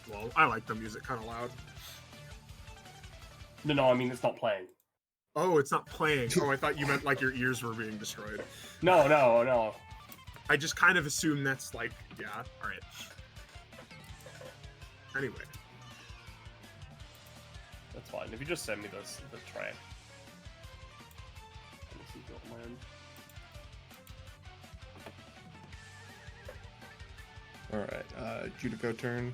Well, I like the music kind of loud. No, I mean it's not playing. Oh, it's not playing. Oh, I thought you meant like your ears were being destroyed. No. I just kind of assumed that's like, yeah, alright. Anyway. That's fine. If you just send me the track. Let me see what my own- Alright, Judico turn.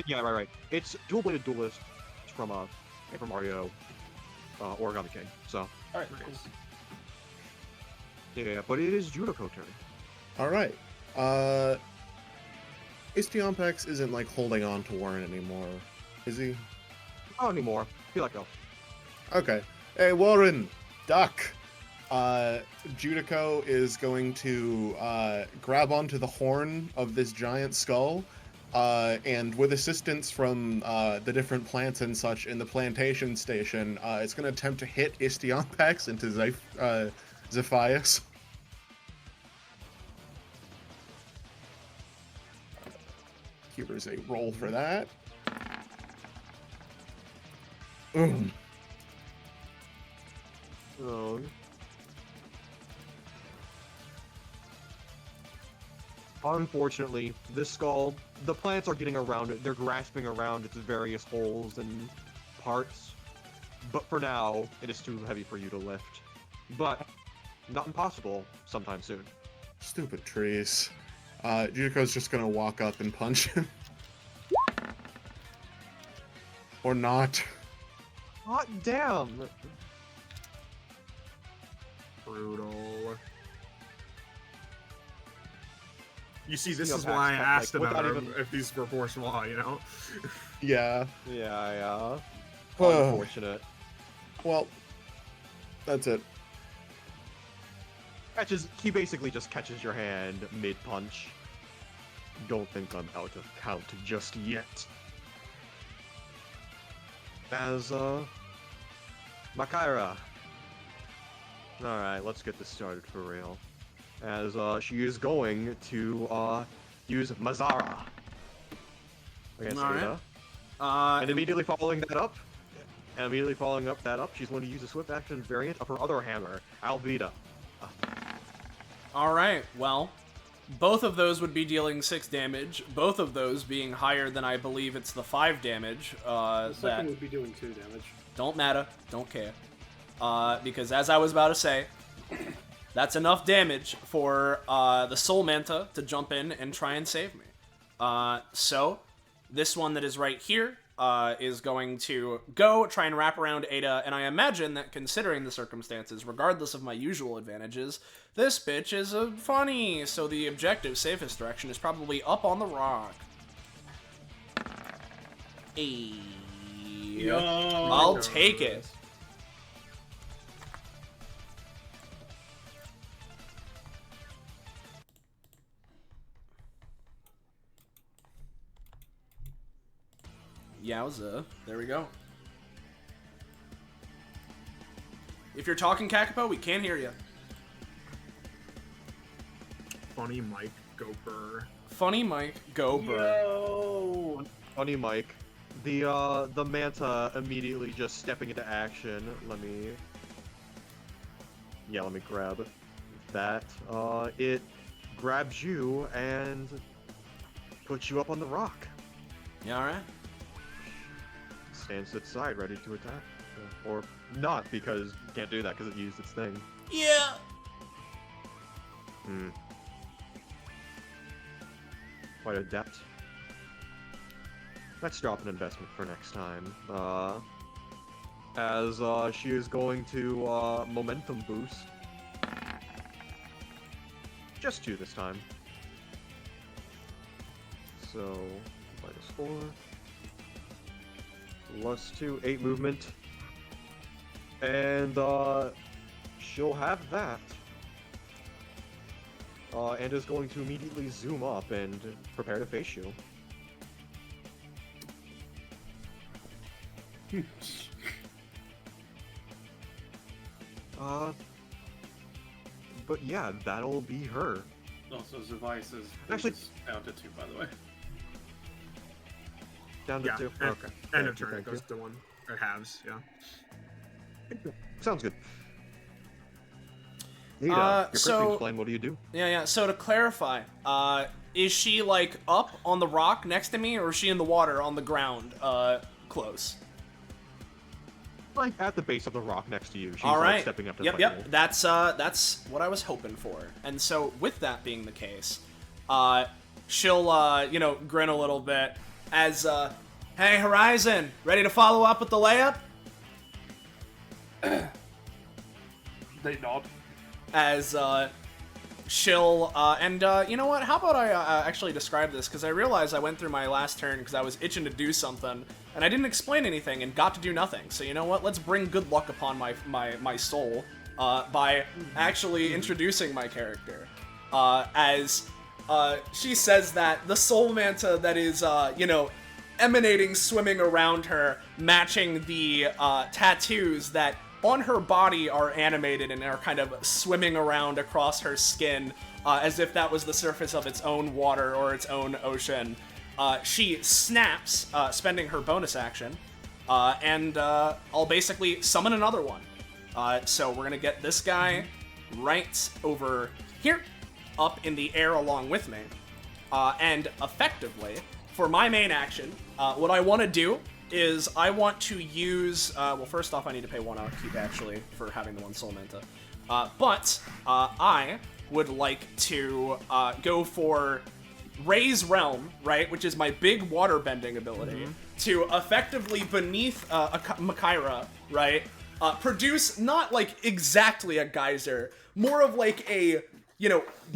Yeah, right. It's dual-bladed duelist from Paper Mario, Origami King. So Alright, Nice. yeah, but it is Judico turn. Alright. Istiompex isn't like holding on to Warren anymore, is he? Not anymore. Feel like go. Okay. Hey, Warren! Duck! Judico is going to grab onto the horn of this giant skull, and with assistance from the different plants and such in the plantation station, it's going to attempt to hit Istiompex into Zephias. Here's a roll for that. So, unfortunately, this skull, the plants are getting around it. They're grasping around its various holes and parts. But for now, it is too heavy for you to lift. But not impossible sometime soon. Stupid trees. Judico's just gonna walk up and punch him. Or not. Hot damn! Brutal. You see, this Istiompex, is why I like, asked without about even- if these were bourgeois, you know? Yeah. Yeah. Oh. Unfortunate. Well, that's it. He basically just catches your hand mid-punch. Don't think I'm out of count just yet. As, Makaira. Alright, let's get this started for real. As, she is going to, use Mazara. against Alright. Ada. And Immediately following that up, she's going to use a swift action variant of her other hammer, Alvida. Alright, well, both of those would be dealing 6 damage, both of those being higher than I believe it's the 5 damage. The second would be doing 2 damage. Don't matter, don't care. Because as I was about to say, that's enough damage for the Soul Manta to jump in and try and save me. So, this one that is right here is going to go try and wrap around Ada, and I imagine that considering the circumstances, regardless of my usual advantages, this bitch is a funny, so the objective safest direction is probably up on the rock. Yo, I'll take it. Yowza. There we go. If you're talking, Kakapo, we can't hear you. Funny Mike, go burr. Funny Mike, go burr. Yo. Funny Mike. The Manta immediately just stepping into action. Let me grab that. It grabs you and puts you up on the rock. You alright? Stands to its side, ready to attack. Or not, because you can't do that because it used its thing. Yeah. Quite adept. Let's drop an investment for next time. As she is going to momentum boost. Just 2 this time. So, -4. +2, 8 movement. And she'll have that. And is going to immediately zoom up and prepare to face you. But yeah, that'll be her. Also, Zevice is Actually- down to 2, by the way. Down to Yeah, 2? and, Okay. end Thank of you, turn, it thank goes to 1. Or halves, yeah. you. Sounds good. Nita, you're quick so- to explain, what do you do? Yeah. So to clarify, is she like up on the rock next to me, or is she in the water on the ground, close? Like at the base of the rock next to you. She's All right. like stepping up to Yep. fight Yep. you. That's what I was hoping for. And so with that being the case, she'll grin a little bit as hey Horizon, ready to follow up with the layup? They nod. As she'll you know what? How about I actually describe this, because I realized I went through my last turn because I was itching to do something and I didn't explain anything and got to do nothing. So you know what? Let's bring good luck upon my soul by actually introducing my character. As she says that the Soul Manta that is emanating, swimming around her, matching the tattoos that on her body are animated and are kind of swimming around across her skin as if that was the surface of its own water or its own ocean. She snaps, spending her bonus action, and I'll basically summon another one. So we're gonna get this guy right over here, up in the air along with me. And effectively, for my main action, what I want to do is I want to use, well, first off, I need to pay 1 upkeep, actually, for having the 1 Soul Manta. But I would like to go for Raise Realm, right, which is my big water bending ability, to effectively, beneath Makaira, right, produce not, like, exactly a geyser, more of, like, a,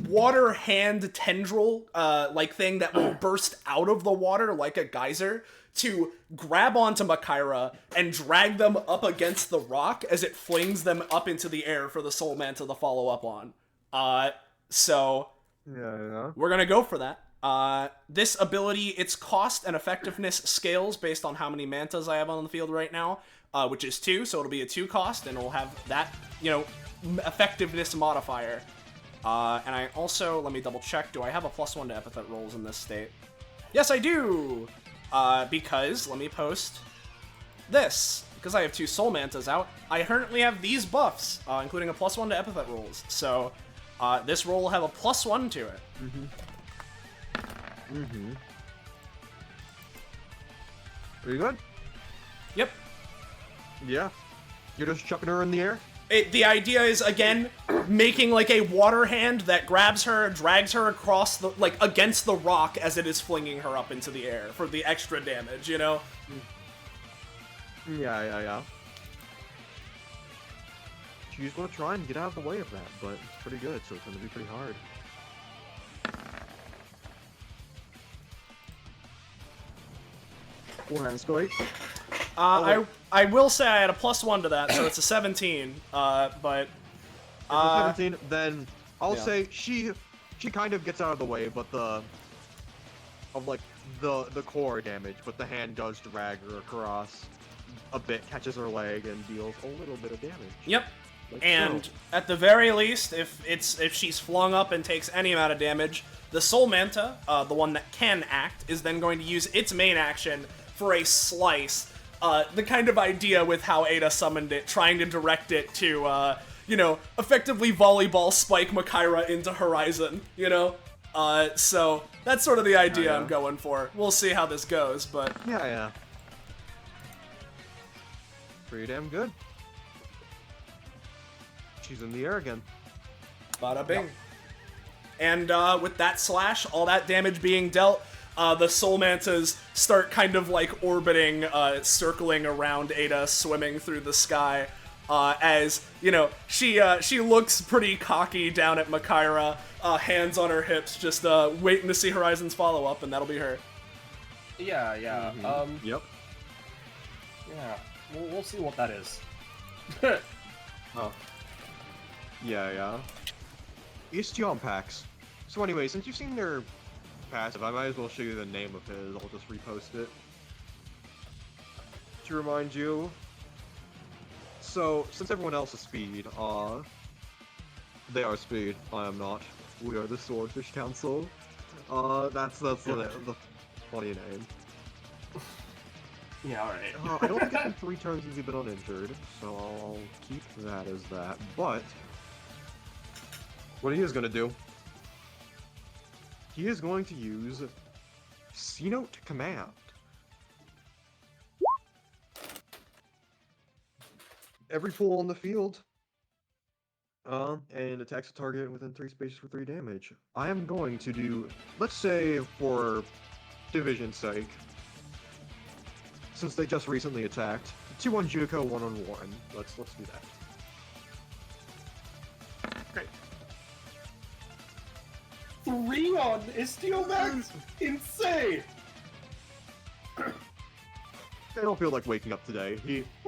water hand tendril, like, thing that will burst out of the water like a geyser, to grab onto Makaira and drag them up against the rock as it flings them up into the air for the Soul Manta to follow up on. So Yeah. we're gonna go for that. This ability, its cost and effectiveness scales based on how many mantas I have on the field right now, which is 2, so it'll be a 2 cost, and it'll have that, effectiveness modifier. And I also, let me double check, do I have a +1 to epithet rolls in this state? Yes, I do! because, let me post this. Because I have 2 Soul Mantas out, I currently have these buffs, including a +1 to Epithet rolls. So, this roll will have a +1 to it. Pretty good. Yep. Yeah. You're just chucking her in the air? The idea is, again, making like a water hand that grabs her, drags her across the, like, against the rock as it is flinging her up into the air for the extra damage, you know? Yeah. She's gonna try and get out of the way of that, but it's pretty good, so it's gonna be pretty hard. Let's go 8. I will say I had a +1 to that, so it's a 17. But If it's 17, then I'll yeah. say she kind of gets out of the way, but the core damage, but the hand does drag her across a bit, catches her leg, and deals a little bit of damage. Yep. Like And so. at the very least, if she's flung up and takes any amount of damage, the Soul Manta, the one that can act, is then going to use its main action for a slice. The kind of idea with how Ada summoned it, trying to direct it to, effectively volleyball spike Makaira into Horizon, you know? So that's sort of the idea I'm going for. We'll see how this goes, but... Yeah. Pretty damn good. She's in the air again. Bada bing. Yep. And with that slash, all that damage being dealt, the Soul Mantas start kind of like orbiting, circling around Ada, swimming through the sky, as, she looks pretty cocky down at Makaira, hands on her hips, just waiting to see Horizon's follow-up, and that'll be her. Yeah. Yep. Yeah. We'll see what that is. Oh. Yeah. Istion packs. So anyway, since you've seen their passive, I might as well show you the name of his. I'll just repost it. To remind you. So, since everyone else is speed, they are speed, I am not. We are the Swordfish Council. That's the funny name. Yeah, alright. I don't think it's been 3 turns since he's been uninjured, so I'll keep that as that. But, what he is going to do, he is going to use C-Note Command. Every pull on the field, and attacks a target within 3 spaces for 3 damage. I am going to do, let's say for division's sake, since they just recently attacked, 2 on Judico, 1 on Warren. Let's do that. Okay. 3 on Istiomax? Insane! I don't feel like waking up today.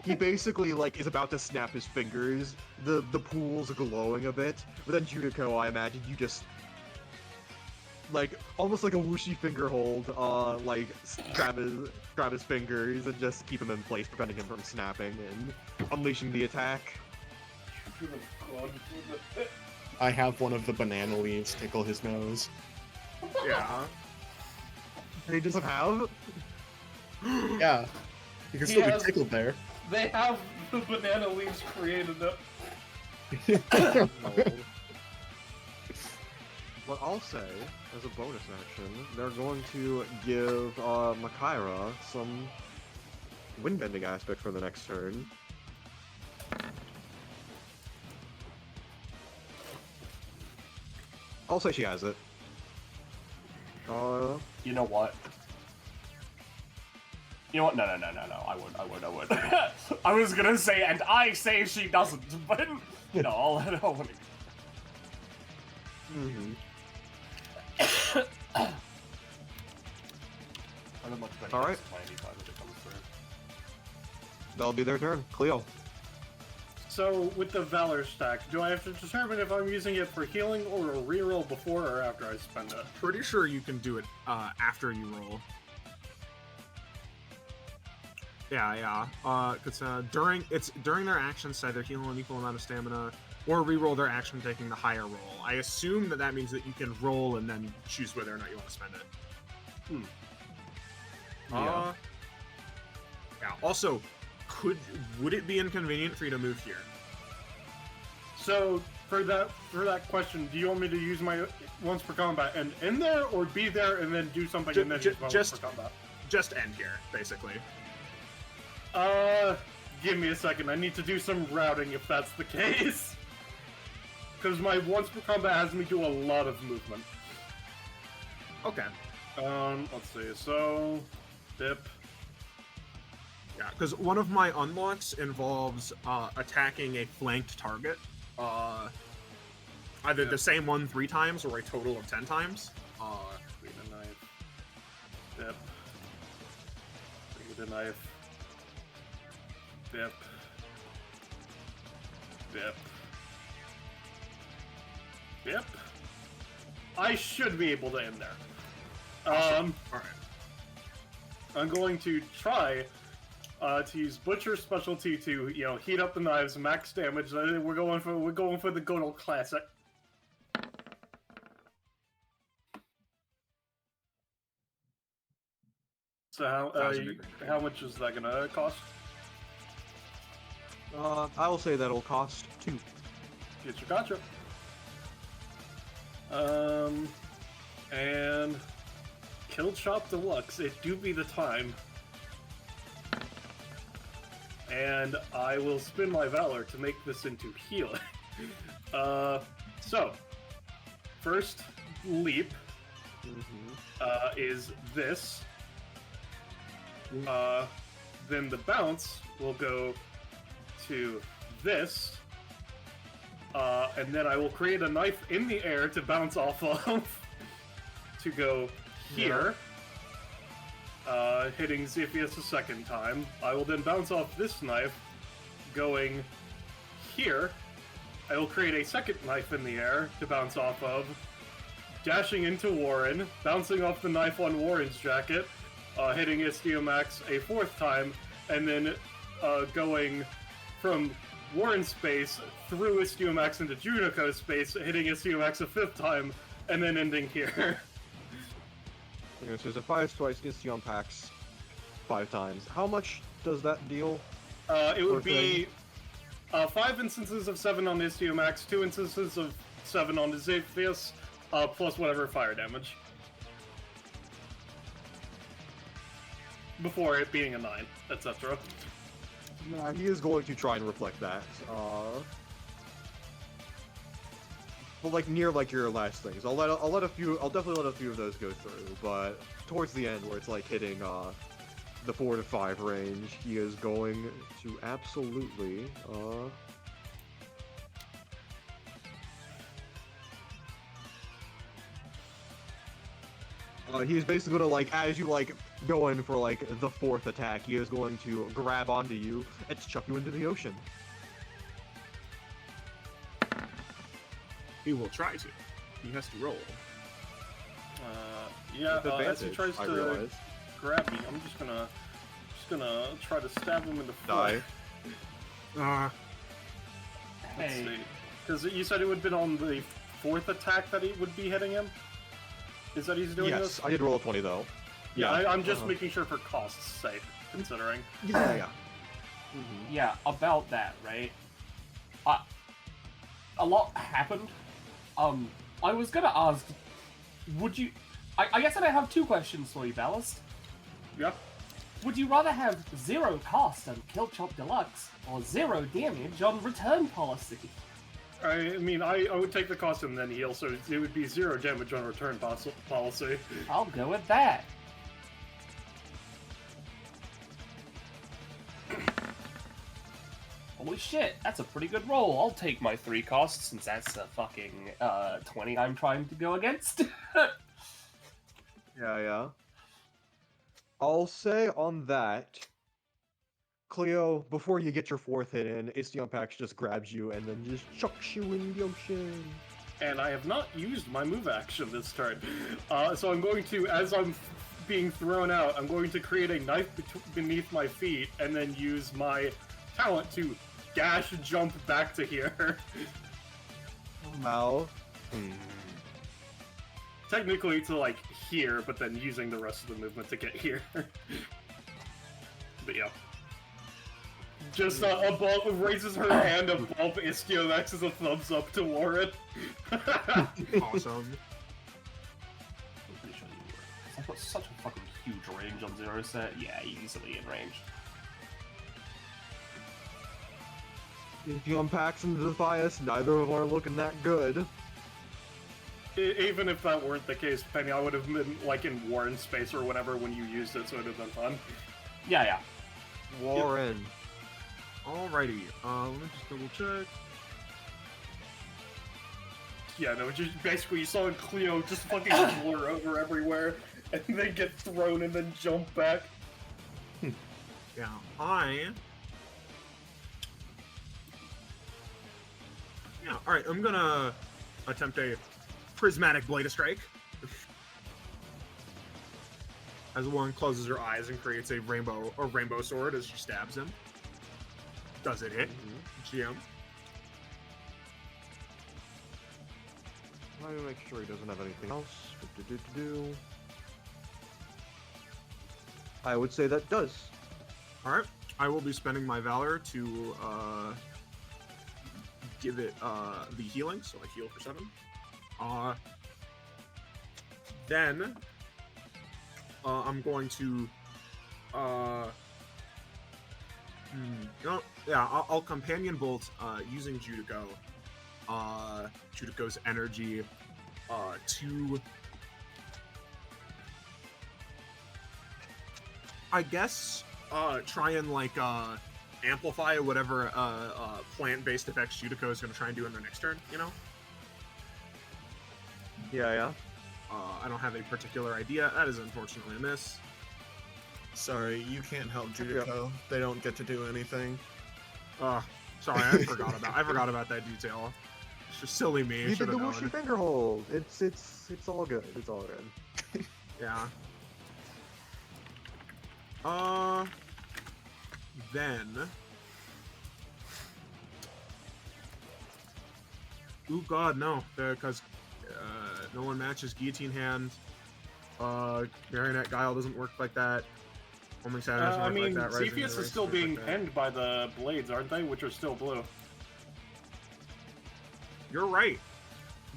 He basically is about to snap his fingers. The pool's glowing a bit, but then Judico, I imagine you just almost like a whooshy finger hold, grab his fingers and just keep him in place, preventing him from snapping and unleashing the attack. I have one of the banana leaves tickle his nose. Yeah. They just have. Yeah. You can still be tickled there. They have the banana leaves created up. What I'll say, as a bonus action, they're going to give Makaira some windbending aspect for the next turn. I'll say she has it. You know what? No, I would. I was gonna say, and I say she doesn't, but no, I'll let it Alright. That'll be their turn. Cleo. So, with the Valor stack, do I have to determine if I'm using it for healing or a reroll before or after I spend it? Pretty sure you can do it after you roll. Yeah. Cause during their action side, they're healing an equal amount of stamina, or reroll their action taking the higher roll. I assume that means that you can roll and then choose whether or not you want to spend it. Yeah. Yeah. Also, would it be inconvenient for you to move here? So for that question, do you want me to use my once per combat and in there, or be there and then do something and then use my once per combat? Just end here, basically. Give me a second. I need to do some routing if that's the case. Because my once per combat has me do a lot of movement. Okay. Let's see. So, dip. Yeah, because one of my unlocks involves attacking a flanked target. Either the same one 3 times or a total of 10 times. Bring the knife. Dip. Bring the knife. Dip. Dip. Dip. I should be able to end there. Awesome. Alright. I'm going to try to use Butcher's specialty to, heat up the knives, max damage. We're going for the good old classic. So how much is that gonna cost? I will say that'll cost 2. Get your gotcha. And Kill Chop Deluxe. It do be the time. And I will spin my Valor to make this into healing. So, first leap is this. Then the bounce will go to this. And then I will create a knife in the air to bounce off of to go here. Hitting Zephyrs a second time. I will then bounce off this knife, going here. I will create a second knife in the air to bounce off of, dashing into Warren, bouncing off the knife on Warren's jacket, hitting Istiomax a 4th time, and then going from Warren's space through Istiomax into Junico's space, hitting Istiomax a 5th time, and then ending here. Okay, so there's a 5 twice, Istiomax 5 times. How much does that deal? It would be 5 instances of 7 on Istiomax, 2 instances of 7 on the Zephyrs, plus whatever fire damage. Before it being a 9, etc. Nah, he is going to try and reflect that. But like near your last things, I'll definitely let a few of those go through. But towards the end, where it's like hitting the 4 to 5 range, he is going to absolutely he's basically gonna as you go in for the 4th attack, he is going to grab onto you and chuck you into the ocean. He will try to. He has to roll. As he tries to grab me, I'm just gonna try to stab him in the foot. Die. Let's see. Because you said it would have been on the 4th attack that he would be hitting him? Is that he's doing this? Yes, I did roll a 20 though. Yeah, I'm just making sure for cost's sake, considering. Yeah. Yeah, about that, right? A lot happened. I was gonna ask, would you... I guess I have 2 questions for you, Ballast. Yeah. Would you rather have 0 cost on Kill Chop Deluxe, or 0 damage on Return Policy? I mean, I would take the cost and then heal, so it would be 0 damage on return policy. I'll go with that. Holy shit, that's a pretty good roll. I'll take my 3 costs since that's a fucking 20 I'm trying to go against. Yeah. I'll say on that, Cleo, before you get your 4th hit in, Istiomax just grabs you and then just chucks you in the ocean. And I have not used my move action this turn. So I'm going to, as I'm being thrown out, I'm going to create a knife beneath my feet and then use my talent to dash jump back to here. Wow. technically to like here, but then using the rest of the movement to get here. But yeah. Just above, raises her hand above Istiomax as a thumbs up to Warren. Awesome. I'm pretty sure you were. I've got such a fucking huge range on Zero Set. Yeah, easily in range. If you unpacks and Defias, neither of them are looking that good. Even if that weren't the case, Penny, I would have been like in Warren space or whatever when you used it, so it would have been fun. Yeah, yeah. Warren. Alrighty, let me just double check. Yeah, no, just basically you saw Cleo just fucking blur over everywhere, and then get thrown and then jump back. Yeah, Yeah, alright, I'm gonna attempt a prismatic blade of strike. As one closes her eyes and creates a rainbow sword as she stabs him. Does it hit? GM. Let me make sure he doesn't have anything else. I would say that does. Alright, I will be spending my Valor to give it the healing, so I heal for 7. Then I'm going to I'll companion bolt using Judico. Judico's energy to I guess try and like amplify whatever plant-based effects Judico is going to try and do in their next turn, you know? Yeah. I don't have a particular idea. That is unfortunately a miss. Sorry, you can't help Judico. They don't get to do anything. Sorry, I forgot about that detail. It's just silly me. You did the whooshy finger hold. It's all good. It's all good. Yeah. Then. Ooh, God, no, because no one matches Guillotine Hand. Marionette Guile doesn't work like that. Homing Saturn doesn't work like that. Cepheus is still being penned by the blades, aren't they? Which are still blue. You're right.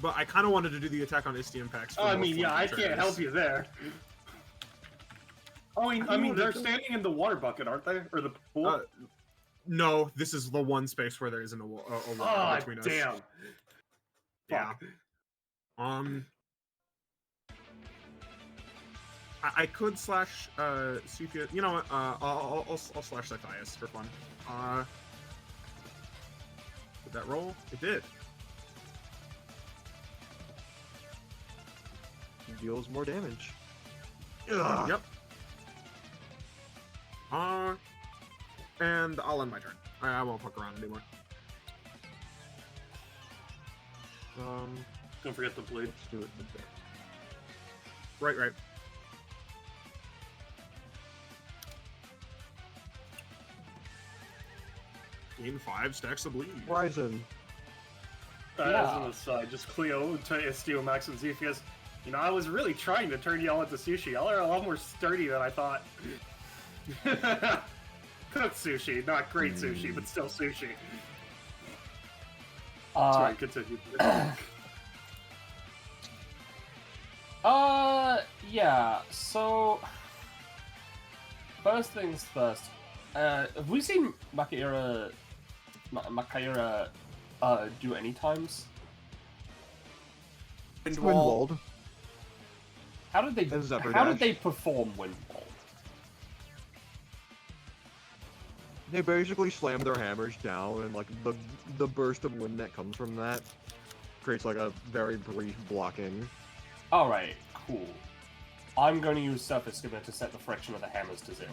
But I kind of wanted to do the attack on Istium Pax. I can't help you there. I mean, they're standing in the water bucket, aren't they? Or the pool? No, this is the one space where there isn't a wall between us. Damn. Yeah. I could slash Cepheus. You know what? I'll slash Cyphias for fun. Did that roll? It did. Deals more damage. Ugh. Yep. And I'll end my turn. I won't fuck around anymore. Don't forget the blade. Let's do it. Right. Gain 5 stacks of bleed. Ryzen. As an aside, just Cleo to Istiomax and Cepheus. You know, I was really trying to turn y'all into sushi. Y'all are a lot more sturdy than I thought. Cooked sushi, not great sushi, but still sushi. Sorry, continue. Yeah, so... First things first. Have we seen Makaira do any times? Windwalled. How did they perform Windwall? They basically slam their hammers down, and like the burst of wind that comes from that creates like a very brief blocking. Alright, cool. I'm going to use Surface Skimmer to set the friction of the hammers to 0.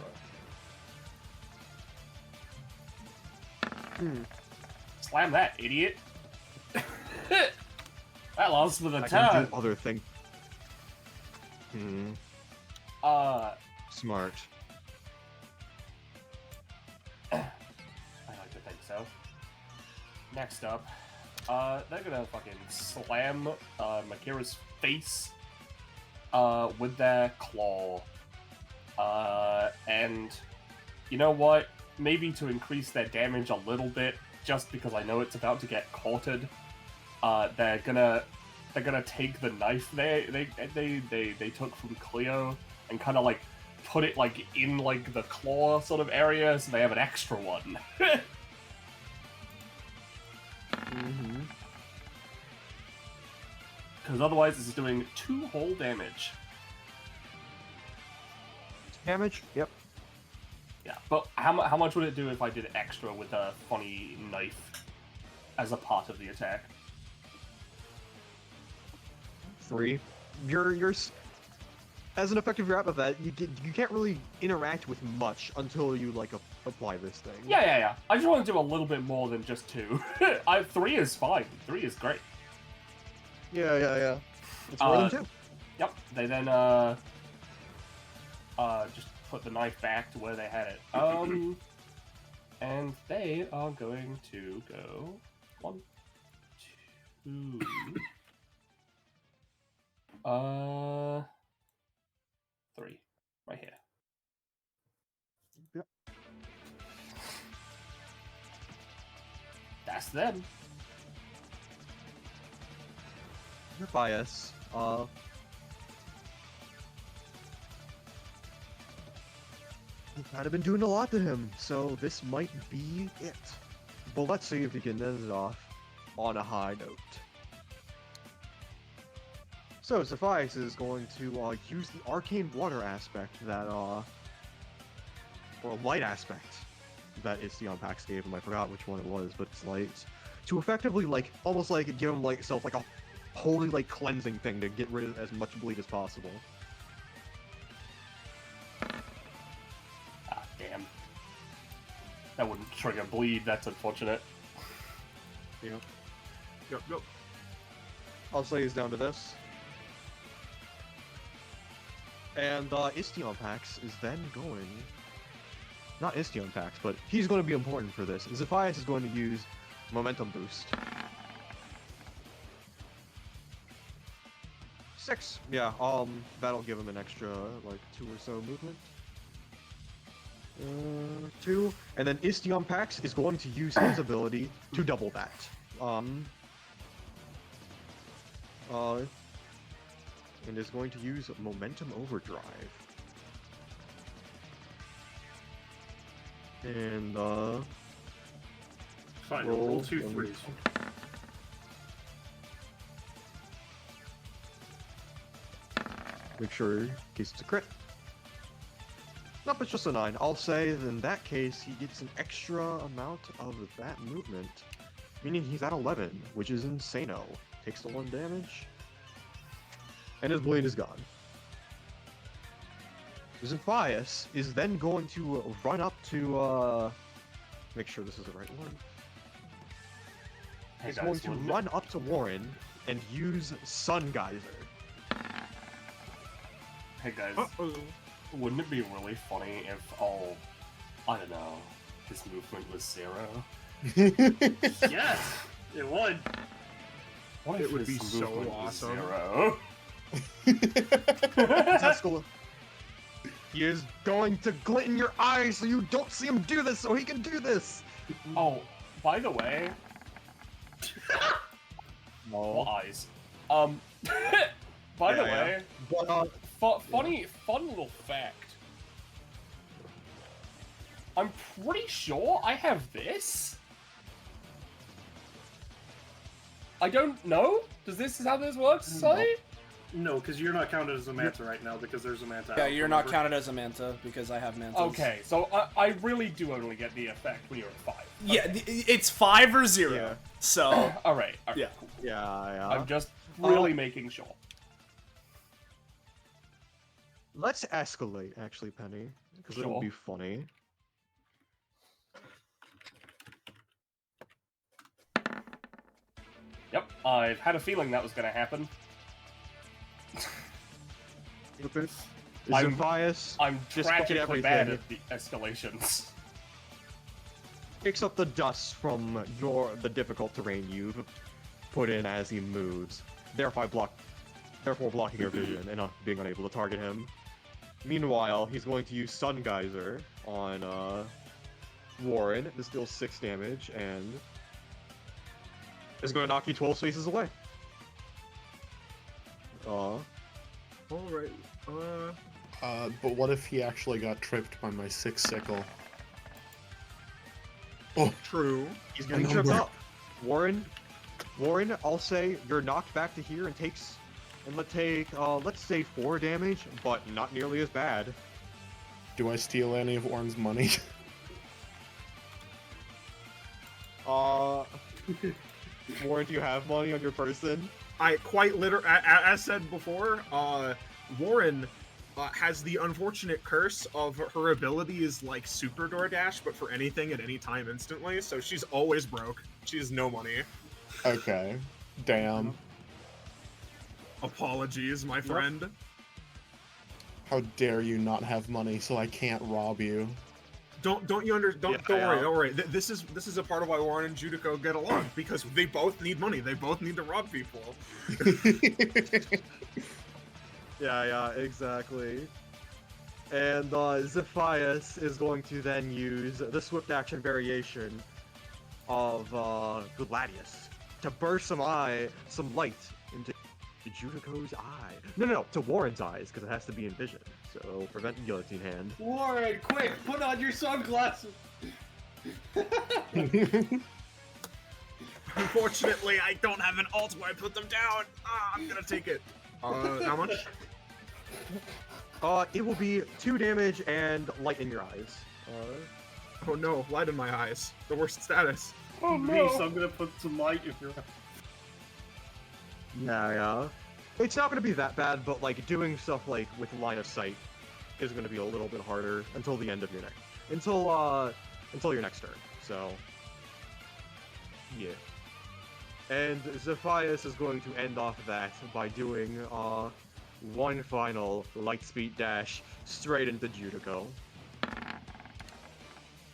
Slam that, idiot! That lasts for the I turn! can do other things. Smart. I like to think so. Next up, they're gonna fucking slam Makira's face with their claw. And you know what? Maybe to increase their damage a little bit, just because I know it's about to get courted, they're gonna take the knife they took from Cleo and kind of like put it like in like the claw sort of area, so they have an extra one. Mm-hmm. Because otherwise, this is doing 2 whole damage. Damage? Yep. Yeah, but how much would it do if I did extra with a funny knife as a part of the attack? 3. As an effective Epithet, you can't really interact with much until you like apply this thing. Yeah. I just want to do a little bit more than just 2. 3 is fine. 3 is great. Yeah. It's more than 2. Yep. They then just put the knife back to where they had it. And they are going to go 1, 2. 3. Right here. Yep. That's them. Your bias. You've kind of been doing a lot to him, so this might be it. But let's see if we can end it off on a high note. So, Suffice is going to use the arcane water aspect that, or light aspect that Istion Pax gave him. I forgot which one it was, but it's light. To effectively, like, almost like give him, like, itself, like, a holy, like, cleansing thing to get rid of as much bleed as possible. Ah, damn. That wouldn't trigger bleed, that's unfortunate. Yep. Yep. I'll say he's down to this. And Istion Pax is then going... Not Istion Pax, but he's going to be important for this. Zephias is going to use Momentum Boost. 6. Yeah, that'll give him an extra, like, 2 or so movement. 2. And then Istion Pax is going to use his ability to double that. And is going to use Momentum Overdrive. And, Fine, roll roll 2 one. 3s. Make sure in case it's a crit. Nope, it's just a 9. I'll say in that case he gets an extra amount of that movement, meaning he's at 11, which is insano. Takes the 1 damage, and his bleed is gone. Zephias is then going to run up to make sure this is the right one. Hey He's guys, going to wouldn't run up to Warren and use Sun Geyser. Hey guys, Uh-oh. wouldn't it be really funny if I don't know, his movement was 0? Yes! It would! What It if would his be so movement was awesome. 0? Tesla. He is going to glint in your eyes so you don't see him do this, so he can do this! Oh, by the way, what eyes? By the way, But, fun little fact. I'm pretty sure I have this. I don't know. Does this is how this works, Sully? No, because you're not counted as a Manta right now because there's a Manta. Yeah, out, you're not remember? counted as a Manta because I have Mantas. Okay, so I really do only get the effect when you're at 5. Yeah, Okay. it's 5 or 0. Yeah. So, All right. yeah. Cool. yeah. I'm just really making sure. Let's escalate, actually, Penny, because it Sure. would be funny. Yep, I've had a feeling that was going to happen. I'm- Zephias I'm Despite tragically bad everything. at the escalations. picks up the dust from the difficult terrain you've put in as he moves, thereby therefore blocking your vision and not being unable to target him. Meanwhile, he's going to use Sun Geyser on Warren. This deals 6 damage and is going to knock you 12 spaces away. Alright, But what if he actually got tripped by my 6 sickle? Oh, true. He's getting tripped up. Warren, I'll say you're knocked back to here and let's say 4 damage, but not nearly as bad. do I steal any of Warren's money? Warren, do you have money on your person? I quite literally, as said before, Warren has the unfortunate curse of her ability is like Super DoorDash, but for anything at any time instantly, so she's always broke. She has no money. Okay. Damn. Apologies, my friend. How dare you not have money so I can't rob you? Don't worry. This is a part of why Warren and Judico get along, because they both need money. They both need to rob people. Yeah, exactly. And Zephias is going to then use the swift action variation of Gladius to burst some light into Judico's eye. No, to Warren's eyes, because it has to be in vision. So prevent the guillotine hand. Warren, quick, put on your sunglasses. Unfortunately, I don't have an alt where I put them down. I'm gonna take it. How much? It will be 2 damage and light in your eyes. Oh no, light in my eyes. The worst status. Oh no! So I'm gonna put some light if you're. Yeah. It's not gonna be that bad, but like doing stuff like with line of sight is gonna be a little bit harder until the end of your until your next turn. So yeah. And Zephias is going to end off that by doing one final light speed dash straight into Judico.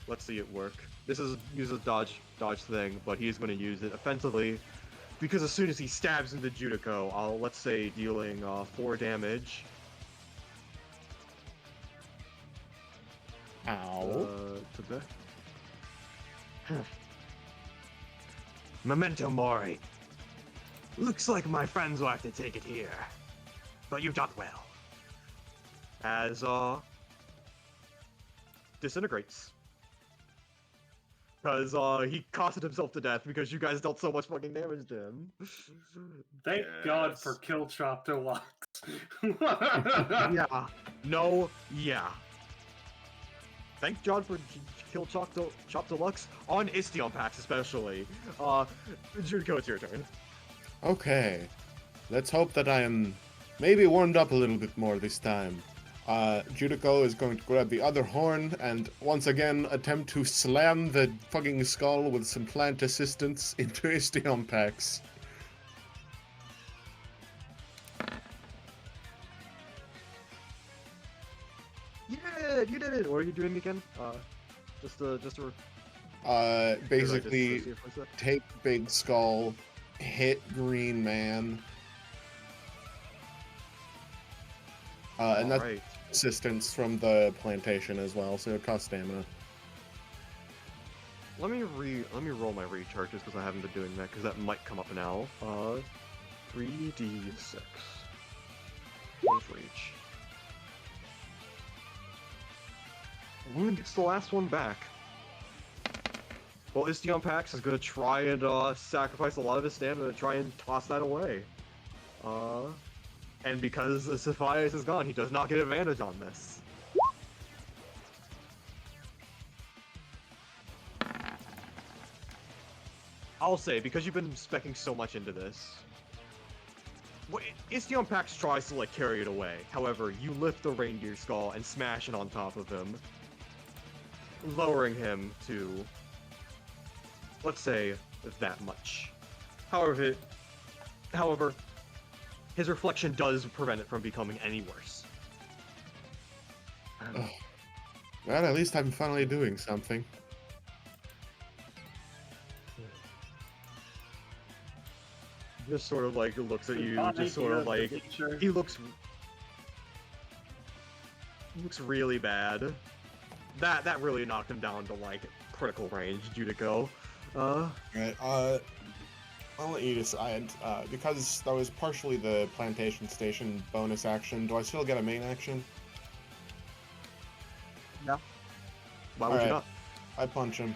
Let's see it work. This uses dodge thing, but he's going to use it offensively because as soon as he stabs into Judico, let's say dealing 4 damage. Ow. To the Memento Mori. Looks like my friends will have to take it here. But you've done well. As, disintegrates. Because, he costed himself to death because you guys dealt so much fucking damage to him. Thank God for Kill Chop Deluxe. Yeah. No, yeah. Thank God for Kill Chop Deluxe on Istion packs especially. Judico, it's your turn. Okay. Let's hope that I am maybe warmed up a little bit more this time. Judico is going to grab the other horn and once again attempt to slam the fucking skull with some plant assistance into Istion packs. Yeah, you did it! What are you doing again? Basically, take big skull, hit green man. And that's right. assistance from the plantation as well, so it costs stamina. Let me roll my recharges because I haven't been doing that because that might come up now. 3d6. One for each. Wound gets the last one back. Well, Istion Pax is gonna try and sacrifice a lot of his stamina to try and toss that away. And because Zephias is gone, he does not get advantage on this. I'll say, because you've been speccing so much into this, Istion Pax tries to like carry it away. However, you lift the reindeer skull and smash it on top of him, lowering him to, let's say, that much. However, his reflection does prevent it from becoming any worse. Well, at least I'm finally doing something. just sort of like looks at you, Not just sort of idea, like teacher. he looks really bad. That really knocked him down to like critical range, Judico. Alright, I'll let you decide. Because that was partially the plantation station bonus action, do I still get a main action? Yeah. Why would you Alright. not? I punch him.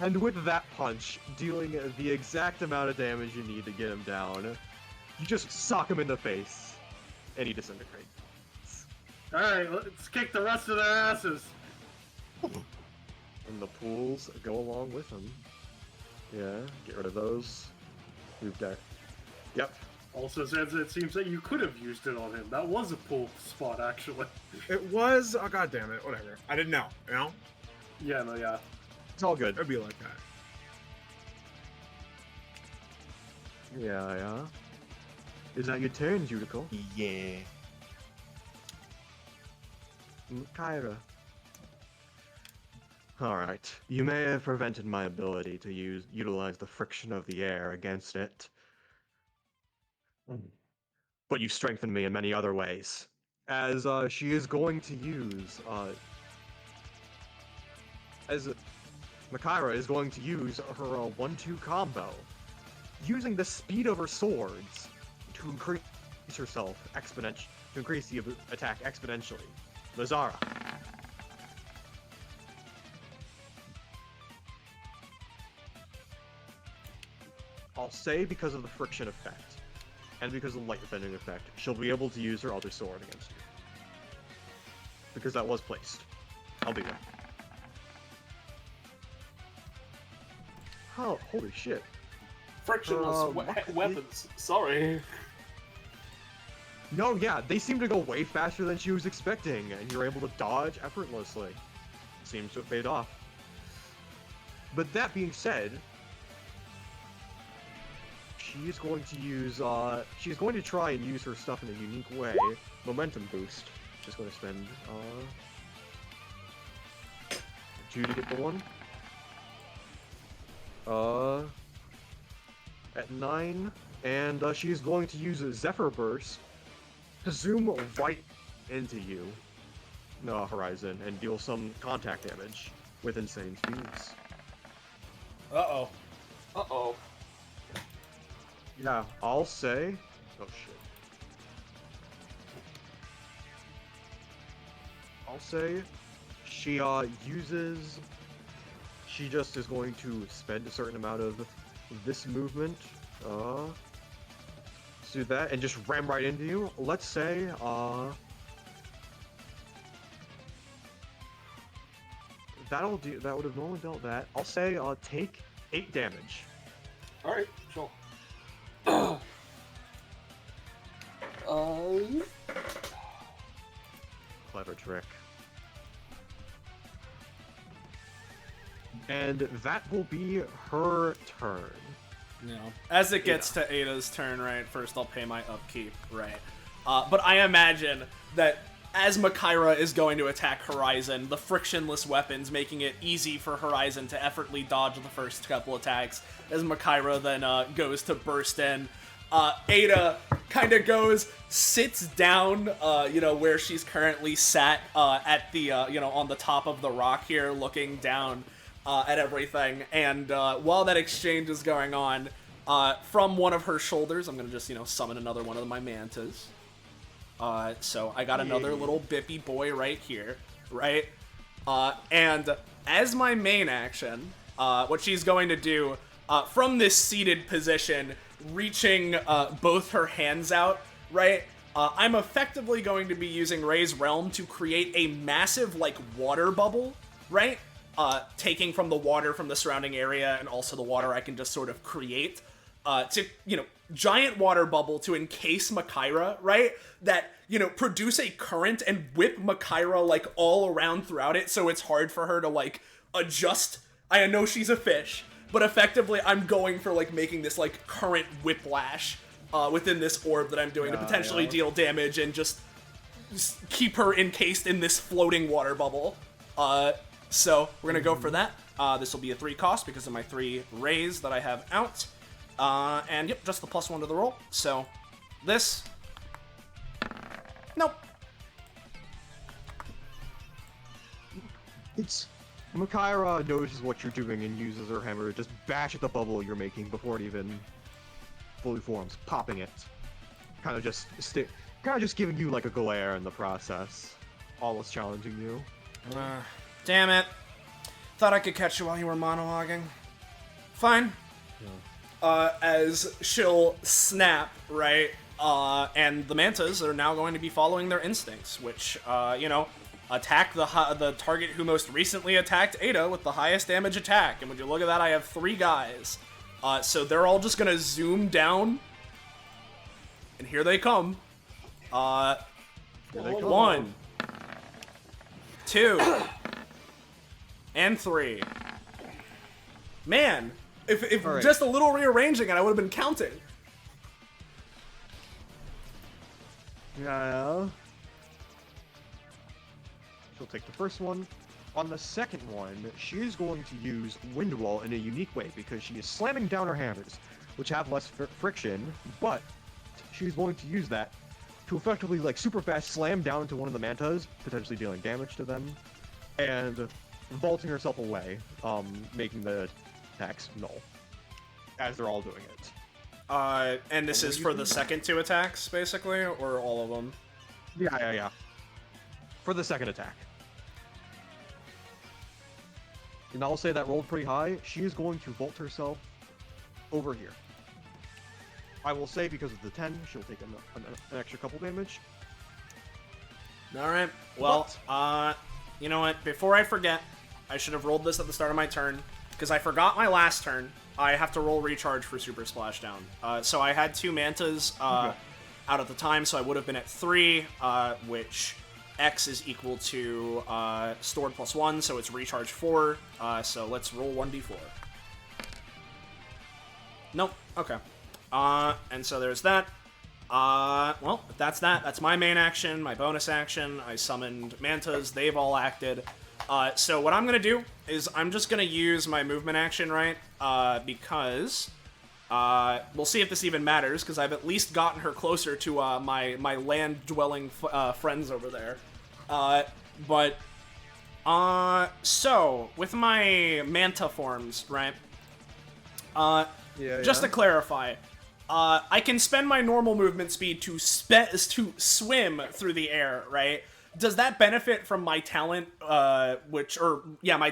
And with that punch, dealing the exact amount of damage you need to get him down, you just sock him in the face, and he disintegrates. Alright, let's kick the rest of their asses. And the pools go along with him. Yeah, get rid of those. Move that. Yep. Also says it seems that you could have used it on him. That was a pull spot, actually. It was. Oh god damn it! Whatever. I didn't know. You know. Yeah, no, yeah. It's all good. It'd be like that. Yeah. Is that your turn, Judico? Yeah. Kyra. Alright. You may have prevented my ability to utilize the friction of the air against it. But you strengthened me in many other ways. As she is going to use Makaira is going to use her 1-2 combo, using the speed of her swords to increase herself to increase the attack exponentially. Lazara. I'll say because of the friction effect, and because of the light bending effect, she'll be able to use her other sword against you. Because that was placed. I'll be there. Oh, holy shit. Frictionless weapons. Sorry. No, yeah, they seem to go way faster than she was expecting, and you're able to dodge effortlessly. Seems to have paid off. But that being said, she's going to use, she's going to try and use her stuff in a unique way. Momentum boost. Just going to spend, 2 to get the 1. At 9, and she's going to use a Zephyr Burst to zoom right into you, Horizon, and deal some contact damage with insane speeds. Uh-oh. Uh-oh. Yeah, I'll say... Oh, shit. I'll say she, uses... She just is going to spend a certain amount of this movement, to do that, and just ram right into you. Let's say, that would have normally dealt that. I'll say, take 8 damage. Alright, sure. Clever trick. And that will be her turn. You know, as it gets to Ada's turn, right, first I'll pay my upkeep, right? But I imagine that as Makaira is going to attack Horizon, the frictionless weapons making it easy for Horizon to effortlessly dodge the first couple attacks, as Makaira then goes to burst in. Ada kind of sits down, where she's currently sat at the, on the top of the rock here, looking down at everything, and while that exchange is going on, from one of her shoulders, I'm gonna just, summon another one of my mantas. So I got another little bippy boy right here, right? And as my main action, what she's going to do, from this seated position, reaching both her hands out, right? I'm effectively going to be using Ray's Realm to create a massive, water bubble, right? Taking from the water from the surrounding area and also the water I can just sort of create to, giant water bubble to encase Makaira, right? That, produce a current and whip Makaira, all around throughout it, so it's hard for her to, adjust. I know she's a fish, but effectively I'm going for, making this, current whiplash within this orb that I'm doing to potentially deal damage and just keep her encased in this floating water bubble. So we're gonna go for that. This will be a 3 cost because of my 3 rays that I have out. And yep, just the +1 to the roll. So this. Nope. It's Makaira notices what you're doing and uses her hammer to just bash at the bubble you're making before it even fully forms, popping it. Kind of just giving you like a glare in the process, almost challenging you. Damn it. Thought I could catch you while you were monologuing. Fine. As she'll snap, right? And the mantas are now going to be following their instincts, which, attack the target who most recently attacked Ada with the highest damage attack. And when you look at that, I have 3 guys. So they're all just gonna zoom down. And here they come. 1, 2, and 3. Man, if right. just a little rearranging and I would have been counting. Yeah. She'll take the first one. On the second one, she is going to use Wind Wall in a unique way because she is slamming down her hammers, which have less friction, but she's going to use that to effectively, like, super fast slam down into one of the mantas, potentially dealing damage to them, and vaulting herself away, making the attacks null, as they're all doing it. And this is for the second 2 attacks, basically, or all of them? Yeah. For the second attack. And I'll say that rolled pretty high. She is going to vault herself over here. I will say because of the 10, she'll take an extra couple damage. Alright, well, you know what? Before I forget, I should have rolled this at the start of my turn, because I forgot my last turn. I have to roll recharge for Super Splashdown. So I had 2 mantas out at the time, so I would have been at 3, which X is equal to stored +1, so it's recharge 4. So let's roll 1d4. Nope, okay. And so there's that. Well, that's that. That's my main action, my bonus action. I summoned mantas, they've all acted. So what I'm gonna do is I'm just gonna use my movement action, right? Because we'll see if this even matters, because I've at least gotten her closer to my land-dwelling friends over there. So with my manta forms, right? Just to clarify, I can spend my normal movement speed to swim through the air, right? Does that benefit from my talent, my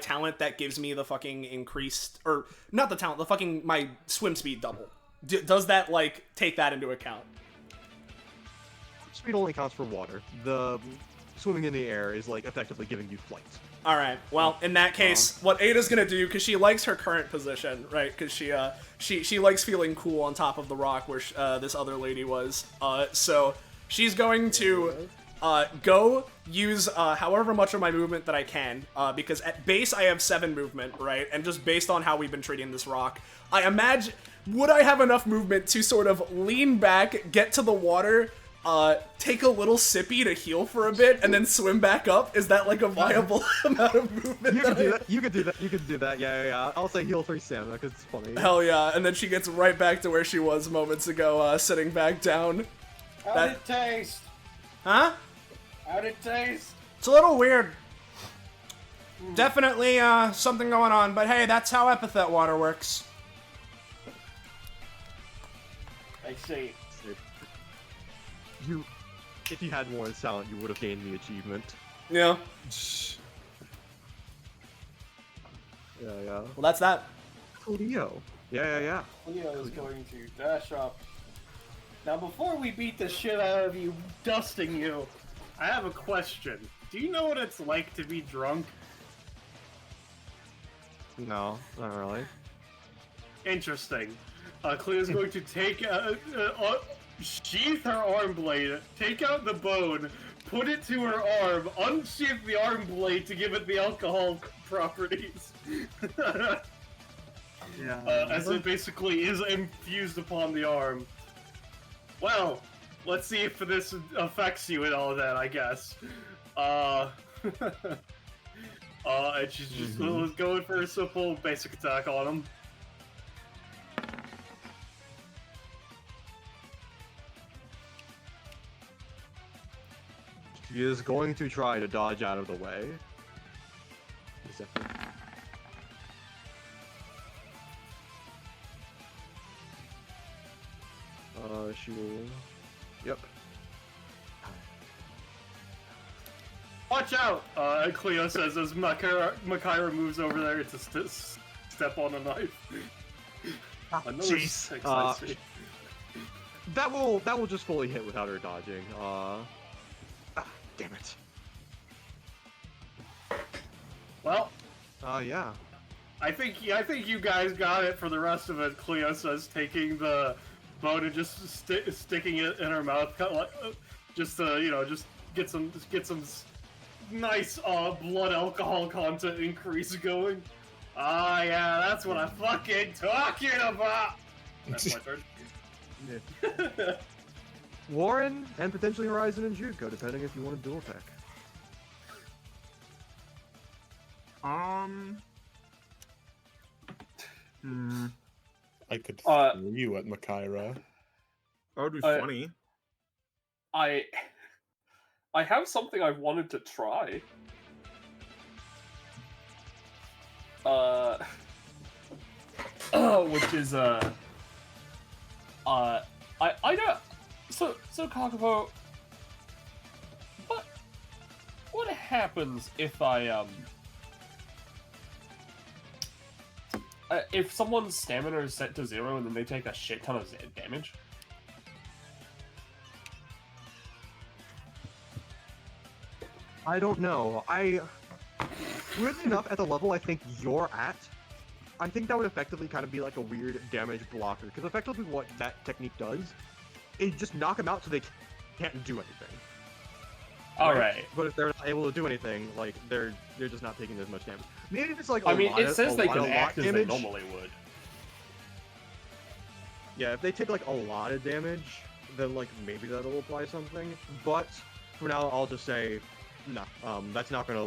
talent that gives me the fucking increased, or not the talent, my swim speed double? Does that, like, take that into account? Speed only counts for water. The swimming in the air is, like, effectively giving you flight. Alright, well, in that case, what Ada's gonna do, because she likes her current position, right? Because she likes feeling cool on top of the rock where this other lady was. So she's going to go use however much of my movement that I can, because at base I have 7 movement, right? And just based on how we've been treating this rock, I imagine, would I have enough movement to sort of lean back, get to the water, take a little sippy to heal for a bit, and then swim back up? Is that, like, a viable amount of movement? You can do that, yeah. I'll say heal 3 stamina, because it's funny. Hell yeah, and then she gets right back to where she was moments ago, sitting back down. How'd it taste? Huh? How'd it taste? It's a little weird. Definitely, something going on, but hey, that's how Epithet water works. I see. If you had more in Silent, you would have gained the achievement. Yeah. Yeah. Well, that's that. Leo. Yeah. Leo is going to dash up. Now, before we beat the shit out of you, dusting you, I have a question. Do you know what it's like to be drunk? No, not really. Interesting. Cleo's going to take sheath her arm blade, take out the bone, put it to her arm, unsheath the arm blade to give it the alcohol properties. As it basically is infused upon the arm. Well, let's see if this affects you and all that, I guess. And she's just going for a simple basic attack on him. She is going to try to dodge out of the way. She will... Yep. Watch out! Cleo says as Makaira moves over there to step on a knife. Another Jeez. excites me. That will just fully hit without her dodging. Damn it. Well, yeah. I think you guys got it for the rest of it. Cleo says, taking the bone and just sticking it in her mouth, kind of like, just get some nice blood alcohol content increase going. Ah, yeah, that's what I'm fucking talking about. That's my turn. Warren and potentially Horizon and Juco, depending if you want a dual attack. I could throw you at Makaira. That would be funny. I have something I've wanted to try. Which is I don't. So Kakapo, what happens if if someone's stamina is set to 0 and then they take a shit ton of damage? I don't know. Weirdly enough, at the level I think you're at, I think that would effectively kind of be like a weird damage blocker, because effectively what that technique does is just knock them out so they can't do anything. Alright. But if they're not able to do anything, like, they're just not taking as much damage. Maybe if it's like it says they can lot act as they damage. normally would. Yeah, if they take like a lot of damage, then like maybe that'll apply something. But for now, I'll just say, no. That's not gonna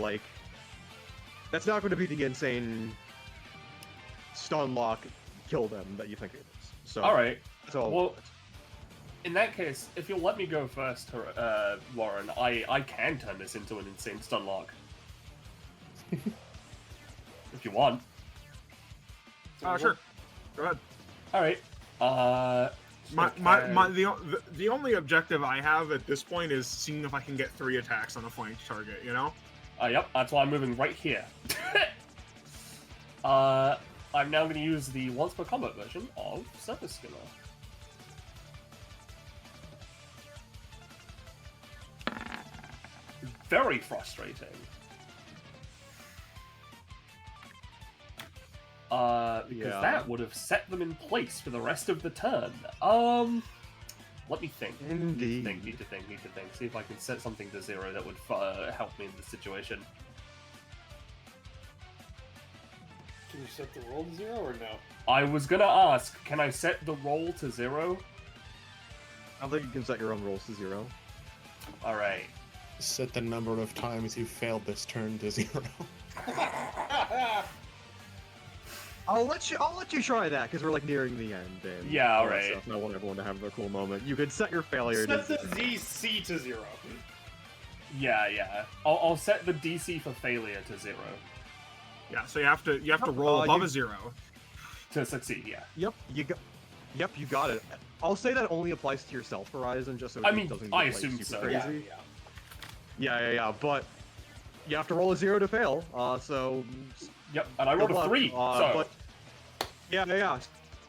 be the insane stun lock kill them that you think it is. So Alright. So Well, in that case, if you'll let me go first, Warren, I can turn this into an insane stun lock. If you want. Sure. Go ahead. Alright. The only objective I have at this point is seeing if I can get 3 attacks on a flanked target, you know? Yep, that's why I'm moving right here. I'm now going to use the once per combat version of Surface Skimmer. Very frustrating. Because that would have set them in place for the rest of the turn. Let me think. Indeed. Need to think. See if I can set something to 0 that would help me in this situation. Can you set the roll to 0 or no? I was gonna ask, can I set the roll to 0? I don't think you can set your own rolls to 0. Alright. Set the number of times you failed this turn to 0. I'll let you try that because we're like nearing the end. And Yeah, all that alright. stuff, and I want everyone to have their cool moment. You could set your failure. Set to the ZC to 0. Yeah. I'll set the DC for failure to 0. Yeah, so you have to roll above a 0. To succeed, yeah. Yep, you got it. I'll say that only applies to yourself, Horizon, just so it doesn't get, I like, assume super so. crazy. Yeah, but you have to roll a 0 to fail, so... Yep, and I rolled a 3, so... But, yeah.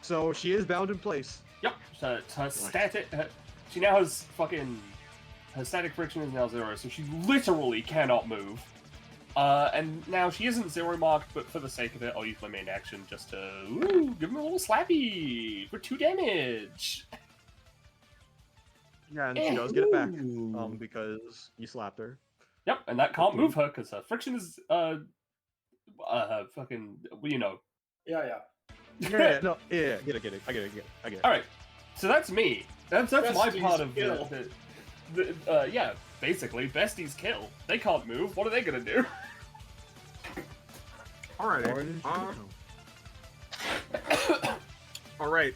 So she is bound in place. Yep, so her static... she now has fucking... Her static friction is now 0, so she literally cannot move. And now she isn't 0 marked, but for the sake of it, I'll use my main action just to give him a little slappy for 2 damage. Yeah, and she does get it back, because you slapped her. Yep, and that can't move her because her friction is fucking, you know. Yeah. Yeah, I get it. All right, so that's me. That's my Bestie's part of kill. yeah, basically, besties kill. They can't move. What are they gonna do? Alrighty. Alright,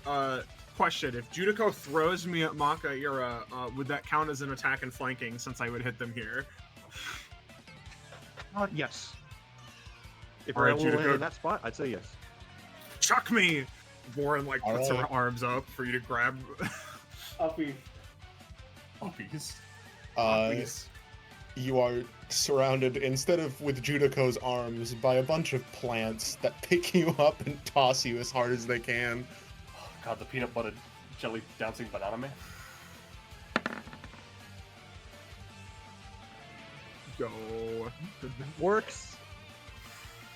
question. If Judico throws me at Makaira, would that count as an attack and flanking since I would hit them here? Yes. If All you're right, able to land Judico. in that spot, I'd say yes. Chuck me! Warren, like, puts her Alright. arms up for you to grab. Uppy. Uppies. Please. You are surrounded, instead of with Judico's arms, by a bunch of plants that pick you up and toss you as hard as they can. Oh, God, the peanut butter jelly dancing banana man. Go. Works.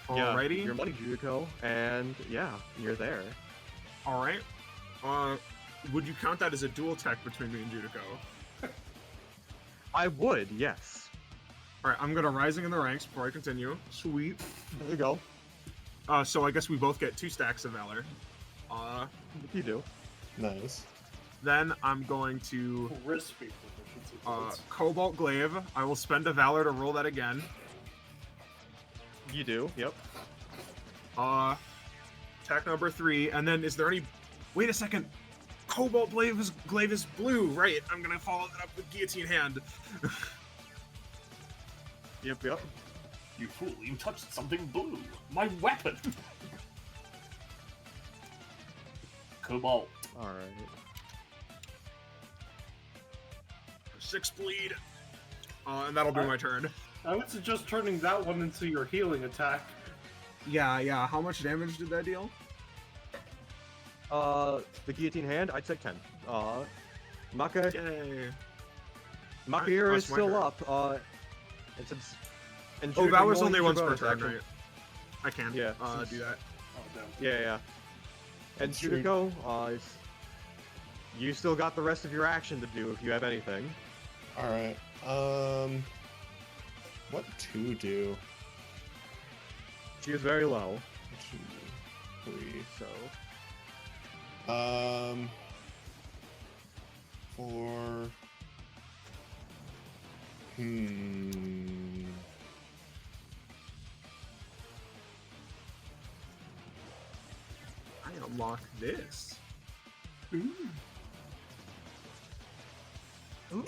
Yeah, Alrighty. your money, Judico, and yeah, you're there. Alright. Would you count that as a dual tech between me and Judico? I would, yes. Alright, I'm gonna Rising in the Ranks before I continue. Sweet. There you go. So I guess we both get 2 stacks of Valor. You do. Nice. Then I'm going to Crispy proficiency points. Cobalt Glaive. I will spend a Valor to roll that again. You do, yep. Attack number 3, and then is there any... Wait a second! Cobalt Glaive is blue, right? I'm gonna follow that up with Guillotine Hand. Yep. You fool, you touched something blue. My weapon! Cobalt. Alright. 6 bleed. And that'll be my turn. I would suggest turning that one into your healing attack. Yeah. How much damage did that deal? The guillotine hand, I'd say 10. Maka, Yay. Makaira Alright, is still up. And since... And Oh, Judico, Valor's you only use once your per bonus turn, action. right? I can Yeah, do that. Oh, damn. Yeah. And That's true. Judico, you still got the rest of your action to do if you have anything. Alright. What to do? She is very low, 2, 3. so... 4. I unlock this. Okay,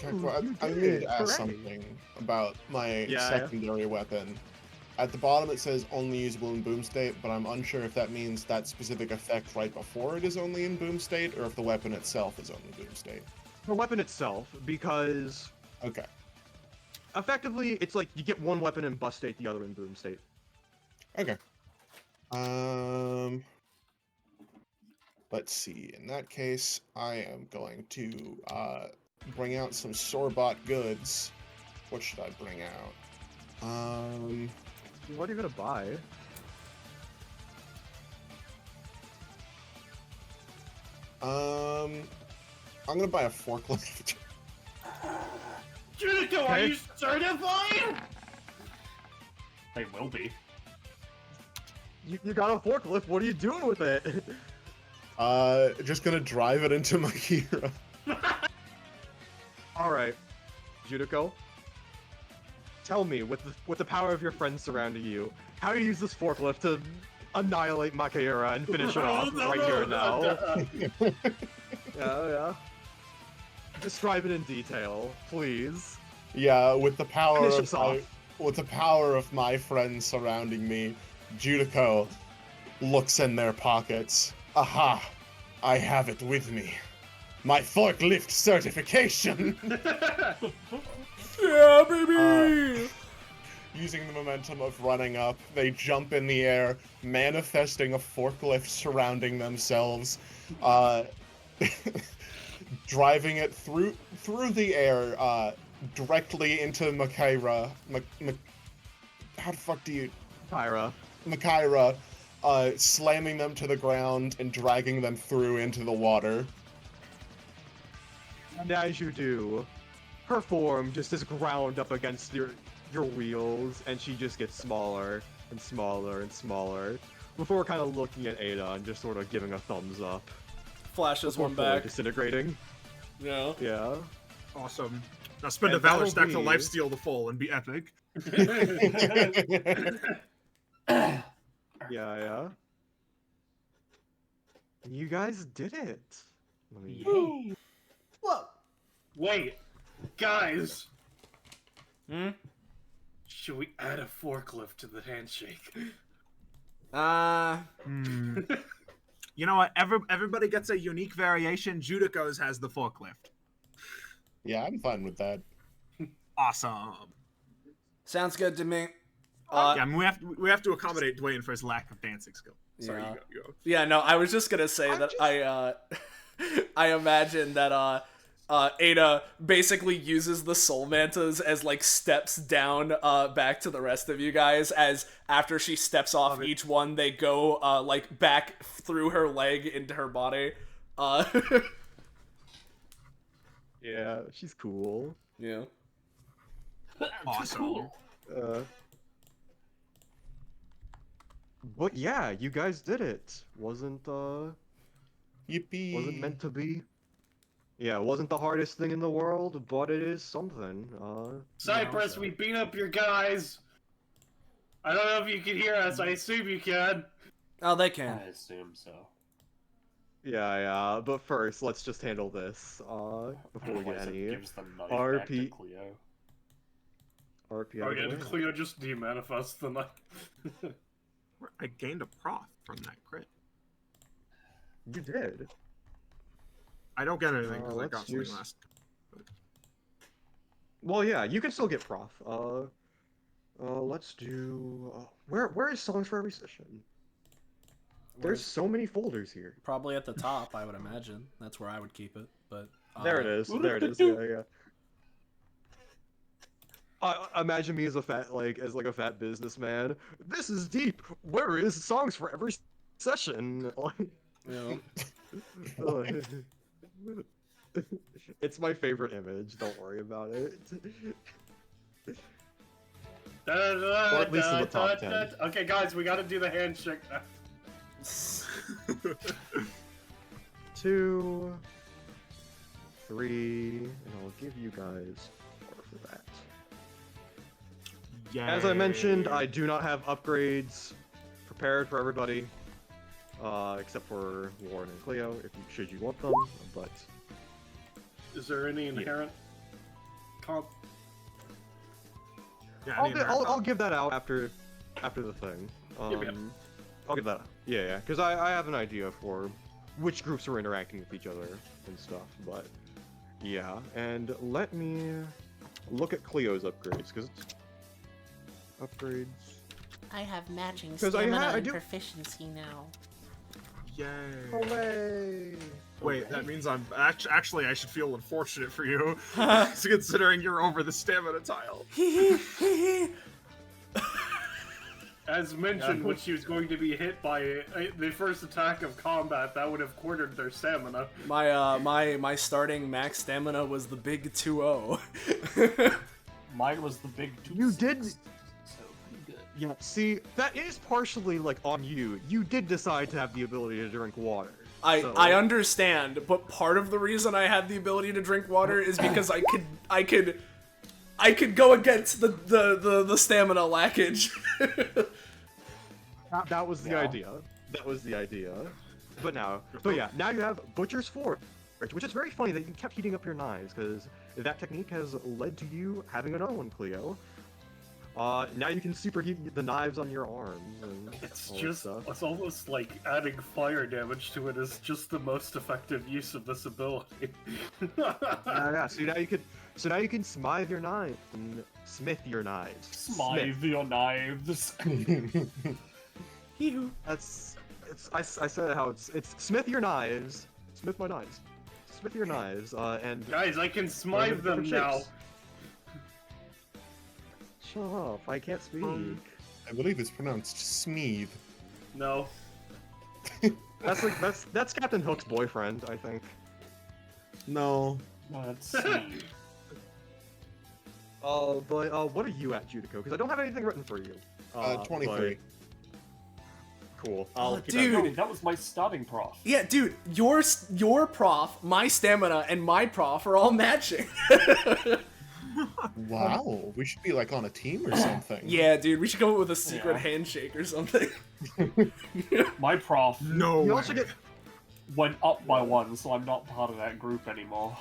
Ooh, well, you I did need it, to ask hooray. something about my Yeah. secondary weapon. At the bottom it says only usable in boom state, but I'm unsure if that means that specific effect right before it is only in boom state, or if the weapon itself is only boom state. The weapon itself, because Okay. effectively it's like you get one weapon in bust state, the other in boom state. Okay. Let's see. In that case, I am going to bring out some Sorbot goods. What should I bring out? What are you gonna buy? I'm gonna buy a forklift. Judico, are you certified? They will be. You got a forklift, what are you doing with it? Just gonna drive it into my hero. Alright, Judico. Tell me, with the power of your friends surrounding you, how do you use this forklift to annihilate Makaira and finish it off right here and now? Yeah. Describe it in detail, please. Yeah, with the power Finish of us off. with the power of my friends surrounding me, Judico looks in their pockets. Aha! I have it with me. My forklift certification! Yeah, baby! Using the momentum of running up, they jump in the air, manifesting a forklift surrounding themselves, driving it through the air, directly into Makaira. How the fuck do you... Kyra. Makaira, slamming them to the ground and dragging them through into the water. And as you do, her form just is ground up against your wheels, and she just gets smaller and smaller and smaller, before kind of looking at Ada and just sort of giving a thumbs up. Flashes Before one fully back. disintegrating. Yeah. Yeah. Awesome. Now spend a And Valor that'll stack to be- lifesteal the full and be epic. Yeah. You guys did it. Let me- Yay. Whoa. Wait, guys, Hmm? should we add a forklift to the handshake? Hmm. You know what? Everybody gets a unique variation. Judico's has the forklift. Yeah, I'm fine with that. Awesome. Sounds good to me. Yeah, I mean, we have to accommodate Dwayne for his lack of dancing skill. Sorry, Yeah. you go. Yeah, no, I was just gonna say that I imagine that Ada basically uses the soul mantas as like steps down back to the rest of you guys, as after she steps off each one they go like back through her leg into her body. Yeah, she's cool. Yeah. Awesome. Cool. But yeah, you guys did it. Wasn't Yippee! meant to be. Yeah, it wasn't the hardest thing in the world, but it is something. Cyprus, we beat up your guys. I don't know if you can hear us. I assume you can. Oh, they can. I assume so. Yeah, but first, let's just handle this, before we get Otherwise, it any gives the knife back to RP. Cleo. RP Oh out of yeah, the did way. Cleo just demanifest the knife? I gained a prof from that crit. You did. I don't get anything because I let's got something use- last. Well, yeah, you can still get prof. Let's do. Where is songs for every session? There's so many folders here. Probably at the top, I would imagine. That's where I would keep it. But There it is. There it is. Yeah. Imagine me as a fat fat businessman. This is deep. Where is songs for every session? You know. It's my favorite image. Don't worry about it. Or at least in the top 10. Okay, guys, we gotta do the handshake. 2, 3, and I'll give you guys 4 for that. Yay. As I mentioned, I do not have upgrades prepared for everybody, except for Warren and Cleo, should you want them. But Is there any inherent comp? Yeah, I need another I'll prof. give that out after the thing. Yeah. I'll give that out. Yeah, because I have an idea for which groups are interacting with each other and stuff. But yeah, and let me look at Cleo's upgrades because upgrades. I have matching 'Cause I stamina I and do- proficiency now. Yay. Hooray! Wait, that means I'm actually I should feel unfortunate for you, considering you're over the stamina tile. As mentioned, when she was going to be hit by the first attack of combat, that would have quartered their stamina. My starting max stamina was the big 2-0. Mine was the big 2. You did- So pretty good. Yeah, see, that is partially like on you. You did decide to have the ability to drink water. So- I understand, but part of the reason I had the ability to drink water is because I could go against the stamina lackage. That was the Yeah. idea. That was the idea. But yeah, now you have Butcher's Forge, which is very funny that you kept heating up your knives, because that technique has led to you having another one, Cleo. Now you can superheat the knives on your arms and It's all that just, stuff. it's almost like adding fire damage to it is just the most effective use of this ability. Yeah. So now you can smithe your knives and smith your knives. Smythe your knives. I said how it's smith your knives. Smith my knives. Smith your knives. And Guys, I can smite them different now. shapes. Shut up! I can't speak. I believe it's pronounced Smeeve. No. That's Captain Hook's boyfriend, I think. No. Let's see. But what are you at, Judico? Because I don't have anything written for you. 23. but- Cool. Oh, keep that dude. in mind. No, that was my starting prof. Yeah, dude, your prof, my stamina, and my prof are all matching. Wow, we should be like on a team or something. Yeah, dude, we should come up with a secret Yeah. handshake or something. My prof No You way. also get went up by one, so I'm not part of that group anymore.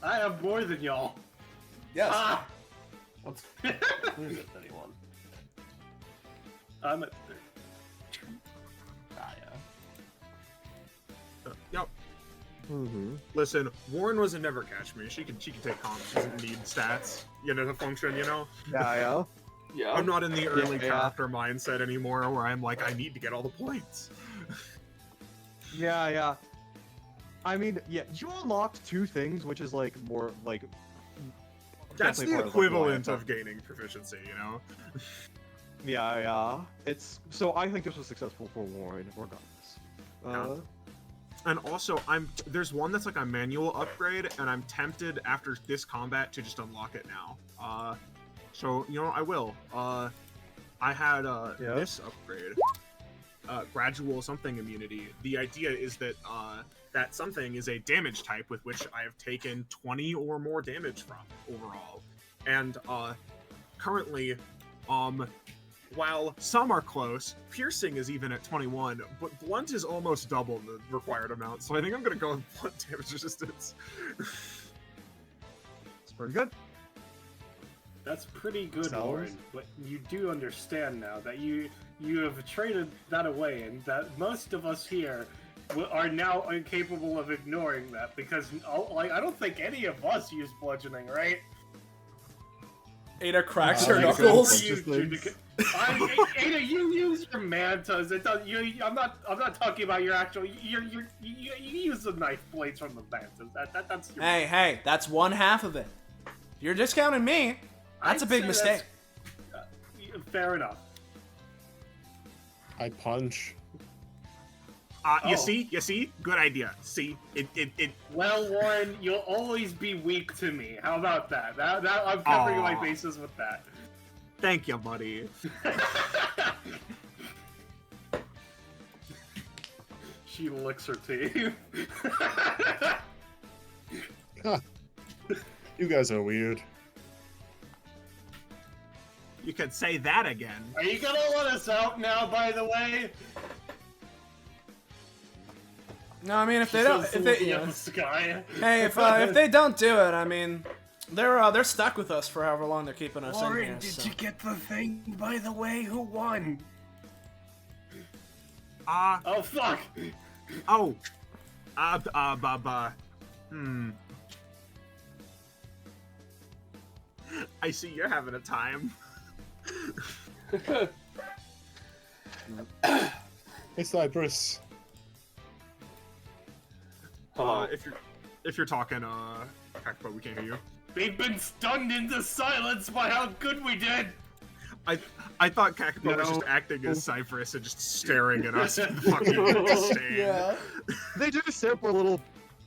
I have more than y'all. Yes. Ah! What's who's it, anyone? I'm at Ah, yeah. Yep. Mm-hmm. Listen, Warren was a never catch me. She can take comps. She doesn't need stats, to function. Yeah. Yeah. I'm not in the early Yeah. character mindset anymore, where I'm like, I need to get all the points. Yeah. I mean, yeah, you unlocked 2 things, which is like more like. That's definitely the part of, like, equivalent why I of gaining proficiency, Yeah. It's so I think this was successful for Warren, regardless. Yeah. And also, there's one that's like a manual upgrade, and I'm tempted after this combat to just unlock it now. So I will. I had Yeah. this upgrade, gradual something immunity. The idea is that that something is a damage type with which I have taken 20 or more damage from overall, and currently, while some are close, piercing is even at 21, but blunt is almost double the required amount, so I think I'm gonna go with blunt damage resistance. It's pretty good. That's pretty good, Sounds- Warren. But you do understand now that you have traded that away, and that most of us here are now incapable of ignoring that because, I don't think any of us use bludgeoning, right? Ada cracks Uh, her I think knuckles. so. Ada, you use your mantas. It does. I'm not talking about your actual. You use the knife blades from the mantas. That's. Your, Hey, that's one half of it. You're discounting me. That's a I'd big say mistake. fair enough. I punch. You Oh. see? Good idea. See? It Well, Warren, you'll always be weak to me. How about that? That I'm covering my Aw. bases with that. Thank you, buddy. She licks her teeth. You guys are weird. You could say that again. Are you gonna let us out now? By the way. No, I mean if She they don't, says, if they, looking you at know, the sky. hey, if they don't do it, I mean, they're stuck with us for however long they're keeping us in Warren, here. did So. you get the thing? By the way, who won? Oh, fuck! I see you're having a time. Hey, Cyprus. Hello. If you're talking, Kakapo, we can't hear you. They've been stunned into silence by how good we did. I thought Kakapo was just acting as Cyprus and just staring at us with the fucking disdain. Yeah. They do stare for a little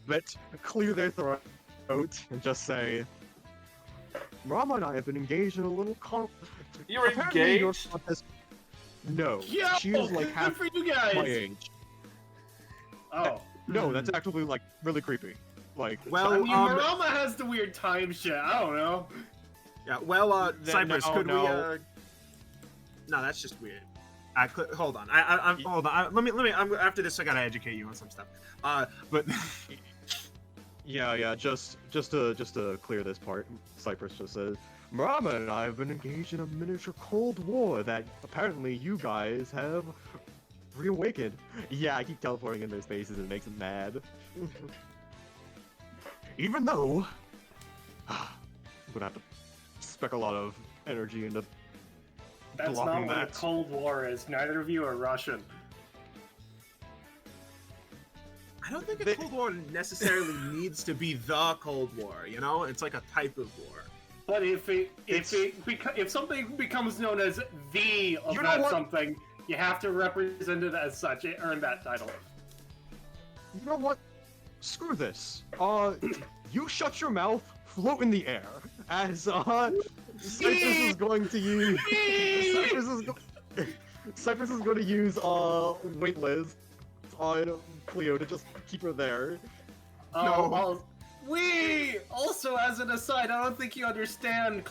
bit, clear their throat, and just say, Rama and I have been engaged in a little You're Apparently your engaged? contest- No, Yeah, she is like good half for you guys. my age. Oh. No, that's actually like really creepy. Like, Well, I mean, Marama has the weird time shit. I don't know. Yeah, well, Then Cyprus, no, could we, no. No, that's just weird. Hold on. Hold on. Let me, after this, I gotta educate you on some stuff. But... yeah, just to clear this part, Cyprus just says, Marama and I have been engaged in a miniature Cold War that apparently you guys have reawakened. Yeah, I keep teleporting in their spaces and it makes them mad. Even though I'm gonna have to spec a lot of energy into That's blocking not what a that. Cold War is. Neither of you are Russian. I don't think a Cold War necessarily needs to be the Cold War, It's like a type of war. But if something becomes known as the of You know that what? something, you have to represent it as such. It earned that title. You know what? Screw this. You shut your mouth, float in the air, as Cyprus is going to use. Cyprus is going to use Weightless on Cleo to just keep her there. We also, as an aside, I don't think you understand,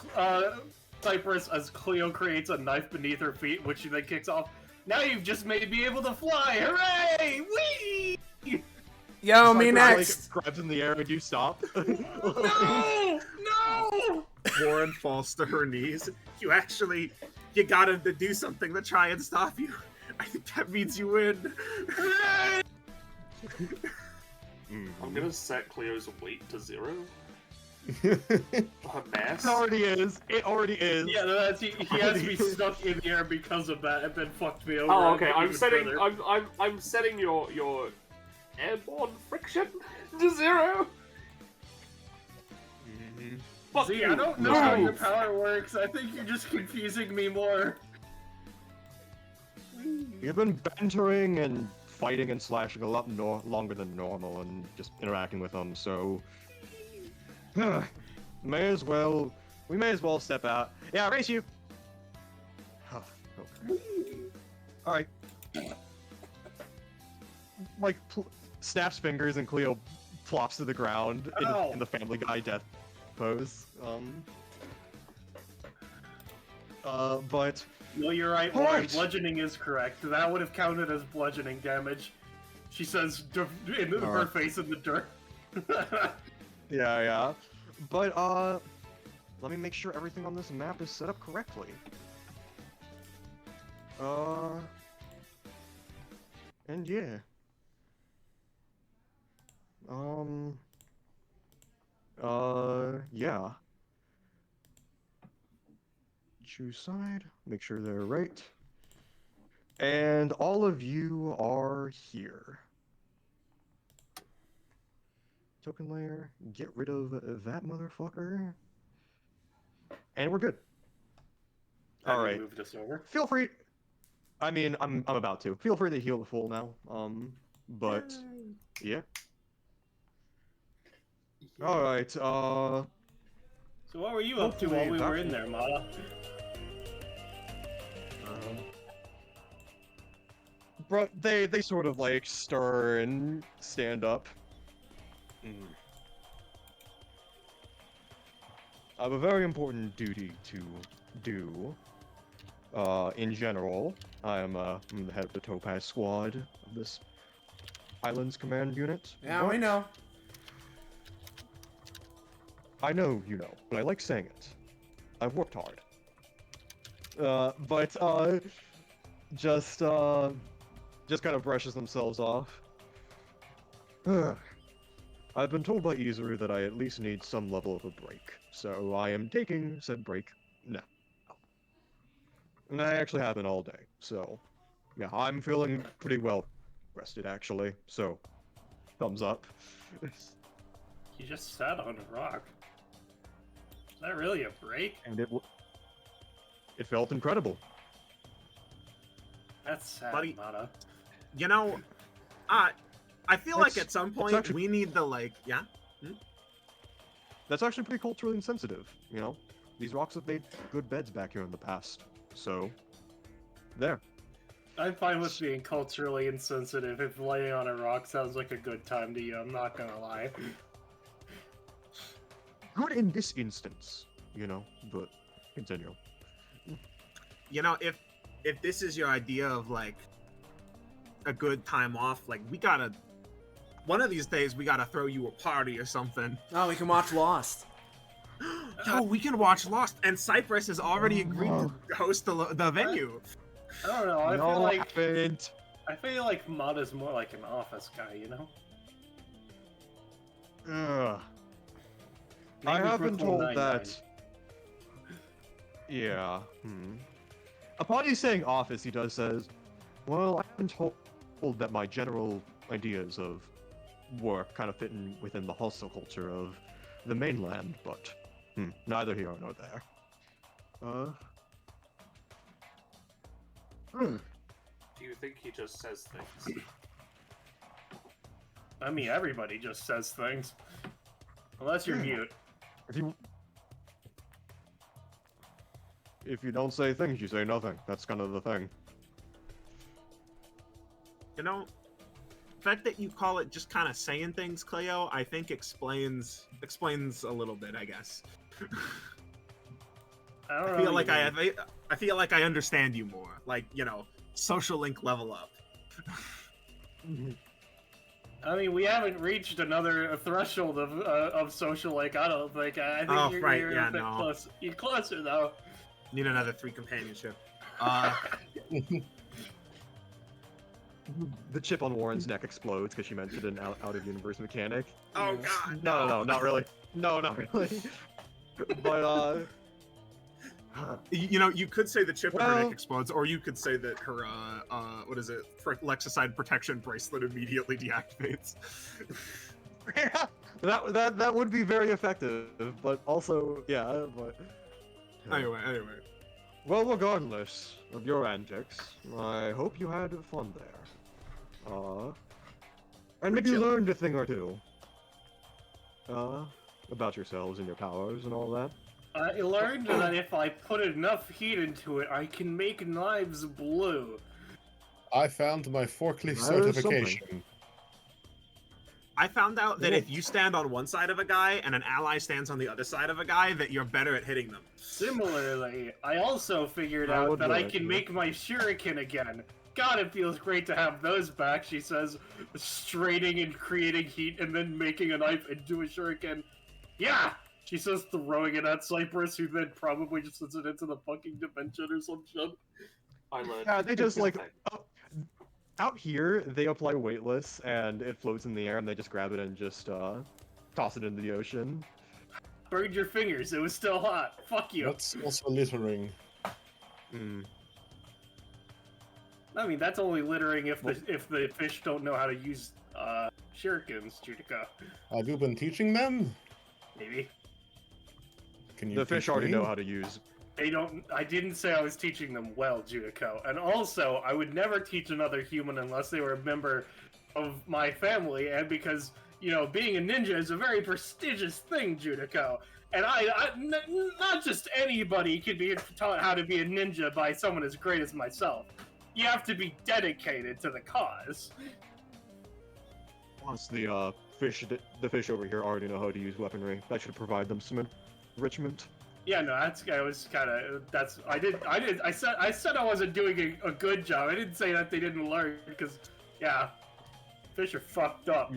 Cyprus, as Cleo creates a knife beneath her feet, which she then kicks off. Now you've just made me able to fly! Hooray! Whee! Yo, me Cypress, next. Like, grabs in the air and you stop. No! No! Warren falls to her knees. You got him to do something to try and stop you. I think that means you win. Hooray! I'm gonna set Cleo's weight to 0. Hmm. Her mass. It already is. It already is. Yeah, no, that's, he has me stuck in the air because of that, and then fucked me over. Oh, okay. even I'm setting. further. I'm setting your airborne friction to 0. Fuck See, you. I don't know how your Move. power works. I think you're just confusing me more. You've been bantering and fighting and slashing a lot longer than normal and just interacting with them, so... we may as well step out. Yeah, race you! Okay. Alright. Like, snaps fingers and Cleo flops to the ground Ow. in the Family Guy death pose. But... No, you're right, All Warren. right. Bludgeoning is correct. That would have counted as bludgeoning damage. She says in her Alright. face in the dirt. Yeah. But, let me make sure everything on this map is set up correctly. And yeah. Yeah. Choose side, make sure they're right. And all of you are here. Token layer, get rid of that motherfucker. And we're good. Have you Alright. moved us over? Feel free. I mean, I'm about to. Feel free to heal the full now. But yeah. Alright, So what were you up to while we were in there, Mata? Bro, they sort of like stir and stand up. I have a very important duty to do. In general, I'm the head of the Topaz Squad of this Islands Command Unit. Yeah, but we know. I know you know, but I like saying it. I've worked hard. Just kind of brushes themselves off. I've been told by Izuru that I at least need some level of a break, so I am taking said break now. And I actually have been all day, so yeah, I'm feeling pretty well rested actually, so thumbs up. You just sat on a rock. Is that really a break? And it felt incredible. That's sad, Buddy. Mata. You know, I feel like That's- at some that's point actually- we need the yeah. That's actually pretty culturally insensitive, you know? These rocks have made good beds back here in the past, so... There. I'm fine with being culturally insensitive if laying on a rock sounds like a good time to you, I'm not gonna lie. Good in this instance, you know, but continue. You know, if this is your idea of like a good time off, like we gotta one of these days we gotta throw you a party or something. Oh, we can watch Lost. Yo, we can watch Lost, and Cyprus has already agreed to host the venue. I don't know, I No, feel like haven't. I feel like Mata's more like an office guy, you know? Ugh. I Maybe have been Brooklyn told Nine-Nine. that... Yeah, Upon you saying office, he does says, well, I've been told that my general ideas of work kind of fit in within the hustle culture of the mainland, but neither here nor there. Do you think he just says things? I mean, everybody just says things. Unless you're mute. If you don't say things, you say nothing. That's kind of the thing. You know, fact that you call it just kind of saying things, Cleo, I think explains a little bit, I guess. I feel like I feel like I understand you more. Like, you know, social link level up. I mean, we haven't reached another threshold of social link. I don't think. I think Oh, you're, right, you're yeah, a bit no. close. You're closer though. Need another 3 companionship. The chip on Warren's neck explodes because she mentioned an out-of-universe mechanic. Oh god. No, not really. No, not really. But, You know, you could say the chip in her Well- neck explodes, or you could say that her, what is it, Lexicide protection bracelet immediately deactivates. that would be very effective, but also, yeah, but... Anyway. Well, regardless of your antics, I hope you had fun there. And maybe you learned a thing or two. About yourselves and your powers and all that. I learned that if I put enough heat into it, I can make knives blue. I found my forklift That is certification. I found out that if you stand on one side of a guy and an ally stands on the other side of a guy, that you're better at hitting them. Similarly, I also figured That out would that I work, can yeah. make my shuriken again. God, it feels great to have those back, she says, straining and creating heat and then making a knife into a shuriken. Yeah! She says, throwing it at Cyprus, who then probably just sends it into the fucking dimension or some shit. I learned. Yeah, they just like out here they apply weightless and it floats in the air and they just grab it and just toss it into the ocean. Burned your fingers, it was still hot. Fuck you. That's also littering. I mean, that's only littering if the fish don't know how to use shurikens, Judica. Have you been teaching them? Maybe. Can you The fish teach already me? know how to use. They don't. I didn't say I was teaching them well, Judico. And also, I would never teach another human unless they were a member of my family, and because, you know, being a ninja is a very prestigious thing, Judico. And not just anybody could be taught how to be a ninja by someone as great as myself. You have to be dedicated to the cause. Once the fish over here already know how to use weaponry, that should provide them some enrichment. Yeah, no, I said I wasn't doing a good job. I didn't say that they didn't learn, because, yeah, fish are fucked up.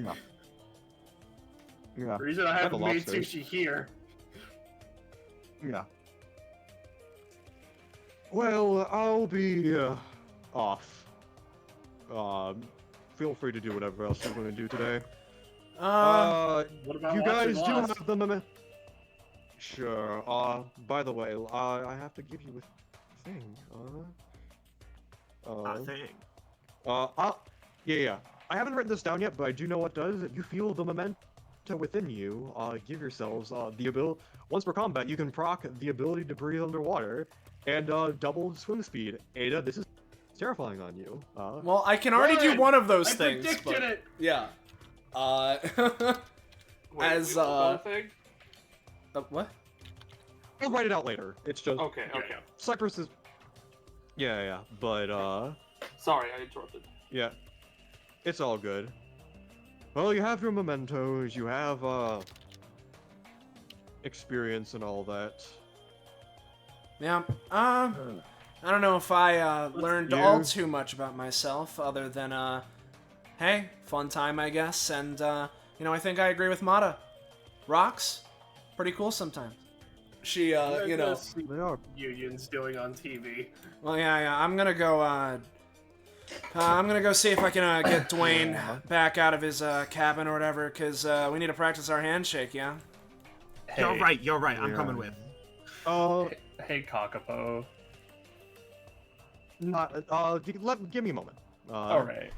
Yeah. The reason I Like a haven't made lobster. sushi here. Yeah. Well, I'll be off. Feel free to do whatever else you're going to do today. What about You watching guys do Lost? have the moment. Sure. By the way, I have to give you a thing. Thing. Yeah. I haven't written this down yet, but I do know what does. If you feel the momentum within you, give yourselves the ability. Once per combat, you can proc the ability to breathe underwater and double swim speed. Ada, this is terrifying on you. Well, I can already do Ryan, one of those I things. predicted But, it. yeah. Wait, As, wait, one thing? What? I'll write it out later. It's just Okay. Cyprus is. Yeah, but Sorry, I interrupted. yeah, it's all good. Well, you have your mementos, you have experience and all that. Yeah. I don't know if I learned you? all too much about myself, other than hey, fun time, I guess. And I think I agree with Mata. Rocks, pretty cool sometimes. She, They are. Unions doing on TV. Well, yeah. I'm gonna go. I'm gonna go see if I can get Dwayne back out of his cabin or whatever, cause we need to practice our handshake. Yeah. You're right. I'm coming with. Hey, Kakapo. Give me a moment. Alright.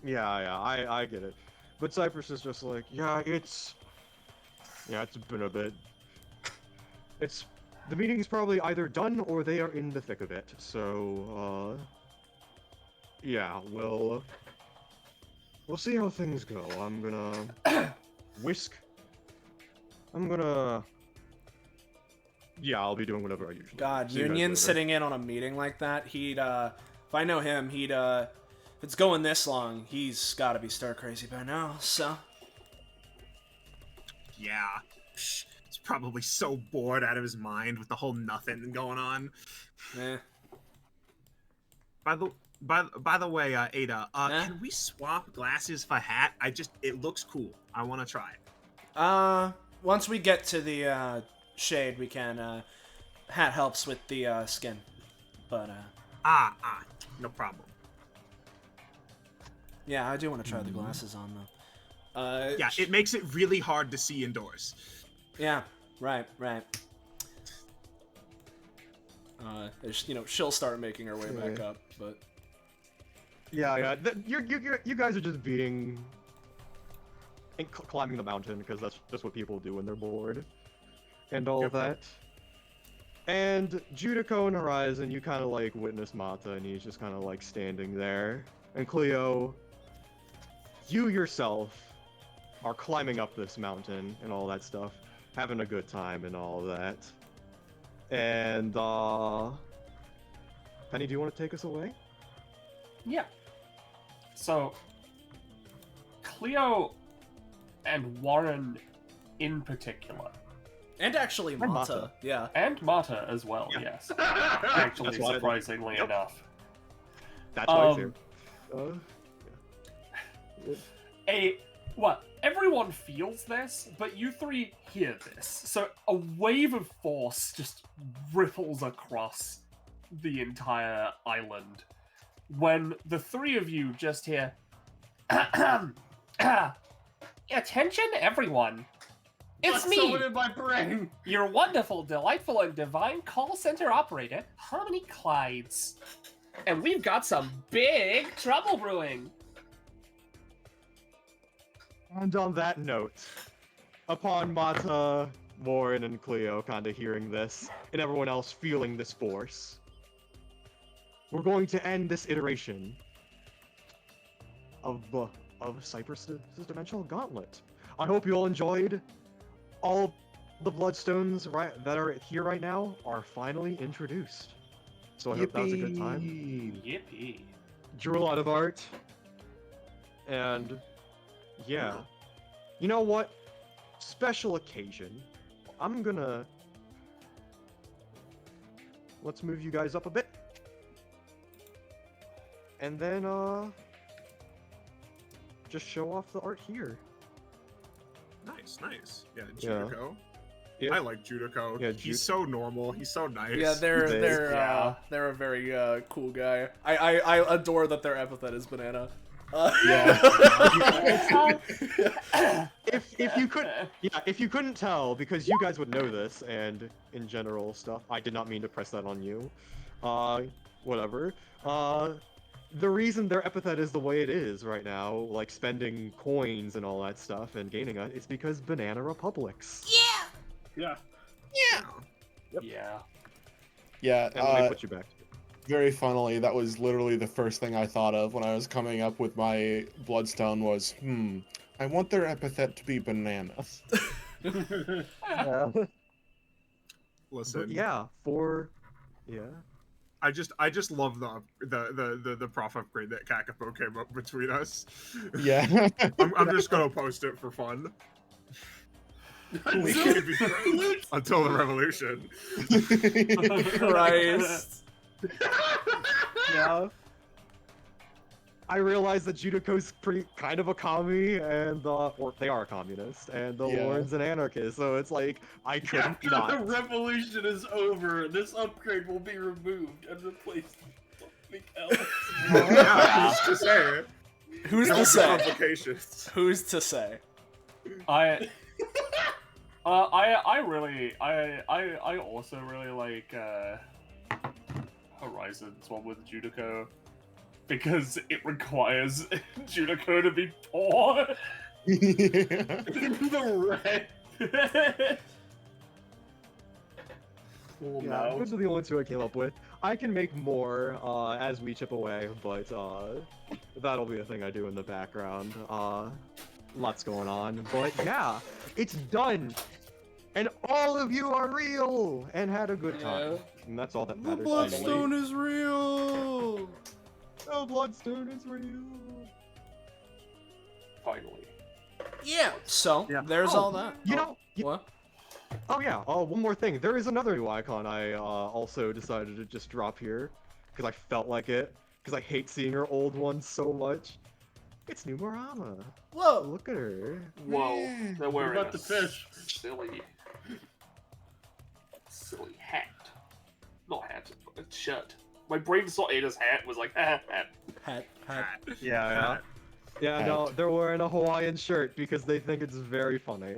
Yeah, I get it. But Cyprus is just like, it's been a bit. The meeting's probably either done or they are in the thick of it. So, yeah, we'll see how things go. I'm gonna yeah, I'll be doing whatever I usually do. God, See you guys Union later. sitting in on a meeting like that, he'd, if I know him, he'd, if if it's going this long, he's got to be stir crazy by now. So. Yeah. Psh, he's probably so bored out of his mind with the whole nothing going on. Eh. By the way, Ada, can we swap glasses for hat? It looks cool. I want to try it. Once we get to the shade, we can. Hat helps with the skin, but no problem. Yeah, I do want to try the glasses on though. Yeah, it makes it really hard to see indoors. Yeah, right. She'll start making her way back up, but. Yeah. You guys are just being and climbing the mountain because that's just what people do when they're bored, and all that. And Judico and Horizon, you kind of like witness Mata, and he's just kind of like standing there. And Cleo, you yourself are climbing up this mountain and all that stuff, having a good time and all that. And Penny, do you want to take us away? Yeah. So, Cleo and Warren in particular. And actually Mata. Mata. Yeah. And Mata as well, yes. Actually, That's surprisingly enough. That's why he's here. Everyone feels this, but you three hear this. So a wave of force just ripples across the entire island when the three of you just hear, attention everyone. It's me, Someone in my brain. your wonderful, delightful, and divine call center operator, Harmony Clydes. And we've got some big trouble brewing. And on that note, upon Mata, Warren, and Cleo kind of hearing this, and everyone else feeling this force, we're going to end this iteration of Cyprus' Dimensional Gauntlet. I hope you all enjoyed. All the Bloodstones that are here right now are finally introduced. So I hope that was a good time. Yippee. Drew a lot of art. And yeah. You know what? Special occasion. Let's move you guys up a bit. And then just show off the art here. Nice. Yeah, Judico. Yeah. I like Judico. Yeah, He's so normal. He's so nice. Yeah, they're Yeah. a very cool guy. I adore that their epithet is banana. If you couldn't tell, because you guys would know this, and in general stuff, I did not mean to press that on you. Whatever. The reason their epithet is the way it is right now, like spending coins and all that stuff and gaining it, is because Banana Republics. Yeah. Yeah. Yeah, And let me put you back. very funnily, that was literally the first thing I thought of when I was coming up with my Bloodstone was, I want their epithet to be banana. Listen. Yeah, I just love the prof upgrade that Kakapo came up between us. Yeah. I'm just gonna post it for fun. We could be friends until the revolution. Christ. yeah. I realized that Judico's kind of a commie, and or they are a communist, and the Yeah. Lord's an anarchist. So it's like I couldn't After not. the revolution is over, this upgrade will be removed and replaced with something else. Yeah, who's to say? Who's No to say? complications. Who's to say? I also really like Horizon's one with Judico because it requires Judico to be poor. The red. Cool Yeah, those are the only two I came up with. I can make more as we chip away, but that'll be a thing I do in the background. Lots going on, but yeah, it's done, and all of you are real and had a good time, and that's all that The matters. Bloodstone is real. Oh, Bloodstone is real. Finally. Yeah. So Yeah. there's Oh, all that. You know, What? oh yeah, one more thing. There is another new icon I also decided to just drop here because I felt like it. Because I hate seeing her old one so much. It's New Marama. Whoa. Look at her. Whoa, they're wearing about a the fish? silly hat. Not hat, but shirt. My brain saw Ada's hat was like, hat. Hat. Yeah. Yeah, no, they're wearing a Hawaiian shirt because they think it's very funny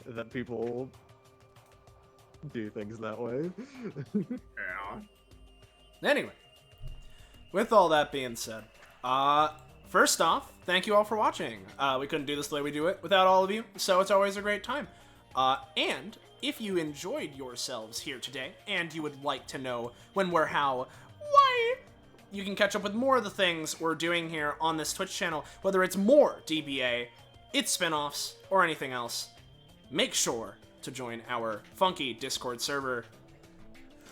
that people do things that way. Yeah. Anyway, with all that being said, first off, thank you all for watching. We couldn't do this the way we do it without all of you, so it's always a great time. And if you enjoyed yourselves here today, and you would like to know when, where, how, why, you can catch up with more of the things we're doing here on this Twitch channel, whether it's more DBA, its spin-offs, or anything else. Make sure to join our funky Discord server.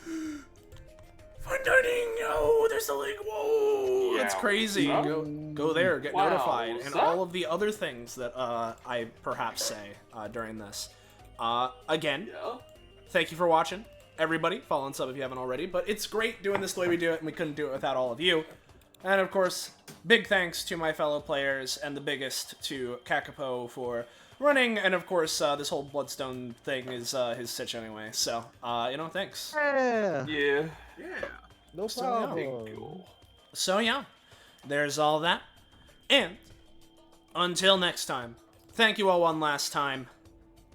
Fine dining! Oh, there's the link! Whoa! Yeah, It's crazy. what's Go there, get Wow, notified, what's and up? all of the other things that I perhaps say during this. Again, Yeah. thank you for watching, everybody. Follow and sub if you haven't already. But it's great doing this the way we do it, and we couldn't do it without all of you. And of course, big thanks to my fellow players, and the biggest to Kakapo for running. And of course, this whole Bloodstone thing is his sitch anyway. So, thanks. Yeah, Yeah. Yeah. no So, yeah. problem. Cool. So yeah, there's all that. And until next time, thank you all one last time.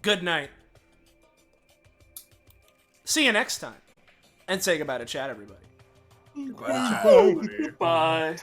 Good night. See you next time. And say goodbye to chat, everybody. Goodbye, chat, everybody. Bye.